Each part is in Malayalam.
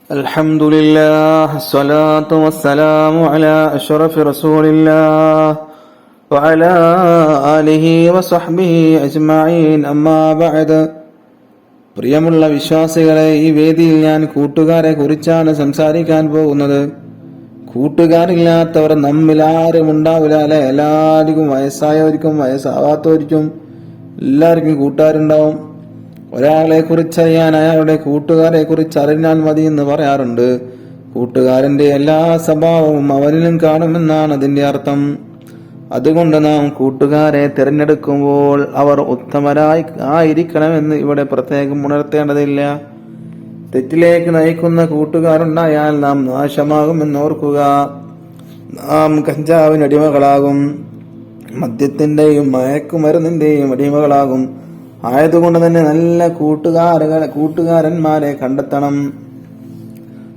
الحمد لله الصلاة والسلام على أشرف رسول الله وعلى آله وصحبه أجمعين أما بعد. പ്രിയമുള്ള വിശ്വാസികളെ, ഈ വേദിയിൽ ഞാൻ കൂട്ടുകാരെ കുറിച്ചാണ് സംസാരിക്കാൻ പോകുന്നത്. കൂട്ടുകാരില്ലാത്തവർ നമ്മിൽ ആരും ഉണ്ടാവില്ല അല്ലെ? എല്ലാവർക്കും വയസ്സായവർക്കും വയസ്സാവാത്തവർക്കും എല്ലാവർക്കും കൂട്ടുകാരുണ്ടാവും. ഒരാളെ കുറിച്ചറിയാൻ അയാളുടെ കൂട്ടുകാരെ കുറിച്ച് അറിഞ്ഞാൽ മതി എന്ന് പറയാറുണ്ട്. കൂട്ടുകാരന്റെ എല്ലാ സ്വഭാവവും അവനിലും കാണുമെന്നാണ് അതിന്റെ അർത്ഥം. അതുകൊണ്ട് നാം കൂട്ടുകാരെ തിരഞ്ഞെടുക്കുമ്പോൾ അവർ ഉത്തമരായി ആയിരിക്കണമെന്ന് ഇവിടെ പ്രത്യേകം ഉണർത്തേണ്ടതില്ല. തെറ്റിലേക്ക് നയിക്കുന്ന കൂട്ടുകാരുണ്ടായാൽ നാം നാശമാകുമെന്ന് ഓർക്കുക. നാം കഞ്ചാവിന് അടിമകളാകും, മദ്യത്തിന്റെയും മയക്കുമരുന്നിന്റെയും അടിമകളാകും. ആയതുകൊണ്ട് തന്നെ നല്ല കൂട്ടുകാരന്മാരെ കണ്ടെത്തണം.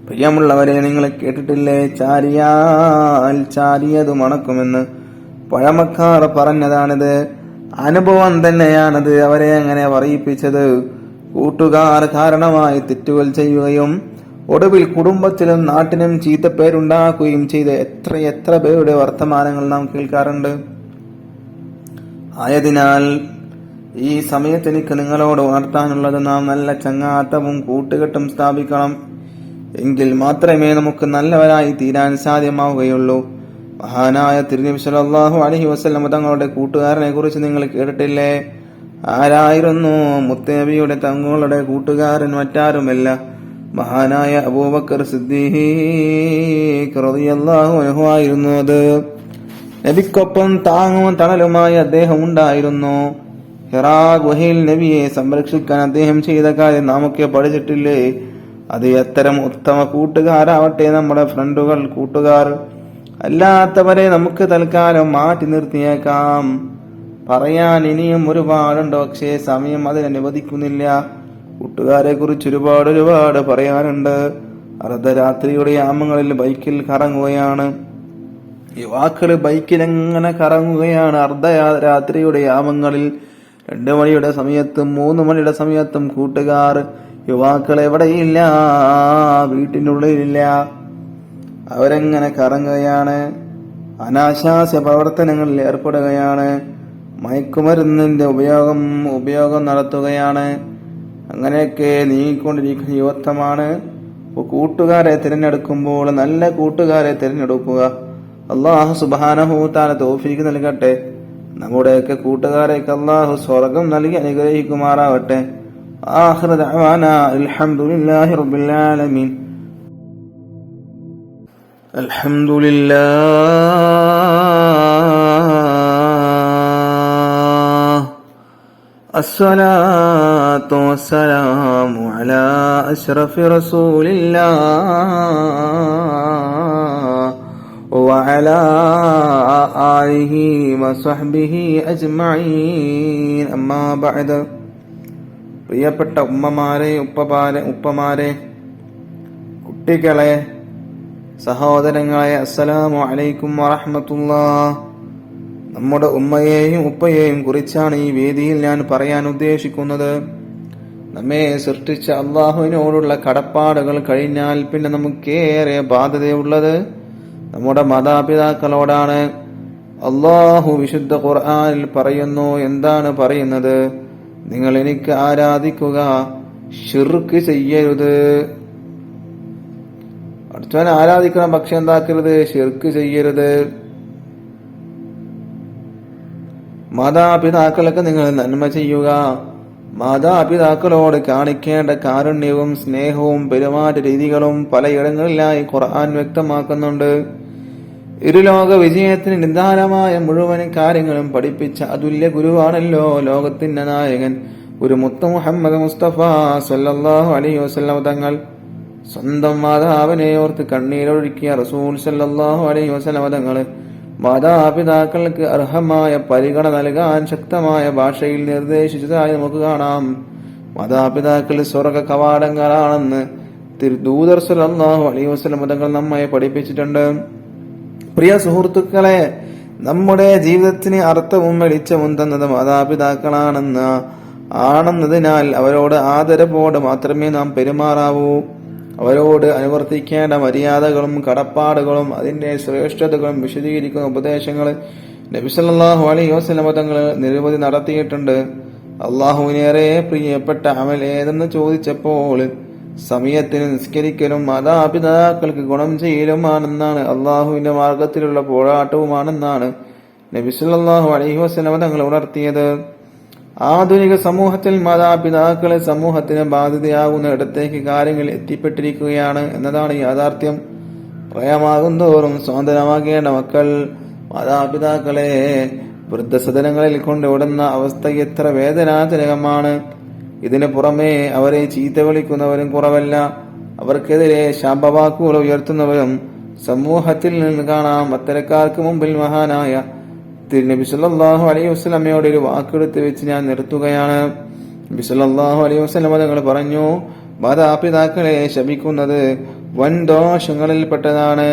പ്രിയമുള്ളവരെ, നിങ്ങൾ കേട്ടിട്ടില്ലേ, ചാരിയാൽ ചാരിയത് മണക്കുമെന്ന്? പഴമക്കാർ പറഞ്ഞതാണിത്. അനുഭവം തന്നെയാണത് അവരെ അങ്ങനെ പറയിപ്പിച്ചത്. കൂട്ടുകാർ കാരണമായി തെറ്റുകൾ ചെയ്യുകയും ഒടുവിൽ കുടുംബത്തിലും നാട്ടിനും ചീത്തപ്പേരുണ്ടാക്കുകയും ചെയ്ത എത്ര പേരുടെ വർത്തമാനങ്ങൾ നാം കേൾക്കാറുണ്ട്. ആയതിനാൽ ഈ സമയത്ത് എനിക്ക് നിങ്ങളോട് ഉണർത്താനുള്ളത്, നാം നല്ല ചങ്ങാത്തവും കൂട്ടുകെട്ടും സ്ഥാപിക്കണം. എങ്കിൽ മാത്രമേ നമുക്ക് നല്ലവരായി തീരാൻ സാധ്യമാവുകയുള്ളൂ. മഹാനായ തിരുനബി സല്ലല്ലാഹു അലൈഹി വസല്ലം തങ്ങളുടെ കൂട്ടുകാരനെ കുറിച്ച് നിങ്ങൾ കേട്ടിട്ടില്ലേ? ആരായിരുന്നു മുത്തനബിയുടെ തങ്ങളുടെ കൂട്ടുകാരൻ? മറ്റാരുമല്ല, മഹാനായ അബൂബക്കർ സിദ്ദീഖ് റളിയല്ലാഹു അൻഹു ആയിരുന്നു. അത് നബിക്കൊപ്പം താങ്ങും തണലുമായി അദ്ദേഹം ഉണ്ടായിരുന്നു. ഹിറാ ഗുഹയിൽ നബിയെ സംരക്ഷിക്കാൻ അദ്ദേഹം ചെയ്ത കാര്യം നാമൊക്കെ പഠിച്ചിട്ടില്ലേ? അത് അത്തരം ഉത്തമ കൂട്ടുകാരാവട്ടെ നമ്മുടെ ഫ്രണ്ടുകൾ, കൂട്ടുകാർ. അല്ലാത്തവരെ നമുക്ക് തൽക്കാലം മാറ്റി നിർത്തിയേക്കാം. പറയാൻ ഇനിയും ഒരുപാടുണ്ട്, പക്ഷേ സമയം അതിനനുവദിക്കുന്നില്ല. കൂട്ടുകാരെ കുറിച്ച് ഒരുപാട് പറയാനുണ്ട്. അർദ്ധരാത്രിയുടെ യാമങ്ങളിൽ ബൈക്കിൽ കറങ്ങുകയാണ് യുവാക്കൾ. ബൈക്കിൽ എങ്ങനെ കറങ്ങുകയാണ് അർദ്ധരാത്രിയുടെ യാമങ്ങളിൽ. 2 മണിയുടെ സമയത്തും 3 മണിയുടെ സമയത്തും കൂട്ടുകാർ, യുവാക്കൾ എവിടെയില്ല, വീട്ടിനുള്ളിലില്ല. അവരെങ്ങനെ കറങ്ങുകയാണ്, അനാശാസ്യ പ്രവർത്തനങ്ങളിൽ ഏർപ്പെടുകയാണ്, മയക്കുമരുന്നിന്റെ ഉപയോഗം നടത്തുകയാണ്. അങ്ങനെയൊക്കെ നീങ്ങിക്കൊണ്ടിരിക്കുന്ന യുവത്വമാണ്. കൂട്ടുകാരെ തിരഞ്ഞെടുക്കുമ്പോൾ നല്ല കൂട്ടുകാരെ തിരഞ്ഞെടുക്കുക. അല്ലാഹു സുബ്ഹാനഹു തആല തൗഫീഖ് നൽകട്ടെ. നമ്മുടെയൊക്കെ കൂട്ടുകാരെയൊക്കെ അല്ലാഹു സ്വർഗം നൽകി അനുഗ്രഹിക്കുമാറാവട്ടെ. ആഖിറു ദഅവാനാ അൽഹംദുലില്ലാഹി റബ്ബിൽ ആലമീൻ. അൽഹംദുലില്ലാഹ് അസ്സലാത്തു വസ്സലാമു അലാ അശ്റഫി റസൂലില്ലാഹ് വഅലാ ആലിഹി വസഹ്ബിഹി അജ്മഈൻ. അമ്മാ ബഅദ്. പ്രിയപ്പെട്ട ഉമ്മമാരെ, ഉപ്പമാരെ, കുട്ടികളെ, സഹോദരങ്ങളെ, അസ്സലാമു അലൈക്കും വറഹ്മത്തുള്ളാഹ്. നമ്മുടെ ഉമ്മയെയും ഉപ്പയെയും കുറിച്ചാണ് ഈ വേദിയിൽ ഞാൻ പറയാൻ ഉദ്ദേശിക്കുന്നത്. നമ്മെ സൃഷ്ടിച്ച അള്ളാഹുവിനോടുള്ള കടപ്പാടുകൾ കഴിഞ്ഞാൽ പിന്നെ നമുക്കേറെ ബാധ്യതയുള്ളത് നമ്മുടെ മാതാപിതാക്കളോടാണ്. അള്ളാഹു വിശുദ്ധ ഖുർആനിൽ പറയുന്നു. എന്താണ് പറയുന്നത്? നിങ്ങൾ എനിക്ക് ആരാധിക്കുക, ശിർക്ക് ചെയ്യരുത്. അടുത്തവനെ ആരാധിക്കണം, പക്ഷെ എന്താക്കരുത്? ശിർക്ക് ചെയ്യരുത്. മാതാപിതാക്കൾക്ക് നിങ്ങൾ നന്മ ചെയ്യുക. മാതാപിതാക്കളോട് കാണിക്കേണ്ട കാരുണ്യവും സ്നേഹവും പെരുമാറ്റ രീതികളും പലയിടങ്ങളിലായി ഖുർആൻ വ്യക്തമാക്കുന്നുണ്ട്. ഇരുലോക വിജയത്തിന് നിദാനമായ മുഴുവൻ കാര്യങ്ങളും പഠിപ്പിച്ച അതുല്യ ഗുരുവാണല്ലോ ലോകത്തിന്റെ നായകൻ ഒരു മുത്ത് മുഹമ്മദ് മുസ്തഫ സല്ലല്ലാഹു അലൈഹി വസല്ലം തങ്ങൾ. സ്വന്തം മാതാവിനെ ഓർത്ത് കണ്ണീരൊഴുക്കിയ റസൂൽ സല്ലല്ലാഹു അലൈഹി വസല്ലം തങ്ങൾ മാതാപിതാക്കൾക്ക് അർഹമായ പരിഗണന നൽകാൻ ശക്തമായ ഭാഷയിൽ നിർദ്ദേശിച്ചതായി നമുക്ക് കാണാം. മാതാപിതാക്കൾ സ്വർഗ കവാടങ്ങളാണെന്ന് ദൂതർ സല്ലല്ലാഹു അലൈഹി വസല്ലം തങ്ങൾ നമ്മെ പഠിപ്പിച്ചിട്ടുണ്ട്. പ്രിയ സുഹൃത്തുക്കളെ, നമ്മുടെ ജീവിതത്തിന് അർത്ഥവും വെളിച്ചവും തന്നത് മാതാപിതാക്കളാണെന്നതിനാൽ അവരോട് ആദരവോടെ മാത്രമേ നാം പെരുമാറാവൂ. അവരോട് അനുവർത്തിക്കേണ്ട മര്യാദകളും കടപ്പാടുകളും അതിന്റെ ശ്രേഷ്ഠതകളും വിശദീകരിക്കുന്ന ഉപദേശങ്ങൾ നബി സല്ലല്ലാഹു അലൈഹി വസല്ലം തങ്ങൾ നിരവധി നടത്തിയിട്ടുണ്ട്. അള്ളാഹുവിനേറെ പ്രിയപ്പെട്ട അമൽ ഏതെന്ന് ചോദിച്ചപ്പോൾ സമയത്തിന് നിസ്കരിക്കലും മാതാപിതാക്കൾക്ക് ഗുണം ചെയ്യലുമാണെന്നാണ്, അള്ളാഹുവിന്റെ മാർഗത്തിലുള്ള പോരാട്ടവുമാണെന്നാണ് നബി സല്ലല്ലാഹു അലൈഹി വസല്ലം തങ്ങൾ ഉണർത്തിയത്. ആധുനിക സമൂഹത്തിൽ മാതാപിതാക്കളെ സമൂഹത്തിന് ബാധ്യതയാകുന്ന ഇടത്തേക്ക് കാര്യങ്ങൾ എത്തിപ്പെട്ടിരിക്കുകയാണ് എന്നതാണ് യാഥാർത്ഥ്യം. പ്രായമാകുന്തോറും സ്വതന്ത്രമാകേണ്ട മക്കൾ മാതാപിതാക്കളെ വൃദ്ധസദനങ്ങളിൽ കൊണ്ടുവിടുന്ന അവസ്ഥ എത്ര വേദനാജനകമാണ്. ഇതിനു പുറമെ അവരെ ചീത്ത വിളിക്കുന്നവരും കുറവല്ല. അവർക്കെതിരെ ശാപവാക്കുകൾ ഉയർത്തുന്നവരും സമൂഹത്തിൽ നിന്ന് കാണാം. അത്തരക്കാർക്ക് മുമ്പിൽ മഹാനായ തിരുനബി സല്ലല്ലാഹു അലൈഹി വസല്ലമയോട് ഒരു വാക്കെടുത്ത് വെച്ച് ഞാൻ നിർത്തുകയാണ്. നബി സല്ലല്ലാഹു അലൈഹി വസല്ലമ തങ്ങൾ പറഞ്ഞു, മാതാപിതാക്കളെ ശപിക്കുന്നത് വൻ ദോഷങ്ങളിൽപ്പെട്ടതാണ്.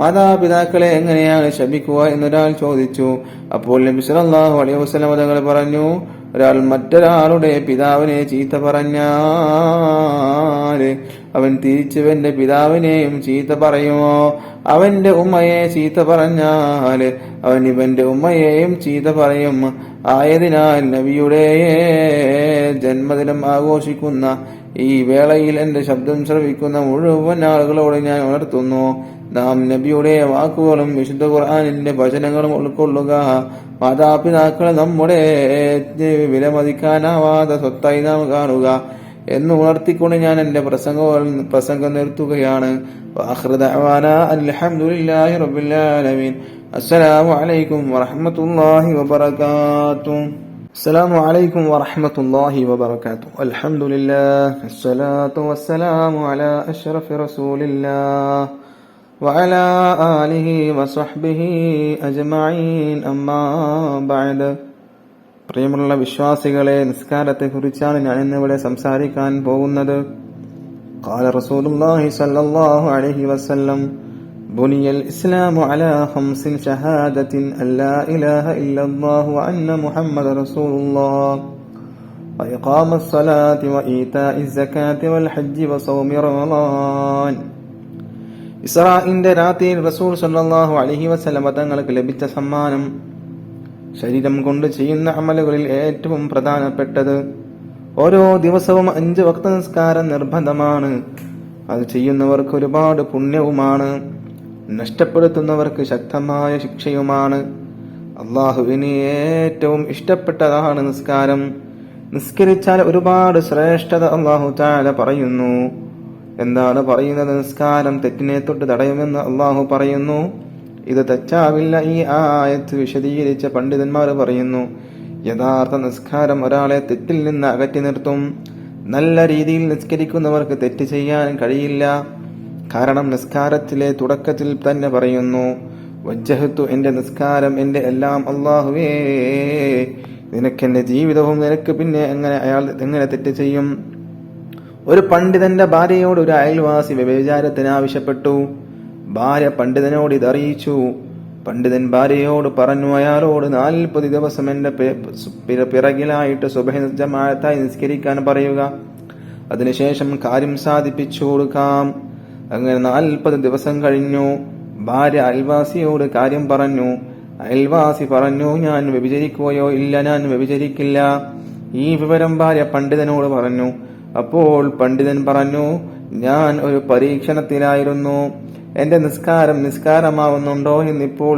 മാതാപിതാക്കളെ എങ്ങനെയാണ് ശപിക്കുക എന്നൊരാൾ ചോദിച്ചു. അപ്പോൾ നബി സല്ലല്ലാഹു അലൈഹി വസല്ലമ തങ്ങൾ പറഞ്ഞു, ഒരാൾ മറ്റൊരാളുടെ പിതാവിനെ ചീത്ത പറഞ്ഞാല് അവൻ തിരിച്ചവന്റെ പിതാവിനെയും ചീത്ത പറയുമോ? അവന്റെ ഉമ്മയെ ചീത്ത പറഞ്ഞാല് അവൻ ഇവന്റെ ഉമ്മയെയും ചീത്ത പറയും. ആയതിനാൽ നബിയുടെ ജന്മദിനം ആഘോഷിക്കുന്ന ഈ വേളയിൽ എന്റെ ശബ്ദം ശ്രവിക്കുന്ന മുഴുവൻ ആളുകളോട് ഞാൻ ഉണർത്തുന്നു, നാം നബിയുടെ വാക്കുകളും വിശുദ്ധ ഖുർആനിന്റെ വചനങ്ങളും ഉൾക്കൊള്ളുക. മാതാപിതാക്കളെ നമ്മുടെ വിലമതിക്കാനാവാത്ത സ്വത്തായി നാം കാണുക എന്ന് ഉണർത്തിക്കൊണ്ട് ഞാൻ എന്റെ പ്രസംഗം നിർത്തുകയാണ്. വആഖിറു ദഅവാനാ അൽഹംദുലില്ലാഹി റബ്ബിൽ ആലമീൻ. അസ്സലാമു അലൈക്കും വറഹ്മത്തുള്ളാഹി വബറകാതുഹു. അസ്സലാമു അലൈക്കും വറഹ്മത്തുള്ളാഹി വബറകാതുഹു. അൽഹംദുലില്ലാഹ് അസ്സലാത്തു വസ്സലാമു അലാ അഷ്റഫി റസൂലില്ലാഹ് വഅലാ ആലിഹി വസഹ്ബിഹി അജ്മഈൻ. അമ്മാ ബഅദ്. പ്രിയമുള്ള വിശ്വാസികളെ, നിസ്കാരത്തെക്കുറിച്ചാണ് ഞാൻ ഇന്നിവിടെ സംസാരിക്കാൻ പോകുന്നത്. ഖാല റസൂലുള്ളാഹി സ്വല്ലല്ലാഹു അലൈഹി വസല്ലം, ബുനിയൽ ഇസ്ലാമു അലാ ഖംസിൻ ഷഹാദത്തിൻ അല്ലാ ഇലാഹ ഇല്ലല്ലാഹു വ അന്ന മുഹമ്മദ റസൂലുള്ളാഹ് വഇഖാമസ് സ്വലാത്തി വഈതാഇസ് സകാത്തി വൽ ഹജ്ജി വസൗമി റമളാൻ. ഇസ്രാഇന്റെ രാത്രിയിൽ റസൂൽ സ്വല്ലല്ലാഹു അലൈഹി വസല്ലം തങ്ങൾക്ക് ലഭിച്ച സമ്മാനം ശരീരം കൊണ്ട് ചെയ്യുന്ന അമലുകളിൽ ഏറ്റവും പ്രധാനപ്പെട്ടത്. ഓരോ ദിവസവും 5 വക്ത നിസ്കാരം നിർബന്ധമാണ്. അത് ചെയ്യുന്നവർക്ക് ഒരുപാട് പുണ്യവുമാണ്, നഷ്ടപ്പെടുത്തുന്നവർക്ക് ശക്തമായ ശിക്ഷയുമാണ്. അള്ളാഹുവിന് ഏറ്റവും ഇഷ്ടപ്പെട്ടതാണ് നിസ്കാരം. നിസ്കരിച്ചാൽ ഒരുപാട് ശ്രേഷ്ഠത അള്ളാഹു തആല പറയുന്നു. എന്താണ് പറയുന്നത്? നിസ്കാരം തെറ്റിനെ തൊട്ട് തടയുമെന്ന് അള്ളാഹു പറയുന്നു. ഇത് തെറ്റാവില്ല. ഈ ആയത്ത് വിശദീകരിച്ച പണ്ഡിതന്മാർ പറയുന്നു, യഥാർത്ഥ നിസ്കാരം ഒരാളെ തെറ്റിൽ നിന്ന് അകറ്റി നിർത്തും. നല്ല രീതിയിൽ നിസ്കരിക്കുന്നവർക്ക് തെറ്റ് ചെയ്യാൻ കഴിയില്ല. കാരണം നിസ്കാരത്തിലെ തുടക്കത്തിൽ തന്നെ പറയുന്നു, വജ്ജഹത്തു, എന്റെ നിസ്കാരം, എന്റെ എല്ലാം അല്ലാഹുവേ, നിനക്കെന്റെ ജീവിതവും, നിനക്ക് പിന്നെ അയാൾ എങ്ങനെ തെറ്റ് ചെയ്യും? ഒരു പണ്ഡിതന്റെ ഭാര്യയോട് ഒരു അയൽവാസി വ്യഭിചാരത്തിന് ആവശ്യപ്പെട്ടു. ഭാര്യ പണ്ഡിതനോട് ഇതറിയിച്ചു. പണ്ഡിതൻ ഭാര്യയോട് പറഞ്ഞു, അയാളോട് 40 ദിവസം എന്റെ പിറകിലായിട്ട് സുബഹി ജമാഅത്തായി നിസ്കരിക്കാൻ പറയുക. അതിനുശേഷം കാര്യം സാധിപ്പിച്ചു കൊടുക്കാം. അങ്ങനെ 40 ദിവസം കഴിഞ്ഞു. ഭാര്യ അയൽവാസിയോട് കാര്യം പറഞ്ഞു. അയൽവാസി പറഞ്ഞു, ഞാൻ വ്യഭിചരിക്കുകയോ ഇല്ല, ഞാൻ വ്യഭിചരിക്കില്ല. ഈ വിവരം ഭാര്യ പണ്ഡിതനോട് പറഞ്ഞു. അപ്പോൾ പണ്ഡിതൻ പറഞ്ഞു, ഞാൻ ഒരു പരീക്ഷണത്തിലായിരുന്നു. എന്റെ നിസ്കാരം നിസ്കാരമാവുന്നുണ്ടോ എന്നിപ്പോൾ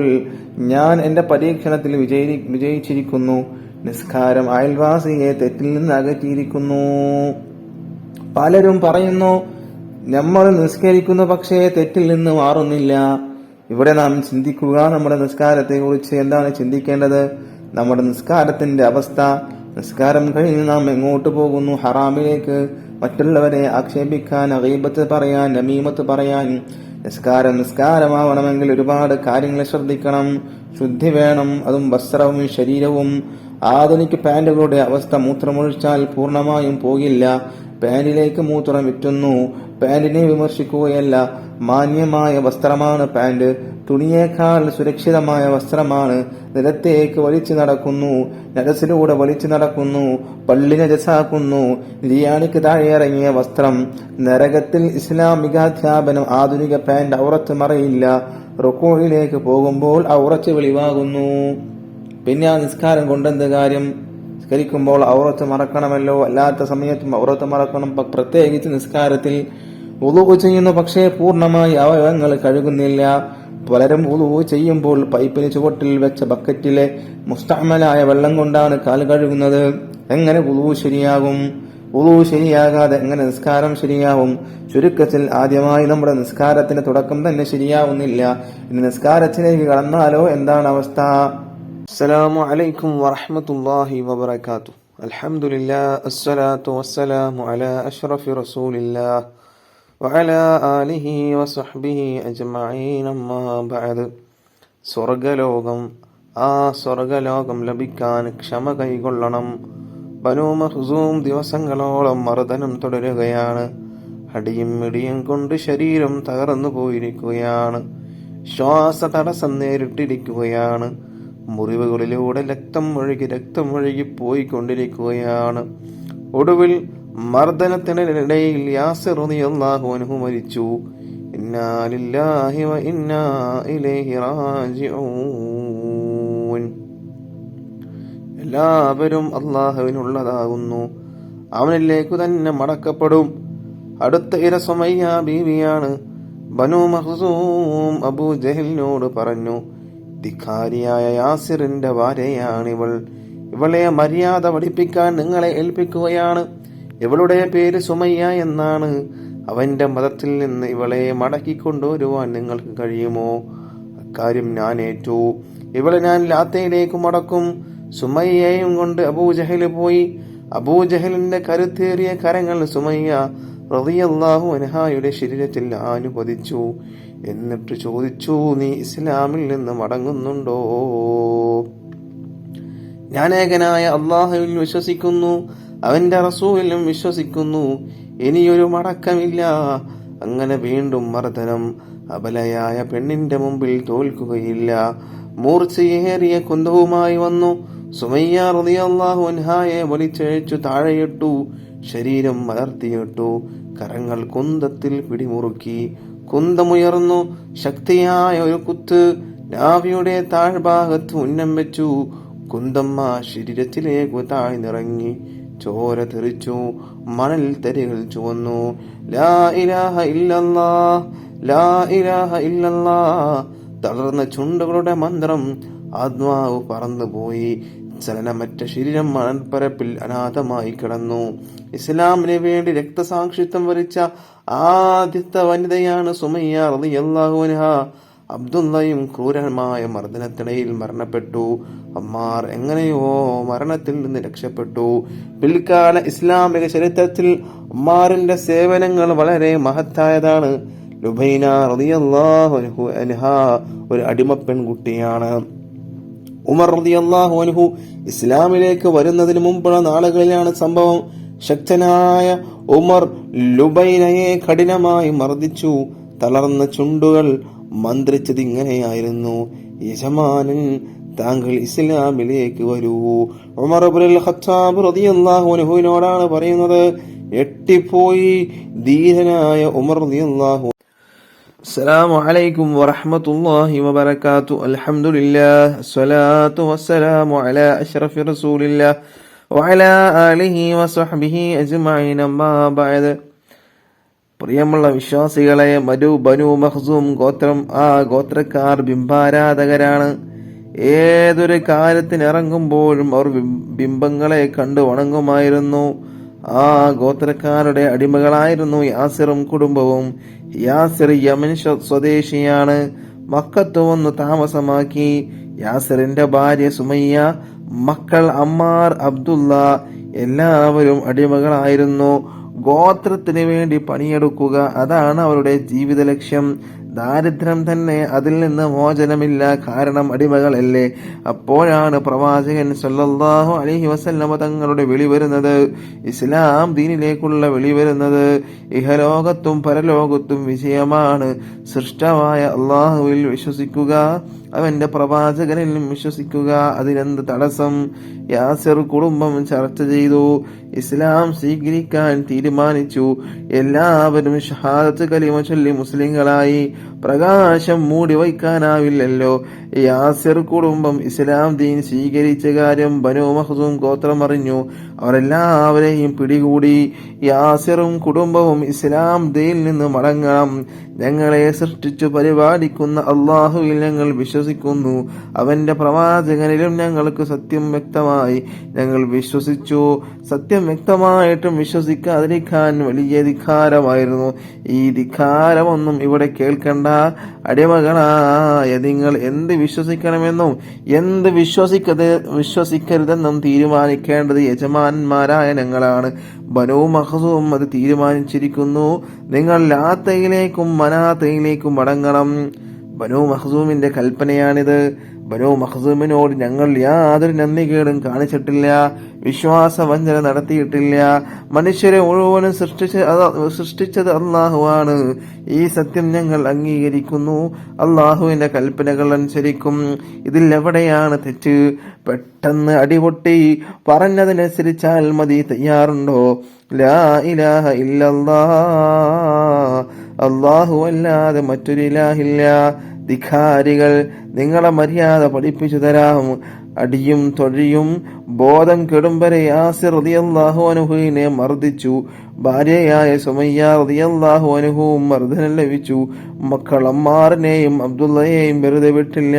ഞാൻ എന്റെ പരീക്ഷണത്തിൽ വിജയിച്ചിരിക്കുന്നു. നിസ്കാരം അയൽവാസിയെ തെറ്റിൽ നിന്ന് അകറ്റിയിരിക്കുന്നു. പലരും പറയുന്നു, നമ്മൾ നിസ്കരിക്കുന്നു, പക്ഷേ തെറ്റിൽ നിന്ന് മാറുന്നില്ല. ഇവിടെ നാം ചിന്തിക്കുക, നമ്മുടെ നിസ്കാരത്തെ കുറിച്ച് എന്താണ് ചിന്തിക്കേണ്ടത്? നമ്മുടെ നിസ്കാരത്തിന്റെ അവസ്ഥ. നിസ്കാരം കഴിഞ്ഞ് നാം എങ്ങോട്ട് പോകുന്നു? ഹറാമിലേക്ക്, മറ്റുള്ളവരെ ആക്ഷേപിക്കാൻ, ഗീബത്ത് പറയാൻ, നമീമത്ത് പറയാൻ. നിസ്കാരമാവണമെങ്കിൽ ഒരുപാട് കാര്യങ്ങൾ ശ്രദ്ധിക്കണം. ശുദ്ധി വേണം, അതും വസ്ത്രവും ശരീരവും. ആധുനിക പാന്റുകളുടെ അവസ്ഥ, മൂത്രമൊഴിച്ചാൽ പൂർണ്ണമായും പോകില്ല. പാന്റിലേക്ക് മൂത്രം വിറ്റുന്നു. പാന്റിനെ വിമർശിക്കുകയല്ല, മാന്യമായ വസ്ത്രമാണ് പാന്റ്. തുണിയേക്കാൾ സുരക്ഷിതമായ വസ്ത്രമാണ്. നിലത്തേക്ക് വലിച്ചു നടക്കുന്നു, നജസിലൂടെ വലിച്ചു നടക്കുന്നു, പള്ളി നജസാക്കുന്നു. ലിയാണിക്ക് താഴെ ഇറങ്ങിയ വസ്ത്രം നരകത്തിൽ. ഇസ്ലാമികാധ്യാപനം ആധുനിക പാന്റ് ഔറത്ത് മറയില്ല. റുക്കൂഇലേക്ക് പോകുമ്പോൾ ഔറത്ത് വെളിവാകുന്നു. പിന്നെ ആ നിസ്കാരം കൊണ്ടെന്ത് കാര്യം? നിസ്കരിക്കുമ്പോൾ ഔറത്ത് മറക്കണമല്ലോ, അല്ലാത്ത സമയത്തും ഔറത്ത് മറക്കണം. പ്രത്യേകിച്ച് നിസ്കാരത്തിൽ വുളൂ ചെയ്യുന്നു, പക്ഷേ പൂർണ്ണമായി അവയവങ്ങൾ കഴുകുന്നില്ല. പലരും വുളൂ ചെയ്യുമ്പോൾ പൈപ്പിന് ചുവട്ടിൽ വെച്ച ബക്കറ്റിലെ മുസ്തഅമലായ വെള്ളം കൊണ്ടാണ് കാൽ കഴുകുന്നത്. എങ്ങനെ വുളൂ ശരിയാകും? വുളൂ ശരിയാകാതെ എങ്ങനെ നിസ്കാരം ശരിയാവും? ചുരുക്കത്തിൽ ആദ്യമായി നമ്മുടെ നിസ്കാരത്തിന്റെ തുടക്കം തന്നെ ശരിയാവുന്നില്ല. ഇനി നിസ്കാരത്തിലേക്ക് കടന്നാലോ എന്താണ് അവസ്ഥ? അസ്സലാമു അലൈക്കും വറഹ്മത്തുള്ളാഹി വബറകാതുഹു. അൽഹംദുലില്ലാഹ്, അസ്സലാത്തു വസ്സലാമു അലാ അഷ്റഫി റസൂലില്ലാഹ് വഅലാ ആലിഹി വസഹ്ബിഹി അജ്മഈൻ. അമ്മാ ബഅദ്. സ്വർഗലോകം, ആ സ്വർഗലോകം ലഭിക്കാൻ ക്ഷമ കൈകൊള്ളണം. ബനൂ മഖ്സൂം ദിവസങ്ങളോളം മർദ്ദനം തുടരുകയാണ്. അടിയും ഇടിയും കൊണ്ട് ശരീരം തകർന്നു പോയിരിക്കുകയാണ്. ശ്വാസ തടസ്സം നേരിട്ടിരിക്കുകയാണ്. മുറിവുകളിലൂടെ രക്തം ഒഴുകി പോയിക്കൊണ്ടിരിക്കുകയാണ്. ഒടുവിൽ മർദ്ദനത്തിനിടയിൽ യാസിർ റളിയല്ലാഹു അൻഹു മരിച്ചു. ഇന്നാ ലില്ലാഹി വ ഇന്നാ ഇലൈഹി റാജിഊൻ. എല്ലാവരും അല്ലാഹുവിനുള്ളതാകുന്നു, അവനിലേക്കു തന്നെ മടക്കപ്പെടും. അടുത്ത ഇര സുമയ്യ ബീവിയാണ്. ബനൂ മഖ്സൂം അബൂ ജഹലിനോട് പറഞ്ഞു, ധിക്കാരിയായ യാസിറിന്റെ ഭാര്യയാണിവൾ. ഇവളെ മര്യാദ പഠിപ്പിക്കാൻ നിങ്ങളെ ഏൽപ്പിക്കുകയാണ്. ഇവളുടെ പേര് സുമയ്യ എന്നാണ്. അവന്റെ മതത്തിൽ നിന്ന് ഇവളെ മടക്കിക്കൊണ്ടുവരുവാൻ നിങ്ങൾക്ക് കഴിയുമോ? അക്കാര്യം ഞാൻ ഏറ്റു. ഇവളെ ഞാൻ ലാത്തയിലേക്ക് മടക്കും. സുമയ്യയും കൊണ്ട് അബൂജഹല് പോയി. അബൂജഹലിന്റെ കരുത്തേറിയ കരങ്ങൾ സുമയ്യ റളിയല്ലാഹു അൻഹായുടെ ശരീരത്തിൽ ആനുപതിച്ചു. എന്നിട്ട് ചോദിച്ചു, നീ ഇസ്ലാമിൽ നിന്ന് മടങ്ങുന്നുണ്ടോ? ഞാൻ ഏകനായ അള്ളാഹുവിൽ വിശ്വസിക്കുന്നു, അവന്റെ റസൂലിലും വിശ്വസിക്കുന്നു. ഇനിയൊരു മടക്കമില്ല. അങ്ങനെ വീണ്ടും മർദ്ദനം. അബലയായ പെണ്ണിന്റെ മുമ്പിൽ തോൽക്കുകയില്ല. മൂർച്ചയേറിയ കുന്തവുമായി വന്നു. സുമയ്യ റളിയല്ലാഹു അൻഹായെ വലിച്ചഴിച്ചു താഴെയിട്ടു. ശരീരം മലർത്തിയിട്ടു. കരങ്ങൾ കുന്തത്തിൽ പിടിമുറുക്കി. കുന്തമുയർന്നു. ശക്തിയായ ഒരു കുത്ത് നാവിയുടെ താഴ്ഭാഗത്ത് ഉന്നം വെച്ചു. കുന്തമ്മ ശരീരത്തിലേക്ക് താഴ്ന്നിറങ്ങി. ചോര തെറിച്ചു. മണൽ തരികൾ ചുവന്നു. ലാ ഇലാഹ ഇല്ലല്ലാഹ്, ലാ ഇലാഹ ഇല്ലല്ലാഹ്. തളർന്ന ചുണ്ടുകളുടെ മന്ത്രം. ആത്മാവ് പറന്നുപോയി. ചലനമറ്റ ശരീരം മണൽപ്പരപ്പിൽ അനാഥമായി കിടന്നു. ഇസ്ലാമിന് വേണ്ടി രക്തസാക്ഷിത്വം വരിച്ച ആദ്യത്തെ വനിതയാണ് സുമയ്യ റളിയല്ലാഹു അൻഹാ. അബ്ദുള്ളയും ക്രൂരമായ മർദ്ദനത്തിനിടയിൽ മരണപ്പെട്ടു. അമ്മാർ എങ്ങനെയോ മരണത്തിൽ നിന്ന് രക്ഷപ്പെട്ടു. പിൽക്കാല ഇസ്ലാമിക ചരിത്രത്തിൽ അമ്മാറിന്റെ സേവനങ്ങൾ വളരെ മഹത്തായതാണ്. ലുബൈന റളിയല്ലാഹു അൻഹാ ഒരു അടിമ പെൺകുട്ടിയാണ്. ഉമർ റളിയല്ലാഹു അൻഹു ഇസ്ലാമിലേക്ക് വരുന്നതിന് മുമ്പുള്ള നാളുകളിലാണ് സംഭവം. ശക്തനായ ഉമർ ലുബൈനയെ കഠിനമായി മർദ്ദിച്ചു. തളർന്ന ചുണ്ടുകൾ മന്ത്രിച്ചത് ഇങ്ങനെയായിരുന്നു, യജമാനൻ താങ്കൾ ഇസ്ലാമിലേക്ക് വരൂ. ഉമർ ഇബ്നുൽ ഖത്താബ് റളിയല്ലാഹു അൻഹുവിനോടാണ് പറയുന്നത്. എട്ടിപ്പോയി ധീരനായ ഉമർ റളിയല്ലാഹു. അസ്സലാമു അലൈക്കും വറഹ്മത്തുള്ളാഹി വബറകാതുഹു. അൽഹംദുലില്ലാഹ്, അസ്സലാത്തു വസ്സലാമു അലാ അഷ്റഫി റസൂലില്ലാഹ് വഅലാ ആലിഹി വസഹ്ബിഹി അജ്മഈൻ. അമ്മാ ബഅദ്. പ്രിയമുള്ള വിശ്വാസികളെ, ബനൂ മഖ്സൂം ഗോത്രം, ആ ഗോത്രക്കാർ ബിംബാരാധകരാണ്. ഏതൊരു കാര്യത്തിനിറങ്ങുമ്പോഴും അവർ ബിംബങ്ങളെ കണ്ടു വണങ്ങുമായിരുന്നു. ആ ഗോത്രക്കാരുടെ അടിമകളായിരുന്നു യാസിറും കുടുംബവും. യാസിർ യമൻ സ്വദേശിയാണ്. മക്കത്ത് വന്നു താമസമാക്കി. യാസിറിന്റെ ഭാര്യ സുമയ്യ, മക്കൾ അമ്മാർ, അബ്ദുള്ള എല്ലാവരും അടിമകളായിരുന്നു. ഗോത്രത്തിന് വേണ്ടി പണിയെടുക്കുക, അതാണ് അവരുടെ ജീവിത ലക്ഷ്യം. ദാരിദ്ര്യം തന്നെ, അതിൽ നിന്ന് മോചനമില്ല. കാരണം അടിമകളല്ലേ. അപ്പോഴാണ് പ്രവാചകൻ സല്ലല്ലാഹു അലൈഹി വസല്ലമ തങ്ങളുടെ വിളി വരുന്നത്, ഇസ്ലാം ദീനിലേക്കുള്ള വിളി വരുന്നത്. ഇഹലോകത്തും പരലോകത്തും വിജയമാണ്. സൃഷ്ടാവായ അള്ളാഹുവിൽ വിശ്വസിക്കുക, അവന്റെ പ്രവാചകനിലും വിശ്വസിക്കുക. അതിനെന്ത് തടസ്സം? യാസിർ കുടുംബം ചർച്ച ചെയ്തു, ഇസ്ലാം സ്വീകരിക്കാൻ തീരുമാനിച്ചു. എല്ലാവരും ഷഹാദത്ത് കലിമ ചൊല്ലി മുസ്ലിങ്ങളായി. പ്രകാശം മൂടി വയ്ക്കാനാവില്ലല്ലോ. യാസിർ കുടുംബം ഇസ്ലാം ദീൻ സ്വീകരിച്ച കാര്യം ബനൂ മഖ്സൂം ഗോത്രം അറിഞ്ഞു. അവരെല്ലാവരെയും പിടികൂടി. യാസിറും കുടുംബവും ഇസ്ലാം ദീനിൽ നിന്ന് മടങ്ങണം. ഞങ്ങളെ സൃഷ്ടിച്ചു പരിപാലിക്കുന്ന അള്ളാഹുവിൽ ഞങ്ങൾ വിശ്വസിക്കുന്നു, അവന്റെ പ്രവാചകനിലും ഞങ്ങൾക്ക് സത്യം വ്യക്തമായി. ഞങ്ങൾ വിശ്വസിച്ചു. സത്യം വ്യക്തമായിട്ടും വിശ്വസിക്കാതിരിക്കാൻ വലിയ ധിക്കാരമായിരുന്നു. ഈ ധിക്കാരമൊന്നും ഇവിടെ കേൾക്കണ്ട. അടിമകളായ നിങ്ങൾ എന്ത് വിശ്വസിക്കണമെന്നും എന്ത് വിശ്വസിക്കരുതെന്നും തീരുമാനിക്കേണ്ടത് യജമാനന്മാരായ ഞങ്ങളാണ്. ബനൂ മഖ്സൂം അത് തീരുമാനിച്ചിരിക്കുന്നു. നിങ്ങൾ ലാത്തയിലേക്കും മനാത്തയിലേക്കും മടങ്ങണം. ബനൂ മഖ്സൂമിന്റെ കൽപ്പനയാണിത്. ബനൂ മഖ്സൂമിനോട് ഞങ്ങൾ യാതൊരു നന്ദികേടും കാണിച്ചിട്ടില്ല, വിശ്വാസവഞ്ചന നടത്തിയിട്ടില്ല. മനുഷ്യരെ മുഴുവനും സൃഷ്ടിച്ചത് അള്ളാഹുവാണ്. ഈ സത്യം ഞങ്ങൾ അംഗീകരിക്കുന്നു. അള്ളാഹുവിന്റെ കൽപ്പനകൾ അനുസരിക്കും. ഇതിൽ എവിടെയാണ് തെറ്റ്? പെട്ടെന്ന് അടിപൊട്ടി പറഞ്ഞതനുസരിച്ചാൽ മതി. തയ്യാറുണ്ടോ? ലാ ഇലാഹ ഇല്ലല്ലാഹ്, അല്ലാഹു അല്ലാതെ മറ്റൊരു ഇലാഹില്ല. ധിക്കാരികൾ, നിങ്ങളെ മര്യാദ പഠിപ്പിച്ചു തരാം. അടിയും തൊഴിയും ബോധം കെടും വരെ യാസിർ റളിയല്ലാഹു അൻഹുവിനെ മർദ്ദിച്ചു. ഭാര്യയായ സുമയ്യ റളിയല്ലാഹു അൻഹുവും മർദ്ദനം ലഭിച്ചു. മക്കൾ അമ്മാറിനെയും അബ്ദുള്ളയെയും വെറുതെ വിട്ടില്ല.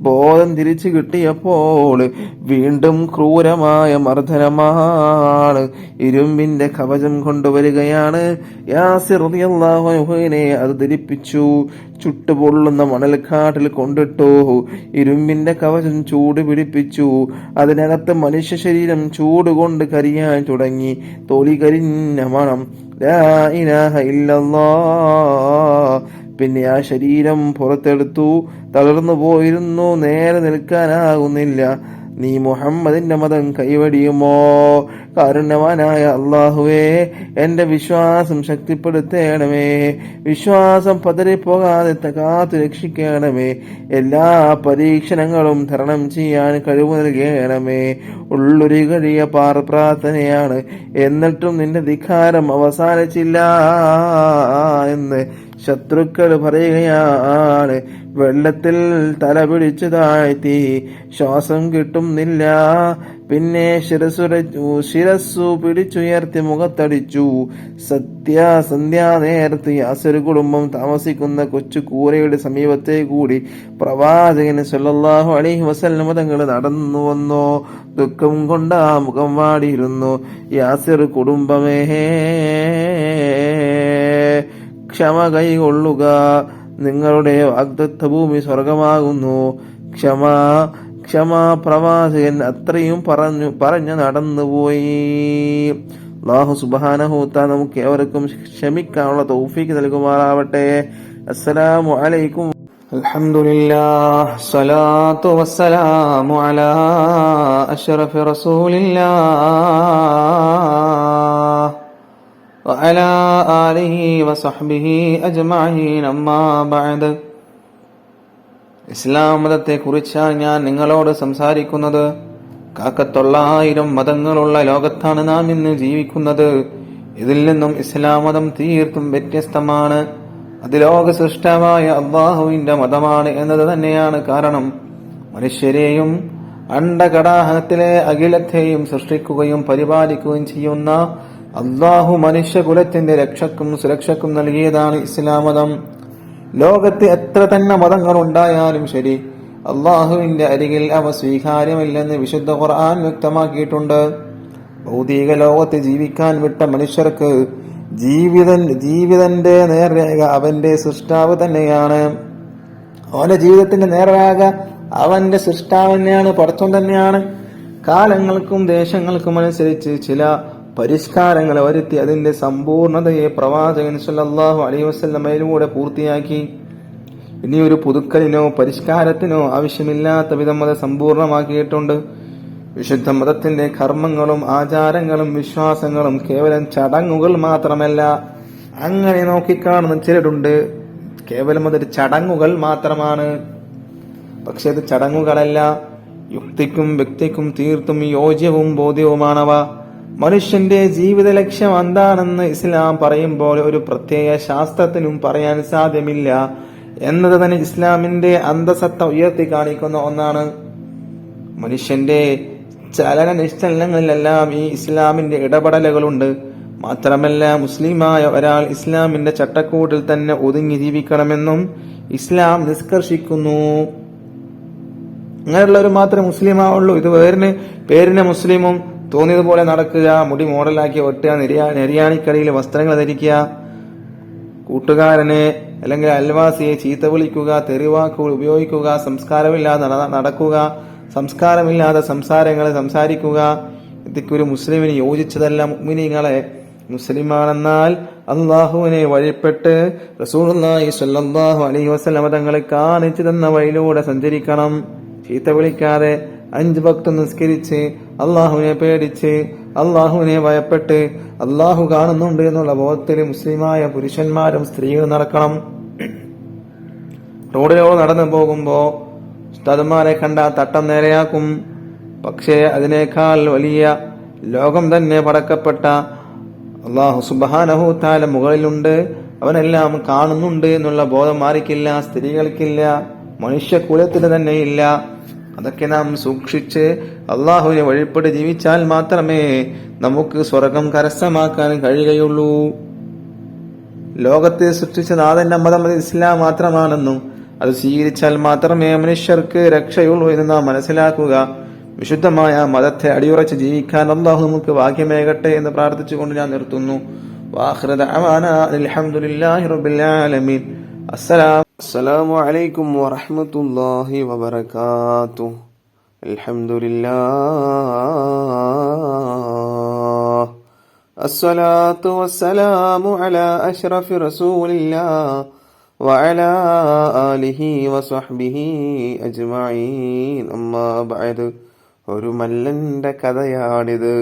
ബോധം തിരിച്ചു കിട്ടിയപ്പോൾ വീണ്ടും ക്രൂരമായ മർദ്ദനമാണ്. ഇരുമ്പിന്റെ കവചം കൊണ്ടുവരികയാണ്. യാസിർ റളിയല്ലാഹു അൻഹുവിനെ അത് ധരിപ്പിച്ചു. ചുട്ടുപൊള്ളുന്ന മണൽക്കാട്ടിൽ കൊണ്ടിട്ടു. ഇരുമ്പിന്റെ കവചം ചൂട് പിടിപ്പിച്ചു. അതിനകത്ത് മനുഷ്യ ശരീരം ചൂടുകൊണ്ട് കരിയാൻ തുടങ്ങി. തൊലി കരിഞ്ഞ മണം. ലാ ഇലാഹ ഇല്ലല്ലാഹ്. പിന്നെ ആ ശരീരം പുറത്തെടുത്തു. തളർന്നു പോയിരുന്നു, നേരെ നിൽക്കാനാകുന്നില്ല. നീ മുഹമ്മദിന്റെ മതം കൈവടിയുമോ? കാരുണ്യവാനായ അള്ളാഹുവേ, എന്റെ വിശ്വാസം ശക്തിപ്പെടുത്തേണമേ. വിശ്വാസം പതറിപ്പോകാതെ കാത്തു രക്ഷിക്കണമേ. എല്ലാ പരീക്ഷണങ്ങളും തരണം ചെയ്യാൻ കഴിവ് നൽകണമേ. ഉള്ളൊരു കഴിയ പ്രാർത്ഥനയാണ്. എന്നിട്ടും നിന്റെ ധിക്കാരം അവസാനിച്ചില്ല എന്ന് ശത്രുക്കൾ പറയുകയാണ്. വെള്ളത്തിൽ തല പിടിച്ചു താഴ്ത്തി, ശ്വാസം കിട്ടുന്നില്ല. പിന്നെ ശിരസ്സു പിടിച്ചുയർത്തി മുഖത്തടിച്ചു. സന്ധ്യാ നേരത്ത് യാസിർ കുടുംബം താമസിക്കുന്ന കൊച്ചു കൂരയുടെ സമീപത്തെ കൂടി പ്രവാചകൻ സല്ലല്ലാഹു അലൈഹി വസല്ലം തങ്ങൾ നടന്നു വന്നു. ദുഃഖം കൊണ്ട് ആ മുഖം വാടിയിരുന്നു. യാസിർ കുടുംബമേ, ക്ഷമ കൈകൊള്ളുക. നിങ്ങളുടെ വാഗ്ദത്ത ഭൂമി സ്വർഗമാകുന്നു. ക്ഷമ. പ്രവാചകൻ അത്രയും പറഞ്ഞു നടന്നുപോയി. അല്ലാഹു സുബ്ഹാനഹു വ തആല നമുക്ക് ഏവർക്കും ക്ഷമിക്കാനുള്ള തൗഫീഖ് നൽകുമാറാവട്ടെ. അസ്സലാമു അലൈക്കും. അൽഹംദുലില്ലാഹ്, സ്വലാത്തു വസ്സലാമു അലാ അഷ്റഫി റസൂലില്ലാഹ് വഅലാ ആലിഹി വസഹ്ബിഹി അജ്മഈൻ. അമ്മാ ബഅദ്. ഇസ്ലാം മതത്തെ കുറിച്ചാണ് ഞാൻ നിങ്ങളോട് സംസാരിക്കുന്നത്. കാക്കത്തൊള്ളായിരം മതങ്ങളുള്ള ലോകത്താണ് നാം ഇന്ന് ജീവിക്കുന്നത്. ഇതിൽ നിന്നും ഇസ്ലാം മതം തീർത്തും വ്യത്യസ്തമാണ്. അത് ലോക സൃഷ്ടാവായ അള്ളാഹുവിന്റെ മതമാണ് എന്നത് തന്നെയാണ് കാരണം. മനുഷ്യരെയും അണ്ഡകടാഹത്തിലെ അഖിലത്തെയും സൃഷ്ടിക്കുകയും പരിപാലിക്കുകയും ചെയ്യുന്ന അള്ളാഹു മനുഷ്യകുലത്തിന്റെ രക്ഷക്കും സുരക്ഷക്കും നൽകിയതാണ് ഇസ്ലാം മതം. ലോകത്ത് എത്ര തന്നെ മതങ്ങൾ ഉണ്ടായാലും ശരി, അള്ളാഹുവിന്റെ അരികിൽ അവ സ്വീകാര്യമല്ലെന്ന് വിശുദ്ധ ഖുർആൻ വ്യക്തമാക്കിയിട്ടുണ്ട്. ഭൗതിക ലോകത്ത് ജീവിക്കാൻ വിട്ട മനുഷ്യർക്ക് ജീവിതന്റെ നേർരേഖ അവന്റെ സൃഷ്ടാവ് തന്നെയാണ്. അവന്റെ ജീവിതത്തിന്റെ നേർരേഖ അവന്റെ സൃഷ്ടാവ് തന്നെയാണ്, പടച്ചോൻ തന്നെയാണ്. കാലങ്ങൾക്കും ദേശങ്ങൾക്കും അനുസരിച്ച് ചില പരിഷ്കാരങ്ങൾ വരുത്തി അതിന്റെ സമ്പൂർണതയെ പ്രവാചകൻ സല്ലല്ലാഹു അലൈഹി വസല്ലമയിലൂടെ പൂർത്തിയാക്കി. ഇനി ഒരു പുതുക്കലിനോ പരിഷ്കാരത്തിനോ ആവശ്യമില്ലാത്ത വിധം അത് സമ്പൂർണമാക്കിയിട്ടുണ്ട്. വിശുദ്ധ മതത്തിന്റെ കർമ്മങ്ങളും ആചാരങ്ങളും വിശ്വാസങ്ങളും കേവലം ചടങ്ങുകൾ മാത്രമല്ല. അങ്ങനെ നോക്കിക്കാണുന്ന ചിലരുണ്ട്, കേവലം അതൊരു ചടങ്ങുകൾ മാത്രമാണ്. പക്ഷെ അത് ചടങ്ങുകളല്ല, യുക്തിക്കും വ്യക്തിക്കും തീർത്തും യോജ്യവും ബോധ്യവുമാണവ. മനുഷ്യന്റെ ജീവിത ലക്ഷ്യം എന്താണെന്ന് ഇസ്ലാം പറയുമ്പോൾ ഒരു പ്രത്യേക ശാസ്ത്രത്തിനും പറയാൻ സാധ്യമില്ല എന്നത് തന്നെ ഇസ്ലാമിന്റെ അന്തസത്ത ഉയർത്തി കാണിക്കുന്ന ഒന്നാണ്. മനുഷ്യന്റെ ചലന നിശ്ചലനങ്ങളിലെല്ലാം ഈ ഇസ്ലാമിന്റെ ഇടപെടലുകളുണ്ട്. മാത്രമല്ല, മുസ്ലിമായ ഒരാൾ ഇസ്ലാമിന്റെ ചട്ടക്കൂടിൽ തന്നെ ഒതുങ്ങി ജീവിക്കണമെന്നും ഇസ്ലാം നിഷ്കർഷിക്കുന്നു. അങ്ങനെയുള്ളവർ മാത്രമേ മുസ്ലിമാവുള്ളൂ. ഇത് പേരിന് മുസ്ലിമും തോന്നിയതുപോലെ നടക്കുക, മുടി മോഡലാക്കി വെട്ടുക, നെരിയാണിക്കടിയിൽ വസ്ത്രങ്ങൾ ധരിക്കുക, കൂട്ടുകാരനെ അല്ലെങ്കിൽ അയൽവാസിയെ ചീത്ത വിളിക്കുക, തെറിവാക്കുകൾ ഉപയോഗിക്കുക, സംസ്കാരമില്ലാതെ നടക്കുക, സംസ്കാരമില്ലാതെ സംസാരിക്കുക, ഇതൊക്കെ ഒരു മുസ്ലിമിന് യോജിച്ചതല്ല. മുഅ്മിനീങ്ങളെ, മുസ്ലിമാണെന്നാൽ അള്ളാഹുവിനെ വഴിപ്പെട്ട് റസൂലുള്ളാഹി സ്വല്ലല്ലാഹു അലൈഹി വസല്ലം തങ്ങളെ കാണിച്ചു തന്ന വഴിയിലൂടെ സഞ്ചരിക്കണം. ചീത്ത വിളിക്കാതെ 5 വക്ത് നിസ്കരിച്ച് അള്ളാഹുവിനെ പേടിച്ച് അള്ളാഹുവിനെ ഭയപ്പെട്ട് അള്ളാഹു കാണുന്നുണ്ട് എന്നുള്ള ബോധത്തിൽ മുസ്ലിമായ പുരുഷന്മാരും സ്ത്രീകളും നടക്കണം. റോഡിലോ നടന്നു പോകുമ്പോ ഉസ്താദുമാരെ കണ്ട തട്ടം നേരെയാക്കും. പക്ഷേ അതിനേക്കാൾ വലിയ ലോകം തന്നെ പടക്കപ്പെട്ട അള്ളാഹു സുബ്ഹാനഹു തആല മുകളിലുണ്ട്, അവനെല്ലാം കാണുന്നുണ്ട് എന്നുള്ള ബോധം ആർക്കില്ല? സ്ത്രീകൾക്കില്ല, മനുഷ്യകുലത്തിന് തന്നെ ഇല്ല. അതൊക്കെ നാം സൂക്ഷിച്ച് അള്ളാഹുവിനെ വഴിപ്പെട്ട് ജീവിച്ചാൽ മാത്രമേ നമുക്ക് സ്വർഗം കരസ്ഥമാക്കാൻ കഴിയുകയുള്ളൂ. ലോകത്തെ സൃഷ്ടിച്ച നാഥന്റെ മതം ഇസ്ലാം മാത്രമാണെന്നും അത് സ്വീകരിച്ചാൽ മാത്രമേ മനുഷ്യർക്ക് രക്ഷയുള്ളൂ എന്ന് നാം മനസ്സിലാക്കുക. വിശുദ്ധമായ മതത്തെ അടിയുറച്ച് ജീവിക്കാൻ അല്ലാഹു നമുക്ക് ഭാഗ്യമേകട്ടെ എന്ന് പ്രാർത്ഥിച്ചുകൊണ്ട് ഞാൻ നിർത്തുന്നു. വാഖിറു ദഅവാനാ അൽഹംദുലില്ലാഹി റബ്ബിൽ ആലമീൻ. അസ്സലാമു അലൈക്കും വറഹ്മത്തുള്ളാഹി വബറകാതുഹു. അൽഹംദുലില്ലാഹ് അസ്സലാത്തു വസ്സലാമു അലാ അഷ്റഫി റസൂലില്ലാഹ് വഅലാ ആലിഹി വസഹ്ബിഹി അജ്മഈൻ. അമ്മാ ബഅദ്. ഒരു മല്ലന്റെ കഥയാണിത്.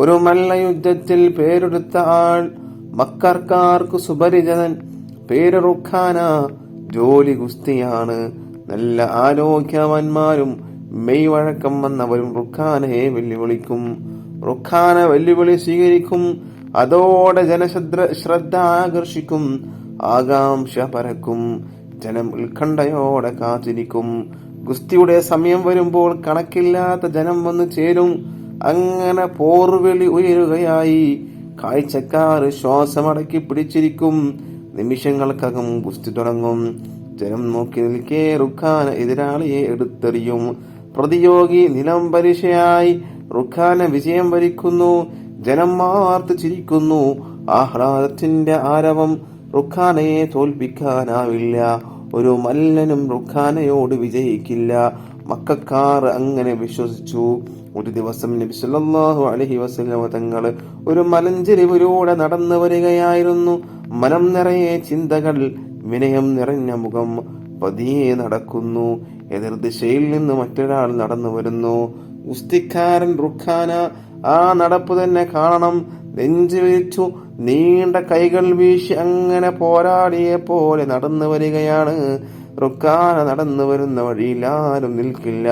ഒരു മല്ലയുദ്ധത്തിൽ പേരെടുത്ത ആൾ, മക്കർക്കാർക്ക് സുപരിചിതൻ. പേര് റുഖാന, ജോലി ഗുസ്തിയാണ്. നല്ല ആരോഗ്യവാന്മാരും മെയ് വഴക്കം വന്നവരും റുഖാനയെ വെല്ലുവിളിക്കും. റുഖാന വെല്ലുവിളി സ്വീകരിക്കും. അതോടെ ജനശ്രദ്ധ ആകർഷിക്കും, ആകാംക്ഷ പരക്കും. ജനം ഉത്കണ്ഠയോടെ കാത്തിരിക്കും. ഗുസ്തിയുടെ സമയം വരുമ്പോൾ കണക്കില്ലാത്ത ജനം വന്നു ചേരും. അങ്ങനെ പോർവിളി ഉയരുകയായി. കാഴ്ചക്കാർ ശ്വാസമടക്കി പിടിച്ചിരിക്കും. നിമിഷങ്ങൾക്കകം ഗുസ്തി തുടങ്ങും. ജനം നോക്കി നിൽക്കെ റുഖാന എതിരാളിയെ എടുത്തെറിയും. പ്രതിയോഗി നിലം പരിശയായി. റുഖാന വിജയം വരിക്കുന്നു. ജനം മാർത്ത് ചിരിക്കുന്നു. ആഹ്ലാദത്തിന്റെ ആരവം. റുഖാനയെ തോൽപ്പിക്കാനാവില്ല. ഒരു മല്ലനും റുഖാനയോട് വിജയിക്കില്ല. മക്കക്കാർ അങ്ങനെ വിശ്വസിച്ചു. ഒരു ദിവസം നബി സല്ലല്ലാഹു അലൈഹി വസല്ലം തങ്ങൾ ഒരു മലഞ്ചെരിവിലൂടെ നടന്നു വരികയായിരുന്നു. മനം നിറയെ ചിന്തകൾ, വിനയം നിറഞ്ഞ മുഖം. പതിയെ നടക്കുന്നു. എതിർദിശയിൽ നിന്ന് മറ്റൊരാൾ നടന്നു വരുന്നു. ഗുസ്തിക്കാരൻ റുഖാന ആ നടപ്പ് തന്നെ കാണണം. നെഞ്ചു വിരിച്ചു നീണ്ട കൈകൾ വീശി അങ്ങനെ പോരാടിയെ പോലെ നടന്നു വരികയാണ്. റുഖാന നടന്നു വരുന്ന വഴിയിൽ ആരും നിൽക്കില്ല,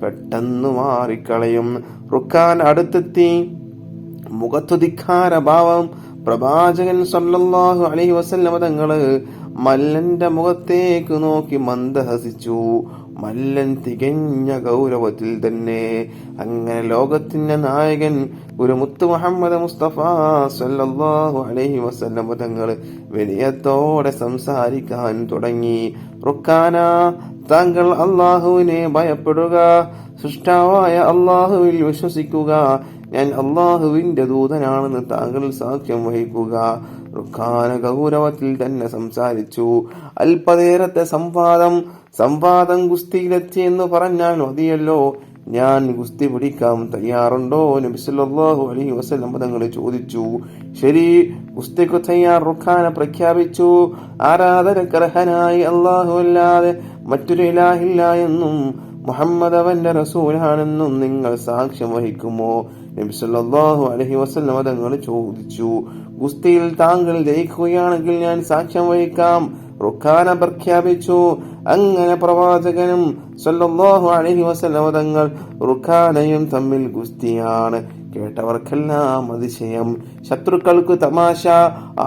പെട്ടെന്ന് മാറിക്കളയും. റുഖാൻ അടുത്തെത്തി. മുഖത്തുധിക്കാര ഭാവം. പ്രവാചകൻ സല്ലല്ലാഹു അലൈഹി വസല്ലം തങ്ങള് മല്ലന്റെ മുഖത്തേക്ക് നോക്കി മന്ദഹസിച്ചു. മല്ലൻ തികഞ്ഞ ഗൗരവത്തിൽ തന്നെ. അങ്ങനെ ലോകത്തിന്റെ നായകൻ ഒരു മുത്ത് മുഹമ്മദ് മുസ്തഫ സല്ലല്ലാഹു അലൈഹി വസല്ലം തങ്ങൾ വിനയത്തോടെ സംസാരിക്കാൻ തുടങ്ങി. റുഖാന, താങ്കൾ അള്ളാഹുവിനെ ഭയപ്പെടുക, സൃഷ്ടാവായ അള്ളാഹുവിൽ വിശ്വസിക്കുക. ഞാൻ അള്ളാഹുവിന്റെ ദൂതനാണെന്ന് താങ്കൾ സാക്ഷ്യം വഹിക്കുക. റുഖാന ഗൗരവത്തിൽ തന്നെ സംസാരിച്ചു. അല്പനേരത്തെ സംവാദം ഗുസ്തിയിലെത്തി എന്ന് പറഞ്ഞാൽ മതിയല്ലോ. ഞാൻ ഗുസ്തി പിടിക്കാൻ തയ്യാറുണ്ടോ? നബി സല്ലല്ലാഹു അലൈഹി വസല്ലം തങ്ങൾ ചോദിച്ചു. ശരി, ഗുസ്തിക്ക് തയ്യാർ. റുഖാന പ്രഖ്യാപിച്ചു, ആരാധനക്കർഹനായി അല്ലാഹു അല്ലാതെ മറ്റൊരു ഇലാഹില്ല എന്നും മുഹമ്മദ് അവന്റെ റസൂലാണെന്നും നിങ്ങൾ സാക്ഷ്യം വഹിക്കുമോ? നബി സല്ലല്ലാഹു അലൈഹി വസല്ലം തങ്ങൾ ചോദിച്ചു. ഗുസ്തിയിൽ താങ്കൾ ജയിക്കുകയാണെങ്കിൽ ഞാൻ സാക്ഷ്യം വഹിക്കാം. റുഖാന പ്രഖ്യാപിച്ചു. അങ്ങനെ പ്രവാചകനും സല്ലല്ലാഹു അലൈഹി വസല്ലം തങ്ങൾ റുഖാനയും തമ്മിൽ ഗുസ്തിയാണ്. കേട്ടവർക്കെല്ലാം അതിശയം, ശത്രുക്കൾക്ക് തമാശ.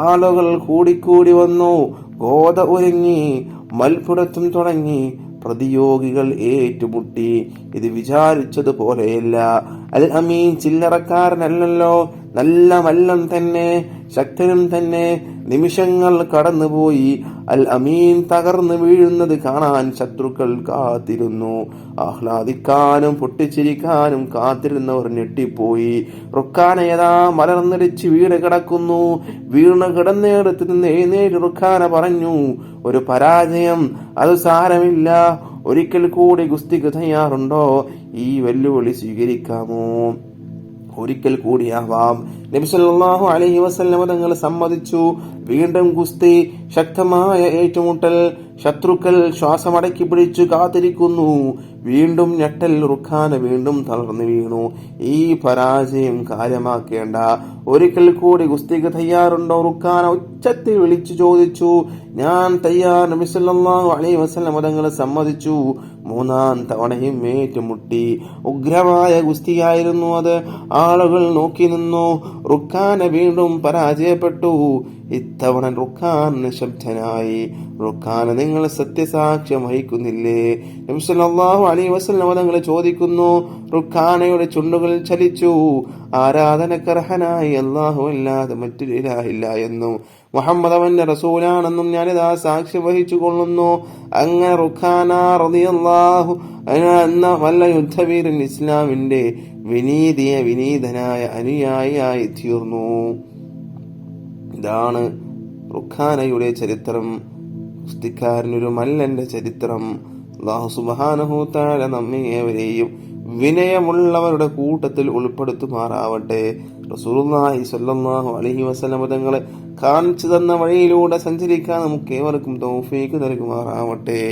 ആളുകൾ കൂടിക്കൂടി വന്നു, ഗോത ഒരുങ്ങി, മൽപുടത്തും തുടങ്ങി. പ്രതിയോഗികൾ ഏറ്റുമുട്ടി. ഇത് വിചാരിച്ചതുപോലെയല്ല. അൽ അമീൻ ചില്ലറക്കാരനല്ലല്ലോ, നല്ല മല്ലൻ തന്നെ, ശക്തനും തന്നെ. നിമിഷങ്ങൾ കടന്നുപോയി. അൽ അമീൻ തകർന്നു വീഴുന്നത് കാണാൻ ശത്രുക്കൾ കാത്തിരുന്നു. ആഹ്ലാദിക്കാനും പൊട്ടിച്ചിരിക്കാനും കാത്തിരുന്നവർ ഞെട്ടിപ്പോയി. റുഖാനയതാ മലർന്നടിച്ച് വീണ് കിടക്കുന്നു. വീണ് കിടന്നിടത്ത് നിന്ന് എഴുന്നേറ്റ് റുഖാന പറഞ്ഞു, ഒരു പരാജയം, അത് സാരമില്ല. ഒരിക്കൽ കൂടി ഗുസ്തിക്ക് തയ്യാറുണ്ടോ? ഈ വെല്ലുവിളി സ്വീകരിക്കാമോ? ഒരിക്കൽ കൂടിയാവാം. നബി സല്ലല്ലാഹു അലൈഹി വസല്ലം തങ്ങൾ സമ്മതിച്ചു. വീണ്ടും ഗുസ്തി, ശക്തമായ ഏറ്റുമുട്ടൽ. ശത്രുക്കൾ ശ്വാസമടക്കി പിടിച്ചു കാത്തിരിക്കുന്നു. വീണ്ടും ഞെട്ടൽ. റുഖാന വീണ്ടും തളർന്നു വീണു. ഈ പരാജയം കാര്യമാക്കേണ്ട, ഒരിക്കൽ കൂടി ഗുസ്തിക്ക് തയ്യാറുണ്ടോ? റുഖാന ഉച്ചത്തിൽ വിളിച്ചു ചോദിച്ചു. ഞാൻ തയ്യാർ. നബി സല്ലല്ലാഹു അലൈഹി വസല്ലം തങ്ങൾ സമ്മതിച്ചു. മൂന്നാം തവണയും ഏറ്റുമുട്ടി. ഉഗ്രമായ ഗുസ്തിയായിരുന്നു അത്. ആളുകൾ നോക്കി നിന്നു. റുഖാന വീണ്ടും പരാജയപ്പെട്ടു. ഇത്തവണ റുഖാൻ നിശബ്ദനായി. റുഖാന, നിങ്ങൾ സത്യസാക്ഷ്യം വഹിക്കുന്നില്ലേ? നബി സല്ലല്ലാഹു അലൈഹി വസല്ലം തങ്ങൾ ചോദിക്കുന്നു. റുഖാനയുടെ ചുണ്ടുകൾ ചലിച്ചു. ആരാധനക്കർഹനായി അല്ലാഹു അല്ലാതെ മറ്റൊരു ഇലാഹില്ല എന്നും മുഹമ്മദ് അവന്റെ റസൂലാണെന്നും ഞാനിതാ സാക്ഷ്യം വഹിച്ചു കൊള്ളുന്നു. അങ്ങനെ റുഖാന റളിയല്ലാഹു അൻഹു എന്ന വല്ല യുദ്ധവീരൻ ഇസ്ലാമിന്റെ വിനീതനായ അനുയായിയായി തീർന്നു. ഇതാണ് റുഖാനയുടെ ചരിത്രം. ഗുസ്തിക്കാരനൊരു മല്ലന്റെ ചരിത്രം. അല്ലാഹു സുബ്ഹാനഹു തആല നമ്മേവരെയും വിനയമുള്ളവരുടെ കൂട്ടത്തിൽ ഉൾപ്പെടുത്തുമാറാവട്ടെ. റസൂലുള്ളാഹി സ്വല്ലല്ലാഹു അലൈഹി വസല്ലം തങ്ങളെ കാണിച്ചു തന്ന വഴിയിലൂടെ സഞ്ചരിക്കാൻ നമുക്ക് ഏവർക്കും തൗഫീഖ് നൽകുമാറാവട്ടെ.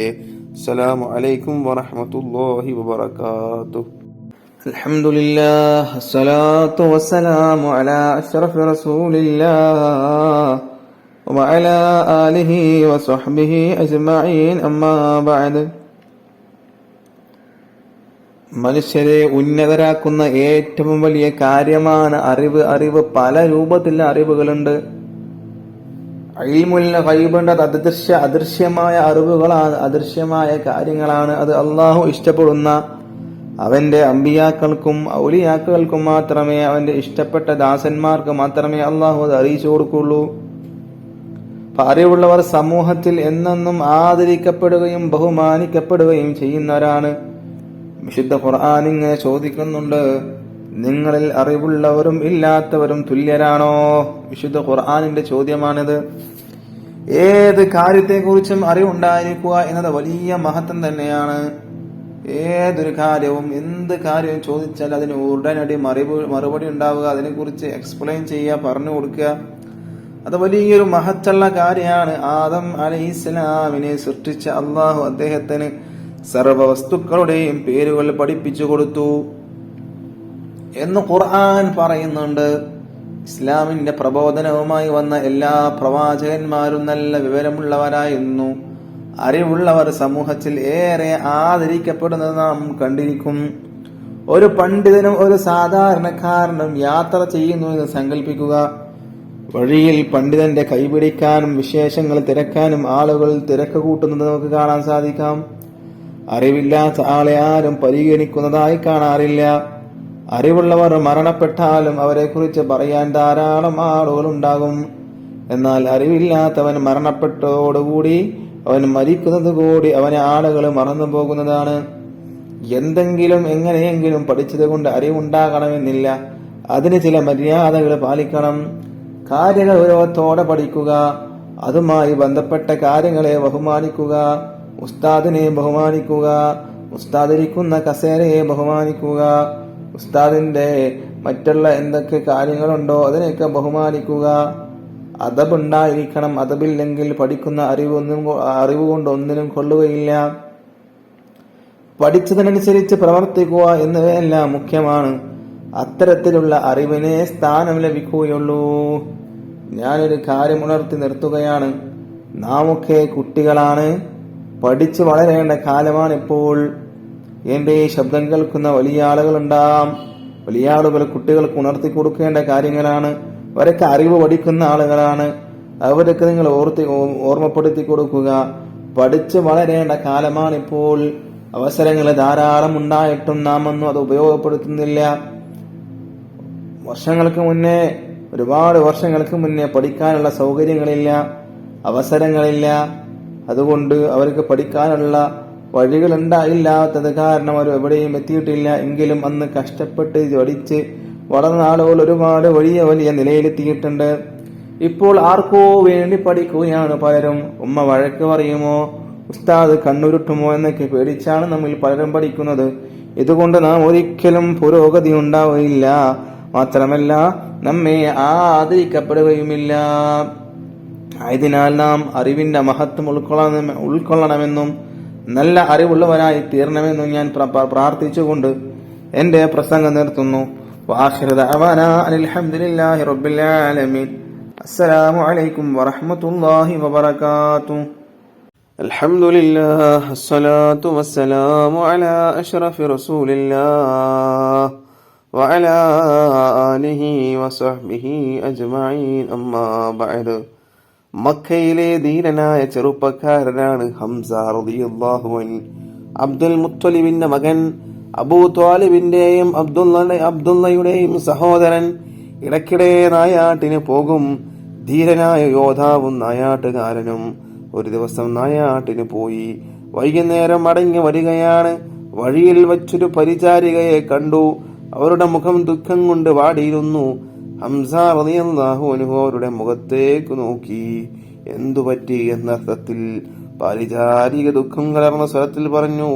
അസ്സലാമു അലൈക്കും വറഹ്മത്തുള്ളാഹി വബറകാതുഹു. അൽഹംദുലില്ലാഹ്, അസ്സലാത്തു വസ്സലാമു അലാ അഷ്റഫി റസൂലില്ലാഹ് വഅലാ ആലിഹി വസഹ്ബിഹി അജ്മഈൻ. അമ്മാ ബഅദ്. മനുഷ്യരെ ഉന്നതരാക്കുന്ന ഏറ്റവും വലിയ കാര്യമാണ് അറിവ്. അറിവ് പല രൂപത്തിലുള്ള അറിവുകളുണ്ട്. ഇൽമുൽ ഗൈബുണ്ട്, അത് അദൃശ്യമായ അറിവുകളാണ്, അദൃശ്യമായ കാര്യങ്ങളാണ്. അത് അള്ളാഹു ഇഷ്ടപ്പെടുന്ന അവന്റെ അമ്പിയാക്കൾക്കും ഔലിയാക്കൾക്കും മാത്രമേ, അവന്റെ ഇഷ്ടപ്പെട്ട ദാസന്മാർക്ക് മാത്രമേ അള്ളാഹു അത് അറിയിച്ചു കൊടുക്കുള്ളൂ. അറിവുള്ളവർ സമൂഹത്തിൽ എന്നെന്നും ആദരിക്കപ്പെടുകയും ബഹുമാനിക്കപ്പെടുകയും ചെയ്യുന്നവരാണ്. വിശുദ്ധ ഖുർആൻ ഇങ്ങനെ ചോദിക്കുന്നുണ്ട്, നിങ്ങളിൽ അറിവുള്ളവരും ഇല്ലാത്തവരും തുല്യരാണോ? വിശുദ്ധ ഖുർആനിന്റെ ചോദ്യമാണിത്. ഏത് കാര്യത്തെക്കുറിച്ചും അറിവുണ്ടായിരിക്കുക എന്നത് വലിയ മഹത്വം തന്നെയാണ്. ഏതൊരു കാര്യവും, എന്ത് കാര്യവും ചോദിച്ചാൽ അതിന് ഉടനടി മറുപടി ഉണ്ടാവുക, അതിനെക്കുറിച്ച് എക്സ്പ്ലെയിൻ ചെയ്യുക, പറഞ്ഞു കൊടുക്കുക, അത് വലിയൊരു മഹത്തുള്ള കാര്യമാണ്. ആദം അലൈഹിസ്സലാമിനെ സൃഷ്ടിച്ച അള്ളാഹു അദ്ദേഹത്തിന് സർവ വസ്തുക്കളുടെയും പേരുകൾ പഠിപ്പിച്ചു കൊടുത്തു എന്ന് ഖുർആൻ പറയുന്നുണ്ട്. ഇസ്ലാമിന്റെ പ്രബോധനവുമായി വന്ന എല്ലാ പ്രവാചകന്മാരും നല്ല വിവരമുള്ളവരായിരുന്നു. അറിവുള്ളവർ സമൂഹത്തിൽ ഏറെ ആദരിക്കപ്പെടുന്നത് നാം കണ്ടിരിക്കും. ഒരു പണ്ഡിതനും ഒരു സാധാരണക്കാരനും യാത്ര ചെയ്യുന്നു എന്ന് സങ്കല്പിക്കുക. വഴിയിൽ പണ്ഡിതന്റെ കൈപിടിക്കാനും വിശേഷങ്ങൾ തിരക്കാനും ആളുകൾ തിരക്ക് കൂട്ടുന്നത് നമുക്ക് കാണാൻ സാധിക്കാം. അറിവില്ലാത്ത ആളെ ആരും പരിഗണിക്കുന്നതായി കാണാറില്ല. അറിവുള്ളവർ മരണപ്പെട്ടാലും അവരെക്കുറിച്ച് പറയാൻ ധാരാളം ആളുകൾ ഉണ്ടാകും. എന്നാൽ അറിവില്ലാത്തവൻ മരണപ്പെട്ടതോടുകൂടി അവൻ മരിക്കുന്നത് കൂടി അവനെ ആളുകൾ മറന്നു പോകുന്നതാണ്. എന്തെങ്കിലും എങ്ങനെയെങ്കിലും പഠിച്ചത് കൊണ്ട് അറിവുണ്ടാകണമെന്നില്ല. അതിന് ചില മര്യാദകൾ പാലിക്കണം. കാര്യങ്ങൾ ഗൗരവത്തോടെ പഠിക്കുക. അതുമായി ബന്ധപ്പെട്ട കാര്യങ്ങളെ ബഹുമാനിക്കുക. ഉസ്താദിനെ ബഹുമാനിക്കുക. ഉസ്താദ് ഇരിക്കുന്ന കസേരയെ ബഹുമാനിക്കുക. ഉസ്താദിന്റെ മറ്റുള്ള എന്തൊക്കെ കാര്യങ്ങളുണ്ടോ അതിനെയൊക്കെ ബഹുമാനിക്കുക. അദബുണ്ടായിരിക്കണം. അദബില്ലെങ്കിൽ പഠിക്കുന്ന അറിവ് കൊണ്ട് ഒന്നിനും കൊള്ളുകയില്ല. പഠിച്ചതിനനുസരിച്ച് പ്രവർത്തിക്കുക എന്നിവയെല്ലാം മുഖ്യമാണ്. അത്തരത്തിലുള്ള അറിവിനെ സ്ഥാനം ലഭിക്കുകയുള്ളൂ. ഞാനൊരു കാര്യം ഉണർത്തി നിർത്തുകയാണ്. നാമൊക്കെ കുട്ടികളാണ്. പഠിച്ചു വളരേണ്ട കാലമാണിപ്പോൾ. എന്റെ ഈ ശബ്ദം കേൾക്കുന്ന വലിയ ആളുകളുണ്ടാവാം. വലിയ ആളുകൾ കുട്ടികൾക്ക് ഉണർത്തി കൊടുക്കേണ്ട കാര്യങ്ങളാണ്. അവരൊക്കെ അറിവ് പഠിക്കുന്ന ആളുകളാണ്. അവരൊക്കെ നിങ്ങൾ ഓർമ്മപ്പെടുത്തി കൊടുക്കുക. പഠിച്ചു വളരേണ്ട കാലമാണിപ്പോൾ. അവസരങ്ങൾ ധാരാളം ഉണ്ടായിട്ടും നാം ഒന്നും അത് ഉപയോഗപ്പെടുത്തുന്നില്ല. ഒരുപാട് വർഷങ്ങൾക്ക് മുന്നേ പഠിക്കാനുള്ള സൗകര്യങ്ങളില്ല, അവസരങ്ങളില്ല. അതുകൊണ്ട് അവർക്ക് പഠിക്കാനുള്ള വഴികളുണ്ടായില്ലാത്തത് കാരണം അവർ എവിടെയും എത്തിയിട്ടില്ല. എങ്കിലും അന്ന് കഷ്ടപ്പെട്ട് പഠിച്ച് വളർന്ന ആളുകൾ ഒരുപാട് വലിയ നിലയിലെത്തിയിട്ടുണ്ട്. ഇപ്പോൾ ആർക്കോ വേണ്ടി പഠിക്കുകയാണ് പലരും. ഉമ്മ വഴക്ക് പറയുമോ, ഉസ്താദ് കണ്ണുരുട്ടുമോ എന്നൊക്കെ പേടിച്ചാണ് നമ്മിൽ പലരും പഠിക്കുന്നത്. ഇതുകൊണ്ട് നാം ഒരിക്കലും പുരോഗതി ഉണ്ടാവുകയില്ല. മാത്രമല്ല നമ്മെ ആദരിക്കപ്പെടുകയുമില്ല. ആയതിനാൽ നാം അറിവിന്റെ മഹത്വം ഉൾക്കൊള്ളണമെന്നും നല്ല അറിവുള്ളവരായി തീരണമെന്നും ഞാൻ പ്രാർത്ഥിച്ചുകൊണ്ട് എന്റെ പ്രസംഗം നിർത്തുന്നു. വആഖിറു ദഅവാനാ അൽഹംദുലില്ലാഹി റബ്ബിൽ ആലമീൻ. അസ്സലാമു അലൈക്കും വറഹ്മത്തുള്ളാഹി വബറകാതുഹു. അൽഹംദുലില്ലാഹ് അസ്സലാത്തു വസ്സലാമു അലാ അഷ്റഫി റസൂലില്ലാഹ് വഅലാ ആലിഹി വസഹ്ബിഹി അജ്മഈൻ. അമ്മാ ബഅദ്. മക്കയിലെ ധീരനായ ചെറുപ്പക്കാരനാണ് ഹംസ റളിയല്ലാഹു അൻഹു. അബ്ദുൽ മുത്തലിബിന്റെ മകൻ, അബൂ ത്വാലിബിന്റെയും അബ്ദുള്ളയുടെയും സഹോദരൻ. ഇടയ്ക്കിടെ നായാട്ടിന് പോകും. ധീരനായ യോദ്ധാവും നായാട്ടുകാരനും. ഒരു ദിവസം നായാട്ടിന് പോയി വൈകുന്നേരം മടങ്ങി വരികയാണ്. വഴിയിൽ വച്ചൊരു പരിചാരികയെ കണ്ടു. അവരുടെ മുഖം ദുഃഖം കൊണ്ട് വാടിയിരുന്നു. ഹംസ റളിയല്ലാഹു അൻഹു അവരുടെ മുഖത്തേക്ക് നോക്കി. എന്തുപറ്റി എന്നർത്ഥത്തിൽ പരിചാരിക ദുഃഖം കലർന്ന സ്വരത്തിൽ പറഞ്ഞു,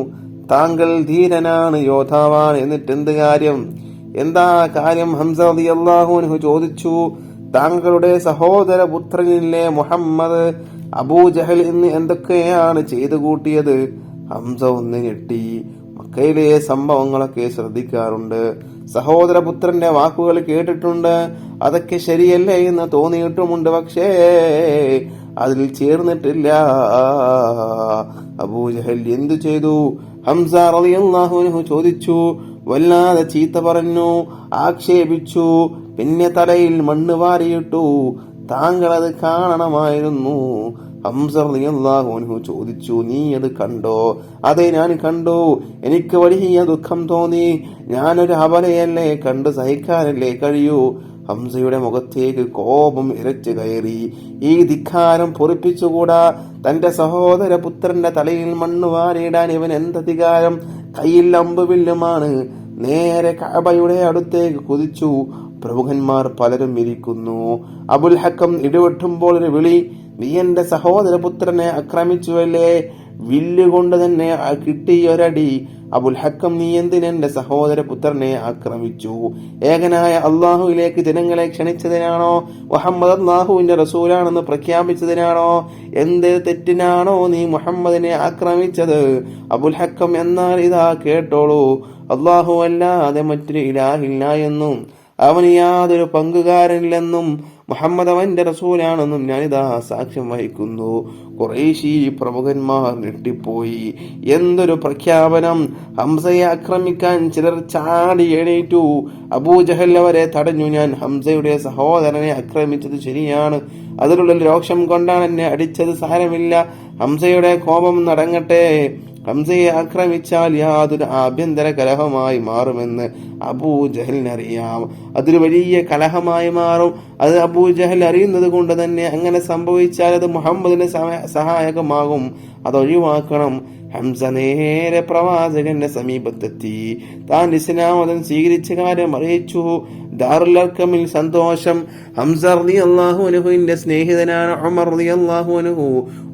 താങ്കൾ ധീരനാണ്, യോദ്ധാവാണ്, എന്നിട്ട് എന്ത് കാര്യം? എന്താ കാര്യം? ഹംസ റളിയല്ലാഹു അൻഹു ചോദിച്ചു. താങ്കളുടെ സഹോദര പുത്രനിലെ മുഹമ്മദ്, അബൂജഹൽ എന്ന് എന്തൊക്കെയാണ് ചെയ്തു കൂട്ടിയത്? ഹംസ ഒന്ന് ഞെട്ടി. മക്കയിലെ സംഭവങ്ങളൊക്കെ ശ്രദ്ധിക്കാറുണ്ട്, സഹോദരപുത്രന്റെ വാക്കുകൾ കേട്ടിട്ടുണ്ട്, അതൊക്കെ ശരിയല്ലേ എന്ന് തോന്നിയിട്ടുമുണ്ട്, പക്ഷേ അതിൽ ചേർന്നിട്ടില്ല. അബൂജഹൽ എന്തു ചെയ്തു? ഹംസ റളിയല്ലാഹു അൻഹു ചോദിച്ചു. വല്ലാതെ ചീത്ത പറഞ്ഞു, ആക്ഷേപിച്ചു, പിന്നെ തലയിൽ മണ്ണ് വാരിയിട്ടു. താങ്കൾ അത് കാണണമായിരുന്നു. ഹംസ റളിയല്ലാഹു അൻഹു ചോദിച്ചു, നീ അത് കണ്ടോ? അതെ, ഞാൻ കണ്ടു. എനിക്ക് വലിയ ദുഃഖം തോന്നി. ഞാനൊരു അബലയല്ലേ, കണ്ടു സഹിക്കാനല്ലേ കഴിയൂ. ഹംസയുടെ മുഖത്തേക്ക് കോപം ഇരച്ചു കയറി. ഈ ധിക്കാരം പൊറിപ്പിച്ചുകൂടാ. തന്റെ സഹോദര പുത്രന്റെ തലയിൽ മണ്ണ് വാരിയിടാൻ ഇവൻ എന്തധികാരം? കയ്യിൽ അമ്പുവില്ലുമാണ്. നേരെ കഅബയുടെ അടുത്തേക്ക് കുതിച്ചു. പ്രമുഖന്മാർ പലരും ഇരിക്കുന്നു. അബുൽ ഹക്കം ഇടിവെട്ടുമ്പോൾ ഒരു വിളി, നീ എന്റെ സഹോദരപുത്രനെ ആക്രമിച്ചുവല്ലേ? വില്ലുകൊണ്ട് തന്നെ കിട്ടിയൊരടി. അബുൽ ഹക്കം, നീ എന്തിനെന്റെ സഹോദരപുത്രനെ ആക്രമിച്ചു? ഏകനായ അള്ളാഹുവിലേക്ക് ജനങ്ങളെ ക്ഷണിച്ചതിനാണോ? മുഹമ്മദ് അള്ളാഹുവിന്റെ റസൂലാണെന്ന് പ്രഖ്യാപിച്ചതിനാണോ? എന്ത് തെറ്റിനാണോ നീ മുഹമ്മദിനെ ആക്രമിച്ചത്? അബുൽ ഹക്കം, എന്നാൽ ഇതാ കേട്ടോളൂ, അള്ളാഹു അല്ലാതെ മറ്റൊരു ഇലാഹില്ല എന്നും അവന് യാതൊരു പങ്കുകാരനില്ലെന്നും മുഹമ്മദ് അവന്റെ റസൂലാണെന്നും ഞാനിതാ സാക്ഷ്യം വഹിക്കുന്നു. ഖുറൈശി പ്രമുഖന്മാർ ഞെട്ടിപ്പോയി. എന്തൊരു പ്രഖ്യാപനം! ഹംസയെ ആക്രമിക്കാൻ ചിലർ ചാടി എണീറ്റു. അബൂജഹൽ അവരെ തടഞ്ഞു. ഞാൻ ഹംസയുടെ സഹോദരനെ ആക്രമിച്ചത് ശരിയാണ്. അതിലുള്ള രോഷം കൊണ്ടാണ് എന്നെ അടിച്ചത്. സാരമില്ല, ഹംസയുടെ കോപം നടങ്ങട്ടെ. ഹംസയെ ആക്രമിച്ചാൽ യാതൊരു ആഭ്യന്തര കലഹമായി മാറുമെന്ന് അബൂജഹലിനറിയാം. അതൊരു വലിയ കലഹമായി മാറും. അത് അബൂജഹൽ അറിയുന്നത് കൊണ്ട് തന്നെ അങ്ങനെ സംഭവിച്ചാൽ അത് മുഹമ്മദിന് സഹായകമാകും. അതൊഴിവാക്കണം. ഹംസ നേരെ പ്രവാചകന്റെ സമീപത്തെത്തി. താൻ ഇസ്ലാം മതം സ്വീകരിച്ച കാര്യം അറിയിച്ചു. ദാറുൽ അർഖമിൽ സന്തോഷം. ഹംസ റളിയല്ലാഹു അൻഹുവിന്റെ സ്നേഹിതനാണ് ഉമർ റളിയല്ലാഹു അൻഹു.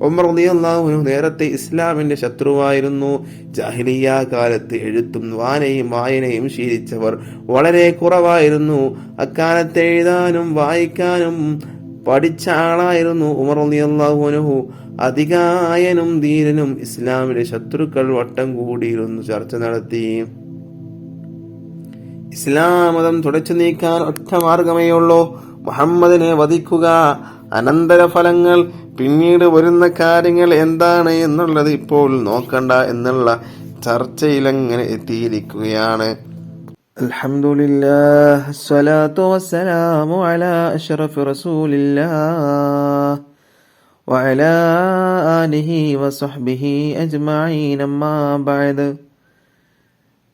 ഉമർ റളിയല്ലാഹു അൻഹു നേരത്തെ ഇസ്ലാമിന്റെ ശത്രുവായിരുന്നു. ജാഹിലിയ്യ കാലത്ത് എഴുത്തും വായനയും ശീലിച്ചവർ വളരെ കുറവായിരുന്നു. അക്കാലത്ത് എഴുതാനും വായിക്കാനും പഠിച്ച ആളായിരുന്നു ഉമർ റളിയല്ലാഹു അൻഹു. അധികായനും ധീരനും. ഇസ്ലാമിലെ ശത്രുക്കൾ വട്ടം കൂടിയിരുന്നു ചർച്ച നടത്തി. ഇസ്ലാം മതം തുടച്ചു നീക്കാൻ ഒറ്റ മാർഗമേയുള്ളൂ, മുഹമ്മദിനെ വധിക്കുക. അനന്തരഫലങ്ങൾ, പിന്നീട് വരുന്ന കാര്യങ്ങൾ എന്താണ് എന്നുള്ളത് ഇപ്പോൾ നോക്കണ്ട എന്നുള്ള ചർച്ചയിലങ്ങനെ എത്തിയിരിക്കുകയാണ്. അൽഹംദുലില്ലാഹ് അസ്സലാത്തു വസ്സലാമു അലാ അഷ്റഫി റസൂലില്ലാഹ് വഅലാ ആലിഹി വസഹ്ബിഹി അജ്മഈൻ. അമ്മാ ബഅദ്.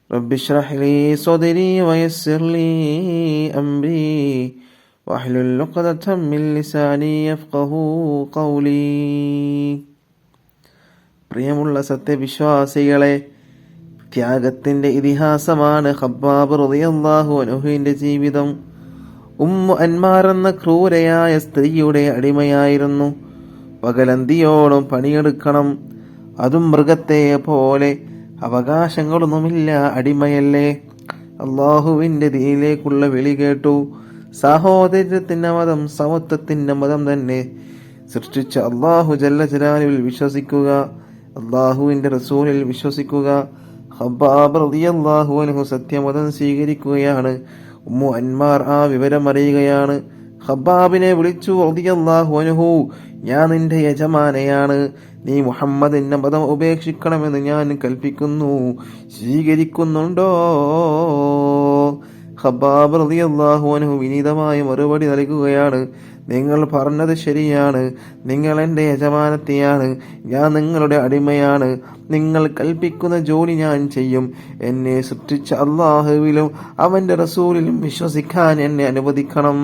റബ്ബി ഇശ്റഹ് ലീ സദ്രി വയസ്സിർ ലീ അംരി വഹ്ലുൽ ഉഖ്ദതം മിൻ ലിസാനി യഫ്ഖഹു ഖൗലി. പ്രിയമുള്ള സത്യവിശ്വാസികളെ, ത്യാഗത്തിന്റെ ഇതിഹാസമാണ് ഖബ്ബാബ് റളിയല്ലാഹു അൻഹുവിന്റെ ജീവിതം. ഉമ്മു അൻമാർ എന്ന ക്രൂരയായ സ്ത്രീയുടെ അടിമയായിരുന്നു. പകലന്തിയോളം പണിയെടുക്കണം, അതും മൃഗത്തെ പോലെ. അവകാശങ്ങളൊന്നുമില്ല, അടിമയല്ലേ. അള്ളാഹുവിന്റെ ദീനിലേക്കുള്ള വിളി കേട്ടു. സഹോദര്യത്തിന്റെ മതം, സമത്വത്തിന്റെ മതം തന്നെ സൃഷ്ടിച്ച അള്ളാഹു ജല്ല ജലാലുവിൽ വിശ്വസിക്കുക, അള്ളാഹുവിന്റെ റസൂലിൽ വിശ്വസിക്കുക. ഖബ്ബാബ് റളിയല്ലാഹു അൻഹു സത്യമതം സ്വീകരിക്കുകയാണ്. ഉമ്മു അൻമാർ ആ വിവരം അറിയുകയാണ്. ഖബ്ബാബിനെ വിളിച്ചു. റളിയല്ലാഹു അൻഹു, ഞാൻ നിന്റെ യജമാനയാണ്, നീ മുഹമ്മദിന്റെ മതം ഉപേക്ഷിക്കണമെന്ന് ഞാൻ കൽപ്പിക്കുന്നു, സ്വീകരിക്കുന്നുണ്ടോ? ഖബ്ബാബ് റളിയല്ലാഹു അൻഹു വിനീതമായ മറുപടി നൽകുകയാണ്. നിങ്ങൾ പറഞ്ഞത് ശരിയാണ്, നിങ്ങൾ എൻ്റെ യജമാനത്തെയാണ്, ഞാൻ നിങ്ങളുടെ അടിമയാണ്. നിങ്ങൾ കൽപ്പിക്കുന്ന ജോലി ഞാൻ ചെയ്യും. എന്നെ സൃഷ്ടിച്ച അള്ളാഹുവിലും അവന്റെ റസൂലിലും വിശ്വസിക്കാൻ എന്നെ അനുവദിക്കണം.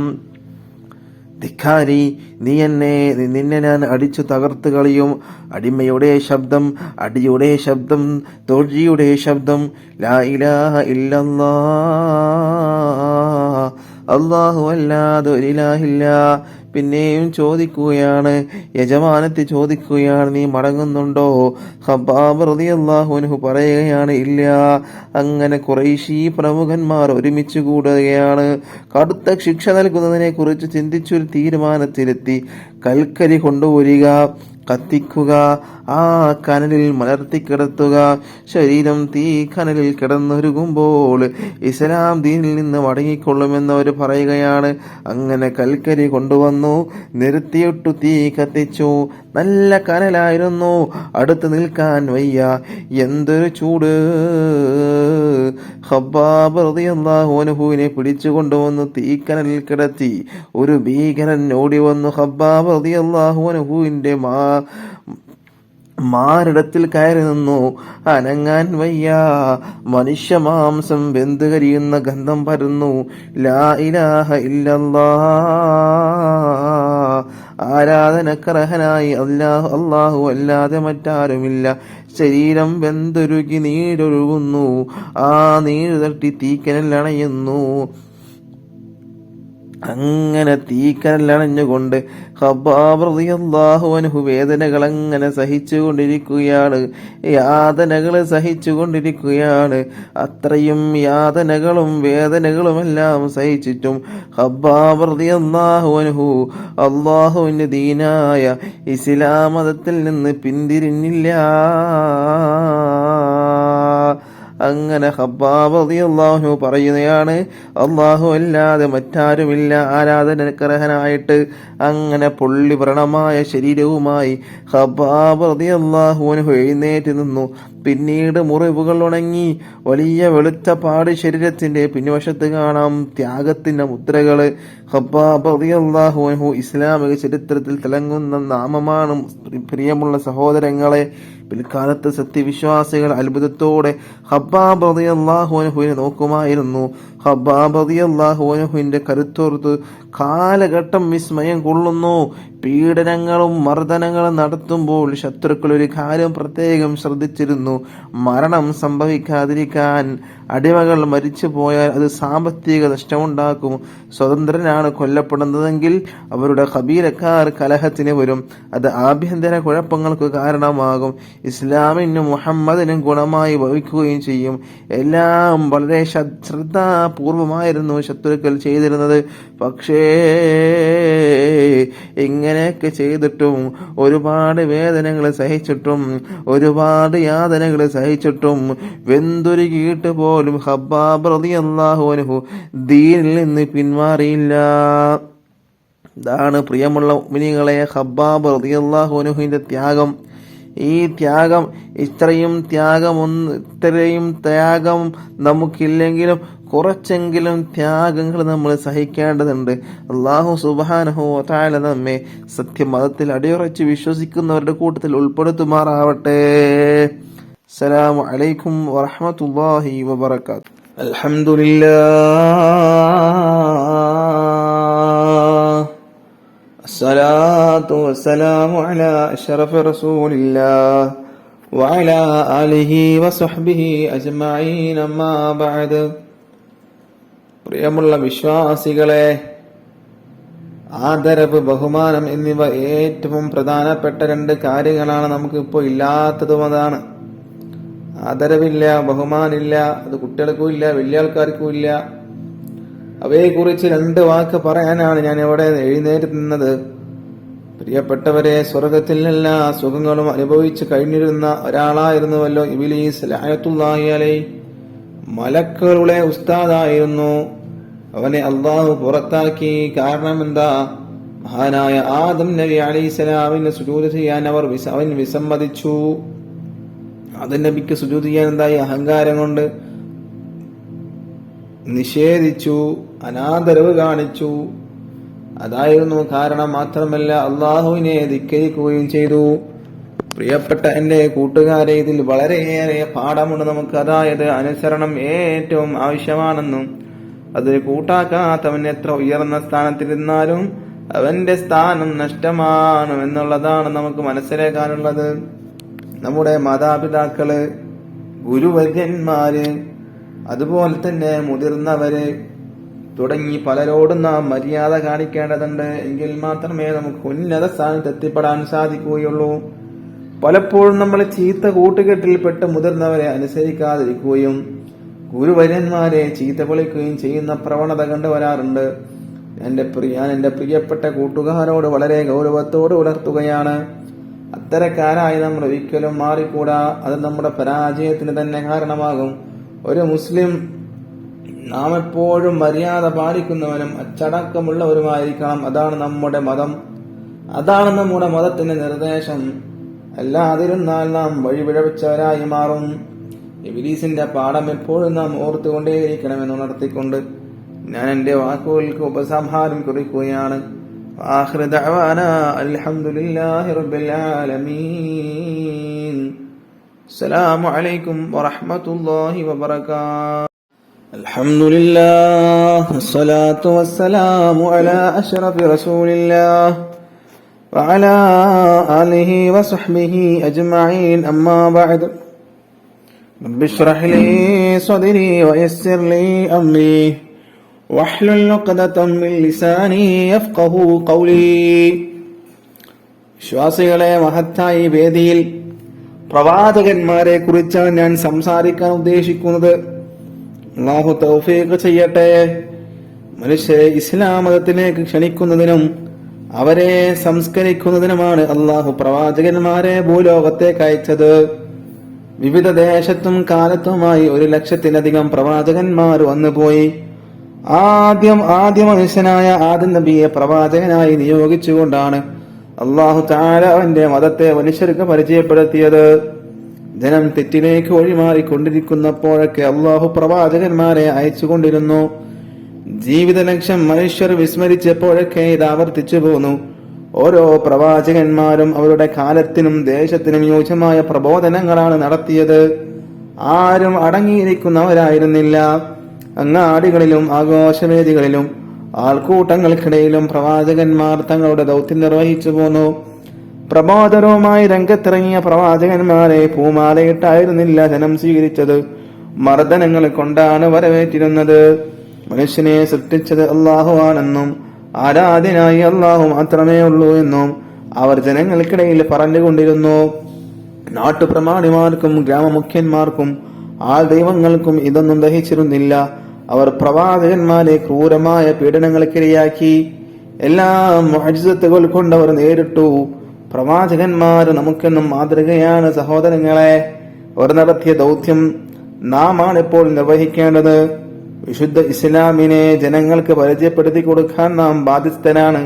ധിക്കാരി, നിന്നെ ഞാൻ അടിച്ചു തകർത്ത് കളയും. അടിമയുടെ ശബ്ദം, അടിയുടെ ശബ്ദം, തോഴിയുടെ ശബ്ദം, ലാ ഇലാഹ ഇല്ലല്ലാഹ്, അല്ലാഹു അല്ലാതെ ഒരു ഇലാഹില്ല. പിന്നെയും ചോദിക്കുകയാണ്, യജമാനത്തെ ചോദിക്കുകയാണ്, നീ മടങ്ങുന്നുണ്ടോ? ഖബ്ബാബ് റളിയല്ലാഹു അൻഹു പറയുകയാണ്, ഇല്ല. അങ്ങനെ ഖുറൈശി പ്രമുഖന്മാർ ഒരുമിച്ച് കൂടുകയാണ്. കടുത്ത ശിക്ഷ നൽകുന്നതിനെ കുറിച്ച് ചിന്തിച്ചൊരു തീരുമാനത്തിലെത്തി. കൽക്കരി കൊണ്ടുവരിക, കത്തിക്കുക, ആ കനലിൽ മലർത്തിക്കിടത്തുക. ശരീരം തീ കനലിൽ കിടന്നൊരുകുമ്പോൾ ഇസ്ലാം ദീനിൽ നിന്ന് മടങ്ങിക്കൊള്ളുമെന്ന് അവർ പറയുകയാണ്. അങ്ങനെ കൽക്കരി കൊണ്ടുവന്നു, നിർത്തിയിട്ടു തീ കത്തിച്ചു. നല്ല കനലായിരുന്നു, അടുത്ത് നിൽക്കാൻ വയ്യ, എന്തൊരു ചൂട്. ഖബ്ബാബ് റളിയല്ലാഹു അൻഹുവിനെ പിടിച്ചു കൊണ്ടുവന്നു തീക്കനലിൽ കിടത്തി. ഒരു ഭീകരൻ ഓടി വന്നു ഖബ്ബാബ് റളിയല്ലാഹു അൻഹുവിന്റെ മാറിടത്തിൽ കയറി നിന്നു. അനങ്ങാൻ വയ്യ, മനുഷ്യ മാംസം വെന്ത് കരിയുന്ന ഗന്ധം പരന്നു. ലാ ഇലാഹ ഇല്ലല്ലാഹ്, ആരാധനക്കർഹനായി അല്ലാഹു അല്ലാതെ മറ്റാരുമില്ല. ശരീരം വെന്തൊരുകി നീരൊഴുകുന്നു, ആ നീര് തട്ടി തീക്കനൽ അണയുന്നു. അങ്ങനെ തീക്കനലണഞ്ഞുകൊണ്ട് ഖബ്ബാബ് റളിയല്ലാഹു അൻഹു വേദനകൾ അങ്ങനെ സഹിച്ചുകൊണ്ടിരിക്കുകയാണ്. യാതനകൾ സഹിച്ചുകൊണ്ടിരിക്കുകയാണ്. അത്രയും യാതനകളും വേദനകളുമെല്ലാം സഹിച്ചിട്ടും ഖബ്ബാബ് റളിയല്ലാഹു അൻഹു അല്ലാഹുവിന്റെ ദീനായ ഇസ്ലാം മതത്തിൽ നിന്ന് പിന്തിരിഞ്ഞില്ല. അങ്ങനെ ഖബ്ബാബ് റളിയല്ലാഹു അൻഹു പറയുകയാണ്, അല്ലാഹു അല്ലാതെ മറ്റാരുമില്ല ആരാധനക്കർഹനായിട്ട്. അങ്ങനെ പൊള്ളി വ്രണമായ ശരീരവുമായി ഖബ്ബാബ് റളിയല്ലാഹു അൻഹു എഴുന്നേറ്റ് നിന്നു. പിന്നീട് മുറിവുകൾ ഉണങ്ങി, വലിയ വെളുത്ത പാട് ശരീരത്തിന്റെ പിൻവശത്ത് കാണാം, ത്യാഗത്തിന്റെ മുദ്രകള്. ഖബ്ബാബ് റളിയല്ലാഹു അൻഹു ഇസ്ലാമിക ചരിത്രത്തിൽ തിളങ്ങുന്ന നാമമാണ്. പ്രിയമുള്ള സഹോദരങ്ങളെ, പിൽക്കാലത്ത് സത്യവിശ്വാസികൾ അത്ഭുതത്തോടെ ഖബ്ബാബ് റളിയല്ലാഹു അൻഹുവിനെ നോക്കുമായിരുന്നു. ഖബ്ബാബ് റളിയല്ലാഹു അൻഹുവിന്റെ കരുത്തോർത്ത് കാലഘട്ടം വിസ്മയം കൊള്ളുന്നു. പീഡനങ്ങളും മർദ്ദനങ്ങളും നടത്തുമ്പോൾ ശത്രുക്കൾ ഒരു കാര്യം പ്രത്യേകം ശ്രദ്ധിച്ചിരുന്നു: മരണം സംഭവിക്കാതിരിക്കാൻ. അടിമകൾ മരിച്ചു പോയാൽ അത് സാമ്പത്തിക നഷ്ടമുണ്ടാക്കും. സ്വതന്ത്രനാണ് കൊല്ലപ്പെടുന്നതെങ്കിൽ അവരുടെ കബീലക്കാർ കലഹത്തിന് വരും. അത് ആഭ്യന്തര കുഴപ്പങ്ങൾക്ക് കാരണമാകും. ഇസ്ലാമിനും മുഹമ്മദിനും ഗുണമായി ഭവിക്കുകയും ചെയ്യും. എല്ലാം വളരെ ശ്രദ്ധാപൂർവമായിരുന്നു ശത്രുക്കൾ ചെയ്തിരുന്നത്. പക്ഷേ ഇങ്ങനെയൊക്കെ ചെയ്തിട്ടും, ഒരുപാട് വേദനകൾ സഹിച്ചിട്ടും, ഒരുപാട് യാതനകൾ സഹിച്ചിട്ടും, വെന്തുരുകിയിട്ട് പോലും ഖബ്ബാബ് റളിയല്ലാഹു അൻഹു ദീനിൽ നിന്ന് പിന്മാറിയില്ല. ഇതാണ് പ്രിയമുള്ള മുഅ്മിനീങ്ങളെ ഖബ്ബാബ് റളിയല്ലാഹു അൻഹുവിന്റെ ത്യാഗം. ഈ ത്യാഗം, ഇത്രയും ത്യാഗം നമുക്കില്ലെങ്കിലും കുറച്ചെങ്കിലും ത്യാഗങ്ങൾ നമ്മൾ സഹിക്കേണ്ടതുണ്ട്. അല്ലാഹു സുബ്ഹാനഹു വ തആല നമ്മെ സത്യമതത്തിൽ അടിയുറച്ച് വിശ്വസിക്കുന്നവരുടെ കൂട്ടത്തിൽ ഉൾപ്പെടുത്തുമാറാവട്ടെ. അസ്സലാമു അലൈക്കും വറഹ്മത്തുള്ളാഹി വബറകാതുഹു. അൽഹംദുലില്ലാഹ് അസ്സലാത്തു വസ്സലാമു അലാ അഷ്റഫി റസൂലില്ലാഹ് വഅലാ ആലിഹി വസഹ്ബിഹി അജ്മഈൻ. അമ്മാ ബഅദ്. പ്രിയമുള്ള വിശ്വാസികളെ, ആദരവ്, ബഹുമാനം എന്നിവ ഏറ്റവും പ്രധാനപ്പെട്ട രണ്ട് കാര്യങ്ങളാണ്. നമുക്കിപ്പോൾ ഇല്ലാത്തതും അതാണ്. ആദരവില്ല, ബഹുമാനില്ല. അത് കുട്ടികൾക്കും ഇല്ല, വലിയ ആൾക്കാർക്കും ഇല്ല. അവയെക്കുറിച്ച് രണ്ട് വാക്ക് പറയാനാണ് ഞാൻ ഇവിടെ എഴുന്നേറ്റ് നിന്നത്. പ്രിയപ്പെട്ടവരെ, സ്വർഗത്തിൽ എല്ലാ സുഖങ്ങളും അനുഭവിച്ചു കഴിഞ്ഞിരുന്ന ഒരാളായിരുന്നുവല്ലോ ഇബ്ലീസ് ലഅനത്തുല്ലാഹി അലൈഹി. മലക്കുകളുടെ ഉസ്താദായിരുന്നു. അവനെ അള്ളാഹു പുറത്താക്കി. കാരണം എന്താ? മഹാനായ ആദം നബി അലൈഹിസ്സലാമിന് സുജൂദ് ചെയ്യാൻ അവൻ വിസമ്മതിച്ചു. ആദം നബിക്ക് സുജൂദ് ചെയ്യാൻ എന്തായി? അഹങ്കാരം കൊണ്ട് നിഷേധിച്ചു, അനാദരവ് കാണിച്ചു. അതായിരുന്നു കാരണം. മാത്രമല്ല അള്ളാഹുവിനെ ധിക്കരിക്കുകയും ചെയ്തു. പ്രിയപ്പെട്ട എന്റെ കൂട്ടുകാരെ, ഇതിൽ വളരെയേറെ പാഠമുണ്ട് നമുക്ക്. അതായത് അനുസരണം ഏറ്റവും ആവശ്യമാണെന്നും അത് കൂട്ടാക്കാത്തവൻ എത്ര ഉയർന്ന സ്ഥാനത്തിരുന്നാലും അവന്റെ സ്ഥാനം നഷ്ടമാണ് എന്നുള്ളതാണ് നമുക്ക് മനസ്സിലാക്കാനുള്ളത്. നമ്മുടെ മാതാപിതാക്കള്, ഗുരുവര്യന്മാര്, അതുപോലെ തന്നെ മുതിർന്നവര് തുടങ്ങി പലരോടും നാം മര്യാദ കാണിക്കേണ്ടതുണ്ട്. എങ്കിൽ മാത്രമേ നമുക്ക് ഉന്നത സ്ഥാനത്ത് എത്തിപ്പെടാൻ സാധിക്കുകയുള്ളൂ. പലപ്പോഴും നമ്മൾ ചീത്ത കൂട്ടുകെട്ടിൽപ്പെട്ട് മുതിർന്നവരെ അനുസരിക്കാതിരിക്കുകയും ഗുരുവര്യന്മാരെ ചീത്ത വിളിക്കുകയും ചെയ്യുന്ന പ്രവണത കണ്ടുവരാറുണ്ട്. ഞാൻ എന്റെ പ്രിയപ്പെട്ട കൂട്ടുകാരോട് വളരെ ഗൗരവത്തോട് ഉണർത്തുകയാണ്, അത്തരക്കാരായി നമ്മൾ ഒരിക്കലും മാറിക്കൂടാ. അത് നമ്മുടെ പരാജയത്തിന് തന്നെ കാരണമാകും. ഒരു മുസ്ലിം നാം എപ്പോഴും മര്യാദ പാലിക്കുന്നവനും അച്ചടക്കമുള്ളവരുമായിരിക്കണം. അതാണ് നമ്മുടെ മതം, അതാണ് നമ്മുടെ മതത്തിന്റെ നിർദ്ദേശം. അല്ലാതിരുന്നാൽ നാം വഴിപിഴച്ചവരായി മാറും. ഇബ്ലീസിന്റെ പാഠം എപ്പോഴും നാം ഓർത്തുകൊണ്ടേയിരിക്കണമെന്ന് ഉണർത്തിക്കൊണ്ട് ഞാൻ എന്റെ വാക്കുകൾക്ക് ഉപസംഹാരം കുറിക്കുകയാണ്. ആഖിറു ദഅവാനാ അൽഹംദുലില്ലാഹി റബ്ബിൽ ആലമീൻ. അസ്സലാമു അലൈക്കും വറഹ്മത്തുള്ളാഹി വബറകാതുഹു. അൽഹംദുലില്ലാഹ് വസ്സലാത്തു വസ്സലാമു അലാ അഷ്റഫി റസൂലില്ലാഹ് വഅലാ ആലിഹി വസഹ്ബിഹി അജ്മഈൻ. അമ്മാ ബഅദ്. رب اشرح لي صدري ويسر لي أمري واحلل عقدة من لساني يفقهوا قولي. വിശ്വാസികളെ, മഹത്തായ വേദിയിൽ പ്രവാചകന്മാരെ കുറിച്ചാണ് ഞാൻ സംസാരിക്കാൻ ഉദ്ദേശിക്കുന്നത്. അല്ലാഹു തൗഫീഖ് ചെയ്യട്ടെ. മനുഷ്യരെ ഇസ്ലാം മതത്തിലേക്ക് ക്ഷണിക്കുന്നതിനും അവരെ സംസ്കരിക്കുന്നതിനുമാണ് അല്ലാഹു പ്രവാചകന്മാരെ ഭൂലോകത്തേക്ക് അയച്ചത്. വിവിധ ദേശത്തും കാലത്തുമായി 100,000-ലധികം പ്രവാചകന്മാർ വന്നുപോയി. ആദ്യ മനുഷ്യനായ ആദം നബിയെ പ്രവാചകനായി നിയോഗിച്ചുകൊണ്ടാണ് അല്ലാഹു തആല അവന്റെ മതത്തെ മനുഷ്യർക്ക് പരിചയപ്പെടുത്തിയത്. ജനം തെറ്റിലേക്ക് ഒഴിമാറിക്കൊണ്ടിരിക്കുന്നപ്പോഴൊക്കെ അല്ലാഹു പ്രവാചകന്മാരെ അയച്ചുകൊണ്ടിരുന്നു. ജീവിത ലക്ഷ്യം മനുഷ്യർ വിസ്മരിച്ചപ്പോഴൊക്കെ ഇത് ആവർത്തിച്ചു പോന്നു. ഓരോ പ്രവാചകന്മാരും അവരുടെ കാലത്തിനും ദേശത്തിനും യോജ്യമായ പ്രബോധനങ്ങളാണ് നടത്തിയത്. ആരും അടങ്ങിയിരിക്കുന്നവരായിരുന്നില്ല. അങ്ങാടികളിലും ആഘോഷവേദികളിലും ആൾക്കൂട്ടങ്ങൾക്കിടയിലും പ്രവാചകന്മാർ തങ്ങളുടെ ദൗത്യം നിർവഹിച്ചു പോന്നു. പ്രബോധനവുമായി രംഗത്തിറങ്ങിയ പ്രവാചകന്മാരെ പൂമാലയിട്ടായിരുന്നില്ല ജനം സ്വീകരിച്ചത്, മർദ്ദനങ്ങൾ കൊണ്ടാണ് വരവേറ്റിരുന്നത്. മനുഷ്യനെ സൃഷ്ടിച്ചത് അള്ളാഹുവാണെന്നും ആരാധ്യനായി അള്ളാഹു മാത്രമേ ഉള്ളൂ എന്നും അവർ ജനങ്ങൾക്കിടയിൽ പറഞ്ഞുകൊണ്ടിരുന്നു. നാട്ടുപ്രമാണിമാർക്കും ഗ്രാമമുഖ്യന്മാർക്കും ആൾ ദൈവങ്ങൾക്കും ഇതൊന്നും ദഹിച്ചിരുന്നില്ല. അവർ പ്രവാചകന്മാരെ ക്രൂരമായ പീഡനങ്ങൾക്കിരയാക്കി. എല്ലാ മുഅ്ജിസത്തുകൾ കൊണ്ടവർ നേരിട്ടു. പ്രവാചകന്മാർ നമുക്കെന്നും മാതൃകയാണ് സഹോദരങ്ങളെ. അവർ നടത്തിയ ദൗത്യം നാം ആണിപ്പോൾ നിർവഹിക്കേണ്ടത്. വിശുദ്ധ ഇസ്ലാമിനെ ജനങ്ങൾക്ക് പരിചയപ്പെടുത്തി കൊടുക്കാൻ നാം ബാധ്യസ്ഥരാണ്.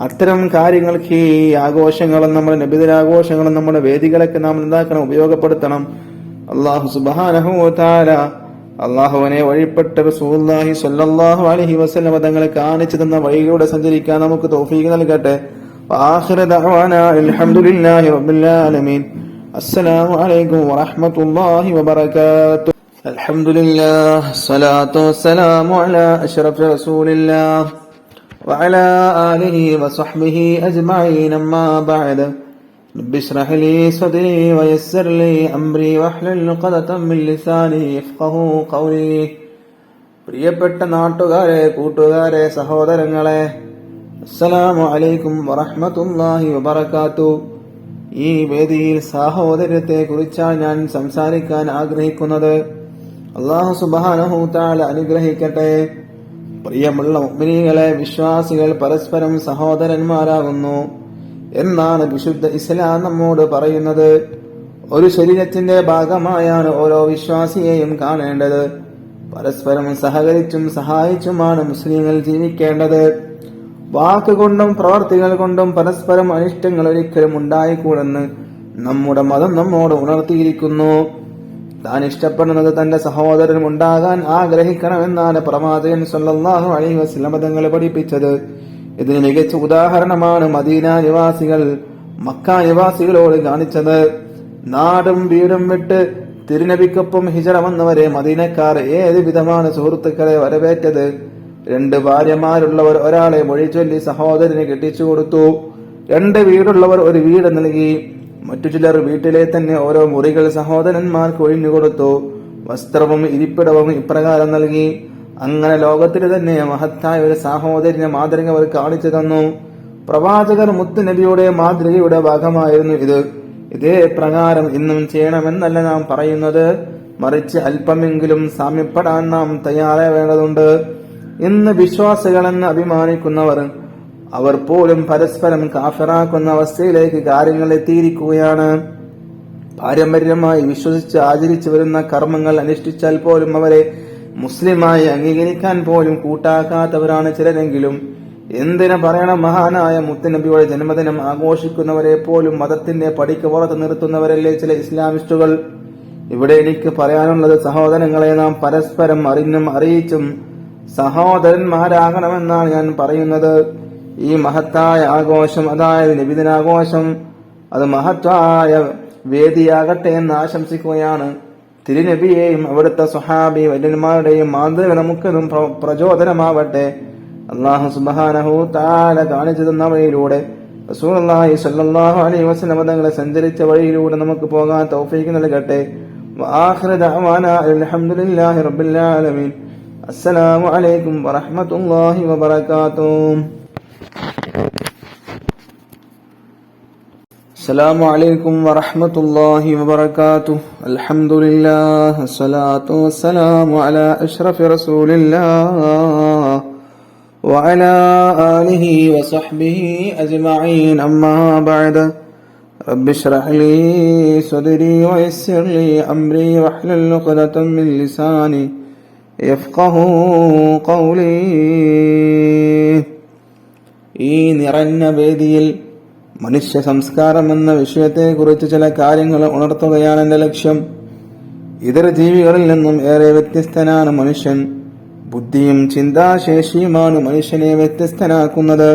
അത്തരം കാര്യങ്ങൾക്ക് ഈ ആഘോഷങ്ങളും നമ്മുടെ നബിദിനാഘോഷങ്ങളും നമ്മുടെ വേദികളൊക്കെ നാം എന്താക്കണം, ഉപയോഗപ്പെടുത്തണം. അല്ലാഹു സുബ്ഹാനഹു വ തആല അള്ളാഹുവിനെ വഴിപ്പെട്ട് റസൂലുള്ളാഹി സ്വല്ലല്ലാഹു അലൈഹി വസല്ലം തങ്ങളെ കാണിച്ചു തന്ന വഴിയിലൂടെ സഞ്ചരിക്കാൻ നമുക്ക് തൗഫീഖ് നൽകട്ടെ. وآخر دعوانا الحمد لله رب العالمين. السلام عليكم ورحمة الله وبركاته. الحمد لله الصلاة والسلام على أشرف رسول الله وعلى آله وصحبه أجمعين. أما بعد رب اشرح لي صدري ويسر لي أمري واحلل عقدة من لساني يفقهوا قولي. പ്രിയപ്പെട്ട നാട്ടുകാരെ, കൂട്ടുകാരെ, സഹോദരങ്ങളെ, അസ്സലാമു അലൈക്കും വറഹ്മത്തുള്ളാഹി വബറകാതുഹു. ഈ വേദിയിൽ സാഹോദര്യത്തെ കുറിച്ചാണ് ഞാൻ സംസാരിക്കാൻ ആഗ്രഹിക്കുന്നത്. അല്ലാഹു സുബ്ഹാനഹു തആല അനുഗ്രഹിക്കട്ടെ. പ്രിയമുള്ള മുഅ്മിനീങ്ങളെ, വിശ്വാസികൾ പരസ്പരം സഹോദരന്മാരാകുന്നു എന്നാണ് വിശുദ്ധ ഇസ്ലാം നമ്മോട് പറയുന്നത്. ഒരു ശരീരത്തിന്റെ ഭാഗമായാണ് ഓരോ വിശ്വാസിയെയും കാണേണ്ടത്. പരസ്പരം സഹകരിച്ചും സഹായിച്ചുമാണ് മുസ്ലിങ്ങൾ ജീവിക്കേണ്ടത്. വാക്കുകൊണ്ടും പ്രവർത്തികൾ കൊണ്ടും പരസ്പരം അനിഷ്ടങ്ങൾ ഒരിക്കലും ഉണ്ടായിക്കൂടെന്ന് നമ്മുടെ മതം നമ്മോട് ഉണർത്തിയിരിക്കുന്നു. താൻ ഇഷ്ടപ്പെടുന്നത് തന്റെ സഹോദരനും ഉണ്ടാകാൻ ആഗ്രഹിക്കണമെന്നാണ് പ്രവാചകൻ സ്വല്ലല്ലാഹു അലൈഹി വസല്ലം തങ്ങൾ പഠിപ്പിച്ചത്. ഇതിന് മികച്ച ഉദാഹരണമാണ് മദീന നിവാസികൾ മക്ക നിവാസികളോട് കാണിച്ചത്. നാടും വീടും വിട്ട് തിരുനബിക്കൊപ്പം ഹിജറ വന്നവരെ മദീനക്കാർ ഏത് വിധമാണ് സുഹൃത്തുക്കളെ വരവേറ്റത്. 2 ഭാര്യമാരുള്ളവർ ഒരാളെ മൊഴിചൊല്ലി സഹോദരന് കെട്ടിച്ചു കൊടുത്തു. 2 വീടുള്ളവർ ഒരു വീട് നൽകി. മറ്റു ചിലർ വീട്ടിലെ തന്നെ ഓരോ മുറികൾ സഹോദരന്മാർക്ക് ഒഴിഞ്ഞുകൊടുത്തു. വസ്ത്രവും ഇരിപ്പിടവും ഇപ്രകാരം നൽകി. അങ്ങനെ ലോകത്തിന് തന്നെ മഹത്തായ ഒരു സഹോദരന്റെ മാതൃക അവർ കാണിച്ചു തന്നു. പ്രവാചകർ മുത്തുനബിയുടെ മാതൃകയുടെ ഭാഗമായിരുന്നു ഇത്. ഇതേ പ്രകാരം ഇന്നും ചെയ്യണമെന്നല്ല നാം പറയുന്നത്, മറിച്ച് അല്പമെങ്കിലും സാമ്യപ്പെടാൻ നാം തയ്യാറാവേണ്ടതുണ്ട്. ഇന്ന് വിശ്വാസികളെന്ന് അഭിമാനിക്കുന്നവർ അവർ പോലും പരസ്പരം കാഫിറാക്കുന്ന അവസ്ഥയിലേക്ക് കാര്യങ്ങൾ എത്തിയിരിക്കുകയാണ്. പാരമ്പര്യമായി വിശ്വസിച്ച് ആചരിച്ചു വരുന്ന കർമ്മങ്ങൾ അനുഷ്ഠിച്ചാൽ പോലും അവരെ മുസ്ലിമായി അംഗീകരിക്കാൻ പോലും കൂട്ടാക്കാത്തവരാണ് ചിലരെങ്കിലും. എന്തിനു പറയണം, മഹാനായ മുത്തുനബിയുടെ ജന്മദിനം ആഘോഷിക്കുന്നവരെ പോലും മതത്തിന്റെ പടിക്ക് പുറത്ത് നിർത്തുന്നവരല്ലേ ചില ഇസ്ലാമിസ്റ്റുകൾ. ഇവിടെ എനിക്ക് പറയാനുള്ളത്, സഹോദരങ്ങളെ, നാം പരസ്പരം അറിഞ്ഞും അറിയിച്ചും സഹോദരന്മാരാകണമെന്നാണ് ഞാൻ പറയുന്നത്. ഈ മഹത്തായ ആഘോഷം, അതായത് നബിദിനാഘോഷം, അത് മഹത്തായ വേദിയാകട്ടെ എന്ന് ആശംസിക്കുകയാണ്. തിരുനബിയെയും അവിടുത്തെ സ്വഹാബി വര്യന്മാരുടെയും മാതൃക നമുക്കതും പ്രചോദനമാവട്ടെ. അല്ലാഹു സുബ്ഹാനഹു തആല കാണിച്ചു തന്ന വഴിയിലൂടെ, റസൂലുള്ളാഹി സ്വല്ലല്ലാഹു അലൈഹി വസല്ലം തങ്ങളെ സഞ്ചരിച്ച വഴിയിലൂടെ നമുക്ക് പോകാൻ തൗഫീഖ് നൽകട്ടെ. വആഖിറു ദഅവാനാ അൽഹംദുലില്ലാഹി റബ്ബിൽ ആലമീൻ. അസ്സലാമു അലൈക്കും വറഹ്മത്തുള്ളാഹി വബറകാതുഹു. അസ്സലാമു അലൈക്കും വറഹ്മത്തുള്ളാഹി വബറകാതുഹു. അൽഹംദുലില്ലാഹ് വസ്സലാത്തു വസ്സലാമു അലാ അഷ്റഫി റസൂലില്ലാഹ് وعلى آله وصحبه أجمعين. أما بعد رب اشرح لي صدري ويسر لي أمري واحلل عقدة من لساني يفقهوا قولي. ഈ നിറഞ്ഞ വേദിയിൽ മനുഷ്യ സംസ്കാരം എന്ന വിഷയത്തെക്കുറിച്ച് ചില കാര്യങ്ങൾ ഉണർത്തുകയാണ് എന്റെ ലക്ഷ്യം. ഇതര ജീവികളിൽ നിന്നും ഏറെ വ്യത്യസ്തനാണ് മനുഷ്യൻ. ബുദ്ധിയും ചിന്താശേഷിയുമാണ് മനുഷ്യനെ വ്യത്യസ്തനാക്കുന്നത്.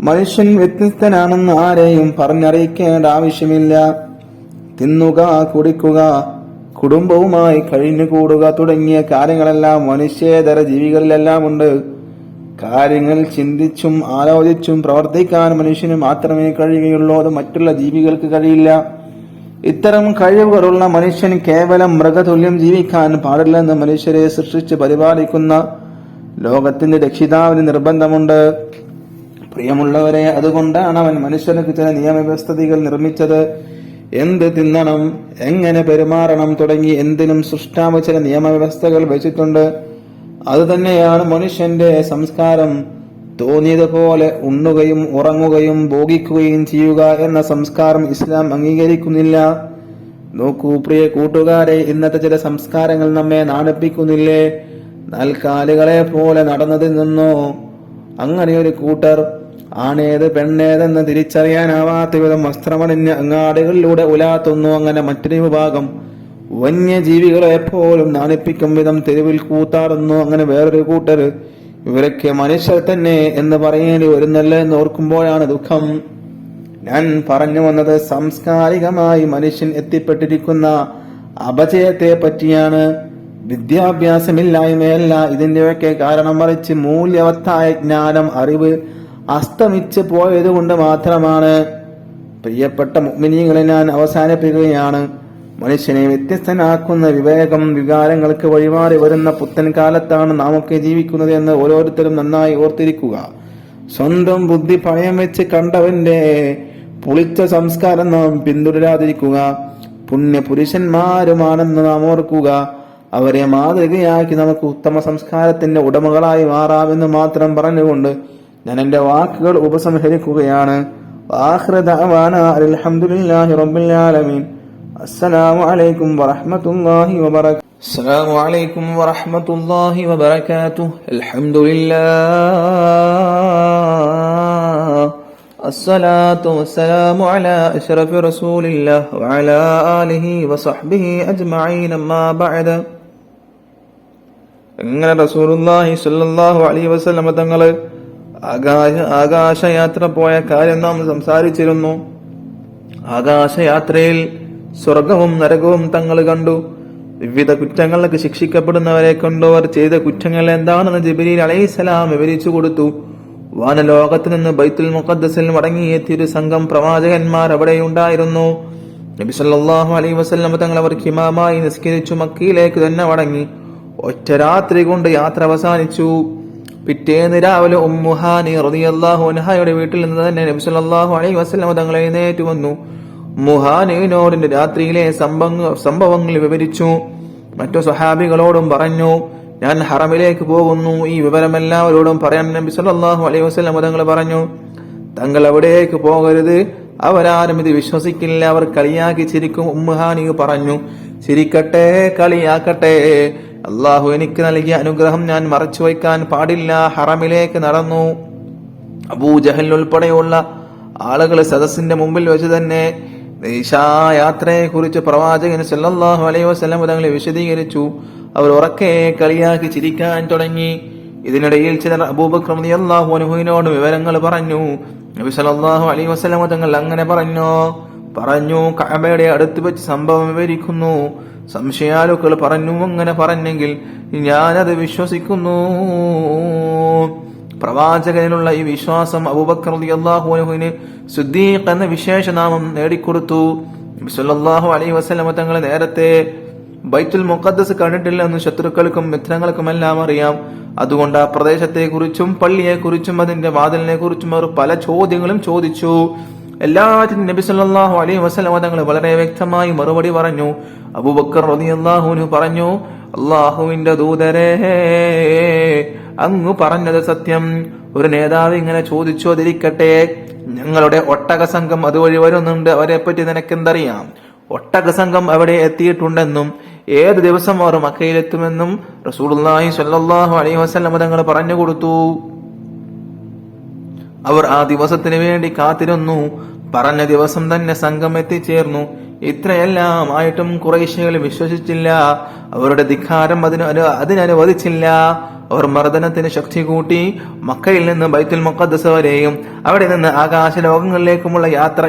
മനുഷ്യൻ വ്യത്യസ്തനാണെന്ന് ആരെയും പറഞ്ഞറിയിക്കേണ്ട ആവശ്യമില്ല. തിന്നുക, കുടിക്കുക, കുടുംബവുമായി കഴിഞ്ഞുകൂടുക തുടങ്ങിയ കാര്യങ്ങളെല്ലാം മനുഷ്യേതര ജീവികളിലെല്ലാം ഉണ്ട്. കാര്യങ്ങൾ ചിന്തിച്ചും ആലോചിച്ചും പ്രവർത്തിക്കാൻ മനുഷ്യന് മാത്രമേ കഴിയുകയുള്ളൂ. അത് മറ്റുള്ള ജീവികൾക്ക് കഴിയില്ല. ഇത്തരം കഴിവുകളുള്ള മനുഷ്യൻ കേവലം മൃഗതുല്യം ജീവിക്കാൻ പാടില്ലെന്ന് മനുഷ്യരെ സൃഷ്ടിച്ച് പരിപാലിക്കുന്ന ലോകത്തിന്റെ രക്ഷിതാവിന് നിർബന്ധമുണ്ട്. പ്രിയമുള്ളവരെ, അതുകൊണ്ടാണ് അവൻ മനുഷ്യർക്ക് ചില നിയമവ്യവസ്ഥകൾ നിർമ്മിച്ചത്. എന്ത് തിന്നണം, എങ്ങനെ പെരുമാറണം തുടങ്ങി എന്തിനും സൃഷ്ടാവ് ചില നിയമവ്യവസ്ഥകൾ വെച്ചിട്ടുണ്ട്. അതുതന്നെയാണ് മനുഷ്യന്റെ സംസ്കാരം. തോന്നിയതുപോലെ ഉണ്ണുകയും ഉറങ്ങുകയും ഭോഗിക്കുകയും ചെയ്യുക എന്ന സംസ്കാരം ഇസ്ലാം അംഗീകരിക്കുന്നില്ല. നോക്കൂ പ്രിയ കൂട്ടുകാരെ, ഇന്നത്തെ ചില സംസ്കാരങ്ങൾ നമ്മെ നാണിപ്പിക്കുന്നില്ലേ? നാൽക്കാലികളെ പോലെ നടന്നതിൽ നിന്നോ അങ്ങനെയൊരു കൂട്ടർ ആണേത് പെണ്ണേതെന്ന് തിരിച്ചറിയാനാവാത്ത വിധം വസ്ത്രമണിഞ്ഞ് അങ്ങാടികളിലൂടെ ഉലാത്തുന്നു. അങ്ങനെ മറ്റൊരു വിഭാഗം വന്യജീവികളെ എപ്പോഴും നാണിപ്പിക്കും വിധം തെരുവിൽ കൂത്താടുന്നു. അങ്ങനെ വേറൊരു കൂട്ടർ ഇവരൊക്കെ മനുഷ്യർ തന്നെ എന്ന് പറയേണ്ടി വരുന്നല്ലേ എന്ന് ഓർക്കുമ്പോഴാണ് ദുഃഖം. ഞാൻ പറഞ്ഞു വന്നത് സാംസ്കാരികമായി മനുഷ്യൻ എത്തിപ്പെട്ടിരിക്കുന്ന അപജയത്തെ പറ്റിയാണ്. വിദ്യാഭ്യാസമില്ലായ്മയല്ല ഇതിന്റെയൊക്കെ കാരണം, മറിച്ച് മൂല്യവത്തായ ജ്ഞാനം, അറിവ് അസ്തമിച്ച് പോയത് കൊണ്ട് മാത്രമാണ്. പ്രിയപ്പെട്ട മുഅ്മിനീങ്ങളെ, ഞാൻ അവസാനിപ്പിക്കുകയാണ്. മനുഷ്യനെ വ്യത്യസ്തനാക്കുന്ന വിവേകം വികാരങ്ങൾക്ക് വഴിമാറി വരുന്ന പുത്തൻ കാലത്താണ് നാമൊക്കെ ജീവിക്കുന്നത് എന്ന് ഓരോരുത്തരും നന്നായി ഓർത്തിരിക്കുക. സ്വന്തം ബുദ്ധി പണയം വെച്ച് കണ്ടവന്റെ പുളിച്ച സംസ്കാരം നാം പിന്തുടരാതിരിക്കുക. പുണ്യ പുരുഷന്മാരുമാണെന്ന് നാം ഓർക്കുക. അവരെ മാതൃകയാക്കി നമുക്ക് ഉത്തമ സംസ്കാരത്തിന്റെ ഉടമകളായി മാറാമെന്ന് മാത്രം പറഞ്ഞുകൊണ്ട് ഞാൻ എന്റെ വാക്കുകൾ ഉപസംഹരിക്കുകയാണ്. ആഖിറു ദഅവാനാ അൽഹംദുലില്ലാഹി റബ്ബിൽ ആലമീൻ. അസ്സലാമു അലൈക്കും വറഹ്മത്തുള്ളാഹി വബറകാതുഹു. അസ്സലാമു അലൈക്കും വറഹ്മത്തുള്ളാഹി വബറകാതുഹു. അൽഹംദുലില്ലാഹ് അസ്സലാത്തു വസ്സലാമു അലാ അശ്റഫി റസൂലില്ലാഹ് വഅലാ ആലിഹി വസഹ്ബിഹി അജ്മഈൻ. അമ്മാ ബഅദ്. അങ്ങനെ റസൂലുള്ളാഹി സ്വല്ലല്ലാഹു അലൈഹി വസല്ലം തങ്ങള് ആകാശയാത്ര പോയ കാര്യം നാം സംസാരിച്ചിരുന്നു. ആകാശയാത്രയിൽ സ്വർഗവും നരകവും തങ്ങൾ കണ്ടു. വിവിധ കുറ്റങ്ങൾക്ക് ശിക്ഷിക്കപ്പെടുന്നവരെ കണ്ടു. അവർ ചെയ്ത കുറ്റങ്ങൾ എന്താണെന്ന് ജിബ്രീൽ അലൈഹിസ്സലാം വിവരിച്ചു കൊടുത്തു. വാനലോകത്ത് നിന്ന് ബൈത്തുൽ മുഖദ്ദസിൽ മടങ്ങിയെത്തിയൊരു സംഘം പ്രവാചകന്മാർ അവിടെയുണ്ടായിരുന്നു. നബി സല്ലല്ലാഹു അലൈഹി വസല്ലം തങ്ങൾ അവർക്ക് ഇമാമായി നിസ്കരിച്ചു മക്കയിലേക്ക് തന്നെ മടങ്ങി. ഒറ്റ രാത്രി കൊണ്ട് യാത്ര അവസാനിച്ചു. പിറ്റേന്ന് രാവിലെ ഉമ്മു ഹാനി റളിയല്ലാഹു അൻഹയുടെ വീട്ടിൽ നിന്ന് തന്നെ നബി സല്ലല്ലാഹു അലൈഹി വസല്ലം തങ്ങൾ എഴുന്നേറ്റ് വന്നു. മുഹാനോട് രാത്രിയിലെ സംഭവങ്ങൾ വിവരിച്ചു. മറ്റു സ്വഹാബികളോടും പറഞ്ഞു, ഞാൻ ഹറമിലേക്ക് പോകുന്നു, ഈ വിവരം എല്ലാവരോടും പറയാൻ നബി സല്ലല്ലാഹു അലൈഹി വസല്ലം തങ്ങൾ പറഞ്ഞു. തങ്ങൾ അവിടേക്ക് പോകരുത്, അവരാരും ഇത് വിശ്വസിക്കില്ല, അവർ കളിയാക്കി ചിരിക്കും. ഉമ്മുഹാനി പറഞ്ഞു, ചിരിക്കട്ടെ, കളിയാക്കട്ടെ, അള്ളാഹു എനിക്ക് നൽകിയ അനുഗ്രഹം ഞാൻ മറച്ചു വയ്ക്കാൻ പാടില്ല. ഹറമിലേക്ക് നടന്നു. അബൂജഹൽ ഉൾപ്പെടെയുള്ള ആളുകൾ സദസ്സിന്റെ മുമ്പിൽ വെച്ച് തന്നെ യാത്രയെ കുറിച്ച് പ്രവാചകൻ സല്ലല്ലാഹു അലൈഹി വസല്ലം തങ്ങളെ വിശദീകരിച്ചു. അവർ ഉറക്കെ കളിയാക്കി ചിരിക്കാൻ തുടങ്ങി. ഇതിനിടയിൽ ചിലർ അബൂബക്കർ റളിയല്ലാഹു അൻഹുവിനോട് വിവരങ്ങൾ പറഞ്ഞു. നബി സല്ലല്ലാഹു അലൈഹി വസല്ലം തങ്ങൾ അങ്ങനെ പറഞ്ഞു കഅബയുടെ അടുത്ത് വെച്ച് സംഭവം വിവരിക്കുന്നു. സംശയാലുക്കൾ പറഞ്ഞു, അങ്ങനെ പറഞ്ഞെങ്കിൽ ഞാനത് വിശ്വസിക്കുന്നു. പ്രവാചകനിലുള്ള ഈ വിശ്വാസം അബൂബക്കർ റളിയല്ലാഹു അൻഹുവിന് സിദ്ദീഖ് എന്ന വിശേഷനാമം നേടിക്കൊടുത്തു. നബി സല്ലല്ലാഹു അലൈഹി വസല്ലം തങ്ങൾ നേരത്തെ ബൈത്തുൽ മുഖദ്ദസ് കണ്ടിട്ടില്ലെന്ന് ശത്രുക്കൾക്കും മിത്രങ്ങൾക്കുമെല്ലാം അറിയാം. അതുകൊണ്ട് ആ പ്രദേശത്തെക്കുറിച്ചും പള്ളിയെക്കുറിച്ചും അതിന്റെ വാതിലിനെ കുറിച്ചും അവർ പല ചോദ്യങ്ങളും ചോദിച്ചു. എല്ലാറ്റിനും നബി സല്ലല്ലാഹു അലൈഹി വസല്ലം തങ്ങൾ വളരെ വ്യക്തമായി മറുപടി പറഞ്ഞു. അബൂബക്കർ റളിയല്ലാഹു അൻഹു പറഞ്ഞു, അല്ലാഹുവിന്റെ ദൂതരേ, അങ്ങ് പറഞ്ഞത് സത്യം. ഒരു നേതാവ് ഇങ്ങനെ ചോദിച്ചോതിരിക്കട്ടെ, ഞങ്ങളുടെ ഒട്ടക സംഘം അതുവഴി വരുന്നുണ്ട്, അവരെ പറ്റി നിനക്കെന്തറിയാം? ഒട്ടക സംഘം അവിടെ എത്തിയിട്ടുണ്ടെന്നും ഏത് ദിവസം അവർ മക്കയിലെത്തുമെന്നും റസൂലുള്ളാഹി സ്വല്ലല്ലാഹു അലൈഹി വസല്ലം തങ്ങൾ പറഞ്ഞു കൊടുത്തു. അവർ ആ ദിവസത്തിന് വേണ്ടി കാത്തിരുന്നു. പറഞ്ഞ ദിവസം തന്നെ സംഘം എത്തിച്ചേർന്നു. ഇത്രയെല്ലാം ആയിട്ടും ഖുറൈശികൾ വിശ്വസിച്ചില്ല. അവരുടെ ധിക്കാരം അതിനനുവദിച്ചില്ല. അവർ മർദ്ദനത്തിന് ശക്തി കൂട്ടി. മക്കയിൽ നിന്ന് ബൈത്തുൽ മുഖദ്ദസ് വരെയും അവിടെ നിന്ന് ആകാശ ലോകങ്ങളിലേക്കുമുള്ള യാത്ര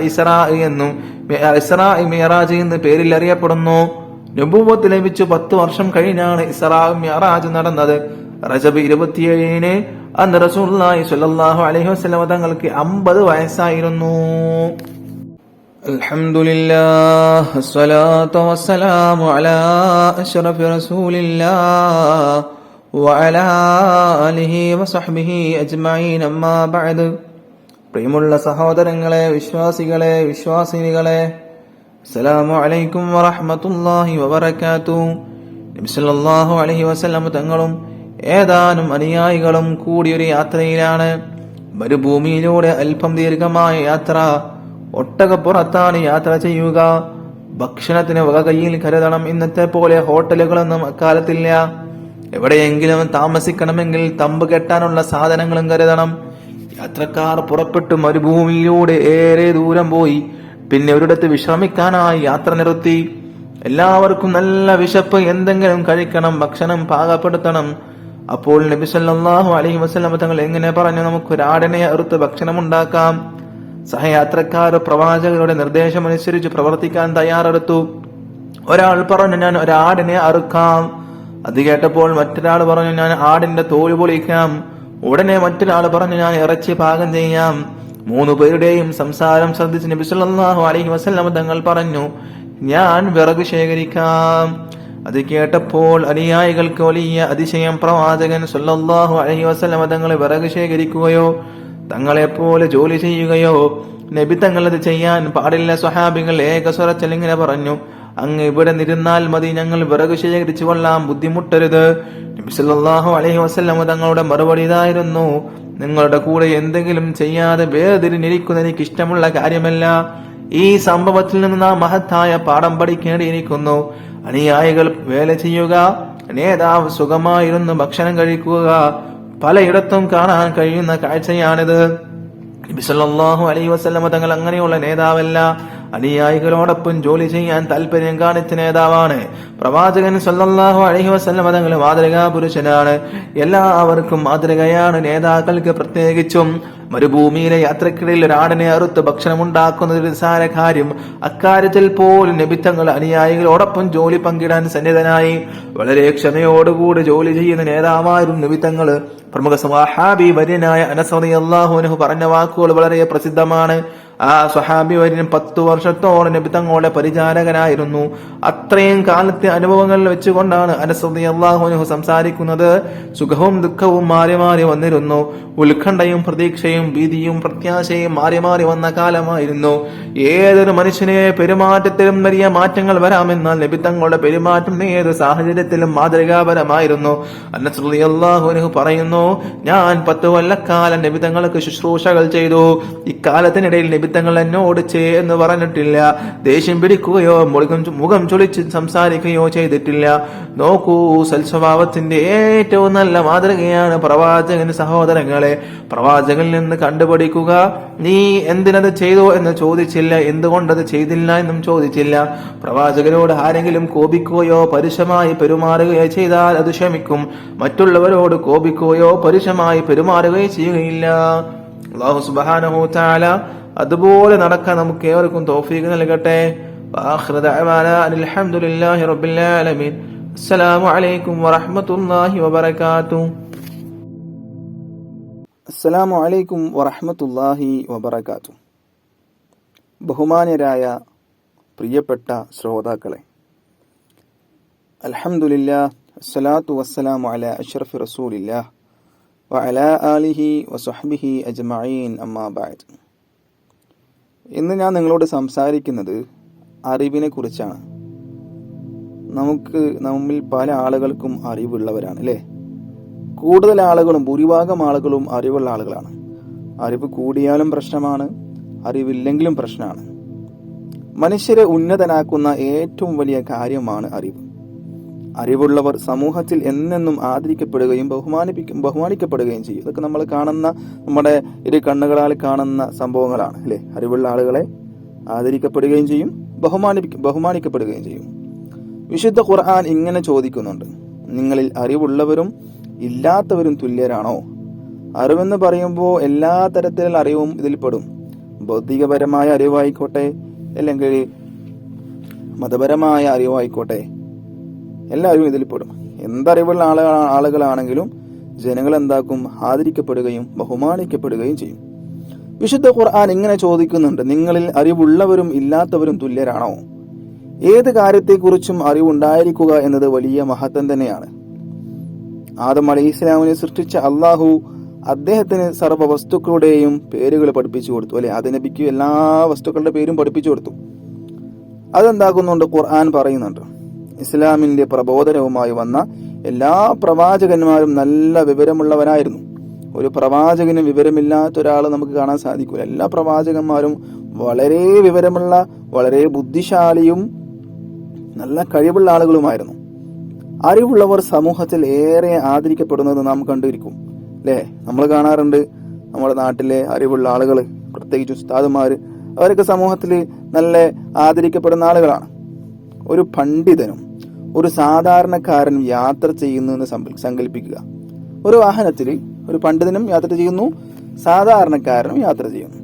ഇസ്രാ മിഅറാജ് എന്ന് പേരിൽ അറിയപ്പെടുന്നു. നബുവത്ത് ലഭിച്ചു 10 വർഷം കഴിഞ്ഞാണ് ഇസ്രാ മിഅറാജ് നടന്നത്. റജബ് 27-ന് അന്ന് റസൂലുള്ളാഹി സ്വല്ലല്ലാഹു അലൈഹി വസല്ലം തങ്ങൾക്ക് 50 വയസ്സായിരുന്നു. അൽഹംദുലില്ലാഹ് വസ്സലാത്തു വസ്സലാമു അലാ അഷ്റഫി റസൂലില്ലാഹ് വഅലാ ആലിഹി വസഹ്ബിഹി അജ്മഈൻ അമ്മാ ബഅദ്. പ്രിയമുള്ള സഹോദരങ്ങളെ, വിശ്വാസികളെ, വിശ്വാസിനികളെ, അസ്സലാമു അലൈക്കും വറഹ്മത്തുള്ളാഹി വബറകാതുഹു. നബി സല്ലല്ലാഹു അലൈഹി വസല്ലം തങ്ങളും ഏതാനും അനുയായികളും കൂടിയൊരു യാത്രയിലാണ്. മരുഭൂമിയിലൂടെ അല്പം ദീർഘമായ യാത്ര. ഒട്ടകപ്പുറത്താണ് യാത്ര ചെയ്യുക. ഭക്ഷണത്തിന് വക കയ്യിൽ കരുതണം. ഇന്നത്തെ പോലെ ഹോട്ടലുകളൊന്നും അക്കാലത്തില്ല. എവിടെയെങ്കിലും താമസിക്കണമെങ്കിൽ തമ്പ് കെട്ടാനുള്ള സാധനങ്ങളും കരുതണം. യാത്രക്കാർ പുറപ്പെട്ടു മരുഭൂമിയിലൂടെ ഏറെ ദൂരം പോയി. പിന്നെ ഒരിടത്ത് വിശ്രമിക്കാനായി യാത്ര നിർത്തി. എല്ലാവർക്കും നല്ല വിശപ്പ്, എന്തെങ്കിലും കഴിക്കണം, ഭക്ഷണം പാകപ്പെടുത്തണം. അപ്പോൾ നബി സല്ലല്ലാഹു അലൈഹി വസല്ലം തങ്ങൾ എങ്ങനെ പറഞ്ഞു, നമുക്കൊരാടിനെ അറുത്ത് ഭക്ഷണം ഉണ്ടാക്കാം. സഹയാത്രക്കാർ പ്രവാചകരുടെ നിർദ്ദേശമനുസരിച്ച് പ്രവർത്തിക്കാൻ തയ്യാറെടുത്തു. ഒരാൾ പറഞ്ഞു, ഞാൻ ഒരാടിനെ അറുക്കാം. അത് കേട്ടപ്പോൾ മറ്റൊരാൾ പറഞ്ഞു, ഞാൻ ആടിന്റെ തോല് പൊളിക്കാം. ഉടനെ മറ്റൊരാൾ പറഞ്ഞു, ഞാൻ ഇറച്ചി പാകം ചെയ്യാം. 3 പേരുടെയും സംസാരം ശ്രദ്ധിച്ച് നബി സല്ലല്ലാഹു അലൈഹി വസല്ലം തങ്ങൾ പറഞ്ഞു, ഞാൻ വിറക് ശേഖരിക്കാം. അത് കേട്ടപ്പോൾ അനുയായികൾക്ക് വലിയ അതിശയം. പ്രവാചകൻ സല്ലല്ലാഹു അലൈഹി വസല്ലം തങ്ങൾ വിറക് ശേഖരിക്കുകയോ തങ്ങളെപ്പോലെ ജോലി ചെയ്യുകയോ? നബി തങ്ങൾ അത് ചെയ്യാൻ പാടില്ല. സ്വഹാബികൾ ഏകസ്വരത്തിൽ ഇങ്ങനെ പറഞ്ഞു, അങ്ങ് ഇവിടെ നിരുന്നാൽ മതി, ഞങ്ങൾ വിറക് ശേഖരിച്ചു കൊള്ളാം, ബുദ്ധിമുട്ടരുത്. നബി സല്ലല്ലാഹു അലൈഹി വസല്ലം തങ്ങളുടെ മറുപടി ഇതായിരുന്നു, നിങ്ങളുടെ കൂടെ എന്തെങ്കിലും ചെയ്യാതെ വേർതിരിഞ്ഞിരിക്കുന്ന എനിക്ക് ഇഷ്ടമുള്ള കാര്യമല്ല. ഈ സംഭവത്തിൽ നിന്ന് നാം മഹത്തായ പാഠം പഠിക്കേണ്ടിയിരിക്കുന്നു. അനുയായികൾ വേല ചെയ്യുക, നേതാവ് സുഖമായിരുന്നു ഭക്ഷണം കഴിക്കുക. പലയിടത്തും കാണാൻ കഴിയുന്ന കാഴ്ചയാണിത്. നബി സല്ലല്ലാഹു അലൈഹി വസല്ലം തങ്ങൾ അങ്ങനെയുള്ള നേതാവല്ല. അനുയായികളോടൊപ്പം ജോലി ചെയ്യാൻ താല്പര്യം കാണിച്ച നേതാവാണ്. പ്രവാചകൻ സല്ലല്ലാഹു അലൈഹി വസല്ലം തങ്ങൾ മാതൃകാ പുരുഷനാണ്. എല്ലാവർക്കും മാതൃകയാണ്, നേതാക്കൾക്ക് പ്രത്യേകിച്ചും. മരുഭൂമിയിലെ യാത്രക്കിടയിൽ ഒരാടിനെ അറുത്ത് ഭക്ഷണം ഉണ്ടാക്കുന്നത് ഒരു നിസ്സാര കാര്യം. അക്കാര്യത്തിൽ പോലും നബി തങ്ങൾ അനുയായികളോടൊപ്പം ജോലി പങ്കിടാൻ സന്നിധനായി. വളരെ ക്ഷമയോടുകൂടി ജോലി ചെയ്യുന്ന നേതാവായിരുന്നു നബി തങ്ങൾ. പ്രമുഖ സ്വഹാബി വര്യനായ അനസ് റളിയല്ലാഹു അൻഹു പറഞ്ഞ വാക്കുകൾ വളരെ പ്രസിദ്ധമാണ്. ആ സ്വഹാബി വര്യൻ 10 വർഷത്തോളം നബി തങ്ങളുടെ പരിചാരകനായിരുന്നു. അത്രയും കാലത്തെ അനുഭവങ്ങൾ വെച്ചുകൊണ്ടാണ് അനസ് റളിയല്ലാഹു അൻഹു സംസാരിക്കുന്നത്. സുഖവും ദുഃഖവും മാറി മാറി വന്നിരുന്നു. ഉത്കണ്ഠയും പ്രതീക്ഷയും ഭീതിയും പ്രത്യാശയും മാറി മാറി വന്ന കാലമായിരുന്നു. ഏതൊരു മനുഷ്യനെ പെരുമാറ്റത്തിലും വലിയ മാറ്റങ്ങൾ വരാമെന്നാൽ നബി തങ്ങളുടെ പെരുമാറ്റം ഏത് സാഹചര്യത്തിലും മാതൃകാപരമായിരുന്നു. അനസ് റളിയല്ലാഹു അൻഹു പറയുന്നു, ഞാൻ 10 കൊല്ലക്കാലം നബി തങ്ങൾക്ക് ശുശ്രൂഷകൾ ചെയ്തു. ഇക്കാലത്തിനിടയിൽ നബി തങ്ങൾ എന്നോട് എന്ന് പറഞ്ഞിട്ടില്ല. ദേഷ്യം പിടിക്കുകയോ മുഖം ചൊളിച്ച് സംസാരിക്കുകയോ ചെയ്തിട്ടില്ല. നോക്കൂ, സൽസ്വഭാവത്തിന്റെ ഏറ്റവും നല്ല മാതൃകയാണ് പ്രവാചകൻ. സഹോദരങ്ങളെ, പ്രവാചകനിൽ നിന്ന് കണ്ടുപിടിക്കുക. നീ എന്തിനത് ചെയ്തു എന്ന് ചോദിച്ചില്ല, എന്തുകൊണ്ടത് ചെയ്തില്ല എന്നും ചോദിച്ചില്ല. പ്രവാചകനോട് ആരെങ്കിലും കോപിക്കുകയോ പരുഷമായി പെരുമാറുകയോ ചെയ്താൽ അത് ക്ഷമിക്കും. മറ്റുള്ളവരോട് കോപിക്കുകയോ പരുഷമായി പെരുമാറുകയോ ചെയ്യുകയില്ല. അല്ലാഹു സുബ്ഹാനഹു വ തആല അതുപോലെ നടക്കാൻ നമുക്ക് ഏവർക്കും തൗഫീഖ് നൽകട്ടെ. വആഖിറു ദഅവാനാ അൽഹംദുലില്ലാഹി റബ്ബിൽ ആലമീൻ. അസ്സലാമു അലൈക്കും വറഹ്മത്തുള്ളാഹി വബറകാതുഹു. അസ്സലാമു അലൈക്കും വറഹ്മത്തുള്ളാഹി വബറകാതുഹു. ബഹുമാന്യരായ പ്രിയപ്പെട്ട ശ്രോതാക്കളെ, അൽഹംദുലില്ലാഹ് വസ്സലാത്തു വസ്സലാമു അലാ അഷ്റഫി റസൂലില്ലാഹ് വഅലാ ആലിഹി വസഹ്ബിഹി അജ്മഈൻ അമ്മാ ബഅദ്. ഇന്ന് ഞാൻ നിങ്ങളോട് സംസാരിക്കുന്നത് അറിവിനെ കുറിച്ചാണ്. നമ്മിൽ പല ആളുകൾക്കും അറിവുള്ളവരാണ്, അല്ലേ? കൂടുതൽ ആളുകളും, ഭൂരിഭാഗം ആളുകളും അറിവുള്ള ആളുകളാണ്. അറിവ് കൂടിയാലും പ്രശ്നമാണ്, അറിവില്ലെങ്കിലും പ്രശ്നമാണ്. മനുഷ്യരെ ഉന്നതനാക്കുന്ന ഏറ്റവും വലിയ കാര്യമാണ് അറിവ്. അറിവുള്ളവർ സമൂഹത്തിൽ എന്നെന്നും ആദരിക്കപ്പെടുകയും ബഹുമാനിക്കപ്പെടുകയും ചെയ്യും. ഇതൊക്കെ നമ്മൾ കാണുന്ന, നമ്മുടെ ഇരു കണ്ണുകളാൽ കാണുന്ന സംഭവങ്ങളാണ്, അല്ലെ? അറിവുള്ള ആളുകളെ ആദരിക്കപ്പെടുകയും ചെയ്യും, ബഹുമാനിക്കപ്പെടുകയും ചെയ്യും. വിശുദ്ധ ഖുർആൻ ഇങ്ങനെ ചോദിക്കുന്നുണ്ട്, നിങ്ങളിൽ അറിവുള്ളവരും ഇല്ലാത്തവരും തുല്യരാണോ? അറിവെന്ന് പറയുമ്പോൾ എല്ലാ തരത്തിലുള്ള അറിവും ഇതിൽപ്പെടും. ഭൗതികപരമായ അറിവായിക്കോട്ടെ, അല്ലെങ്കിൽ മതപരമായ അറിവായിക്കോട്ടെ, എല്ലാവരും ഇതിൽപ്പെടും. എന്തറിവുള്ള ആളുകളാണെങ്കിലും ജനങ്ങൾ എന്താക്കും? ആദരിക്കപ്പെടുകയും ബഹുമാനിക്കപ്പെടുകയും ചെയ്യും. വിശുദ്ധ ഖുർആൻ ഇങ്ങനെ ചോദിക്കുന്നുണ്ട്, നിങ്ങളിൽ അറിവുള്ളവരും ഇല്ലാത്തവരും തുല്യരാണോ? ഏത് കാര്യത്തെക്കുറിച്ചും അറിവുണ്ടായിരിക്കുക എന്നത് വലിയ മഹത്വം തന്നെയാണ്. ആദം അലൈഹിസ്സലാമിനെ സൃഷ്ടിച്ച അള്ളാഹു അദ്ദേഹത്തിന് സർവ്വ വസ്തുക്കളുടെയും പേരുകൾ പഠിപ്പിച്ചു കൊടുത്തു, അല്ലെ? അത് നബിക്ക് എല്ലാ വസ്തുക്കളുടെ പേരും പഠിപ്പിച്ചു കൊടുത്തു. അതെന്താക്കുന്നുണ്ട്? ഖുർആൻ പറയുന്നുണ്ട്, ഇസ്ലാമിന്റെ പ്രബോധനവുമായി വന്ന എല്ലാ പ്രവാചകന്മാരും നല്ല വിവരമുള്ളവരായിരുന്നു. ഒരു പ്രവാചകന് വിവരമില്ലാത്ത ഒരാൾ നമുക്ക് കാണാൻ സാധിക്കില്ല. എല്ലാ പ്രവാചകന്മാരും വളരെ വിവരമുള്ള, വളരെ ബുദ്ധിശാലിയും നല്ല കഴിവുള്ള ആളുകളുമായിരുന്നു. അറിവുള്ളവർ സമൂഹത്തിൽ ഏറെ ആദരിക്കപ്പെടുന്നത് നാം കണ്ടിരിക്കും, അല്ലേ? നമ്മൾ കാണാറുണ്ട് നമ്മുടെ നാട്ടിലെ അറിവുള്ള ആളുകൾ, പ്രത്യേകിച്ച് ഉസ്താദുമാര്, അവരൊക്കെ സമൂഹത്തിൽ നല്ല ആദരിക്കപ്പെടുന്ന ആളുകളാണ്. ഒരു പണ്ഡിതനും ഒരു സാധാരണക്കാരനും യാത്ര ചെയ്യുന്നു എന്ന് സങ്കല്പിക്കുക. ഒരു വാഹനത്തിൽ ഒരു പണ്ഡിതനും യാത്ര ചെയ്യുന്നു, സാധാരണക്കാരനും യാത്ര ചെയ്യുന്നു.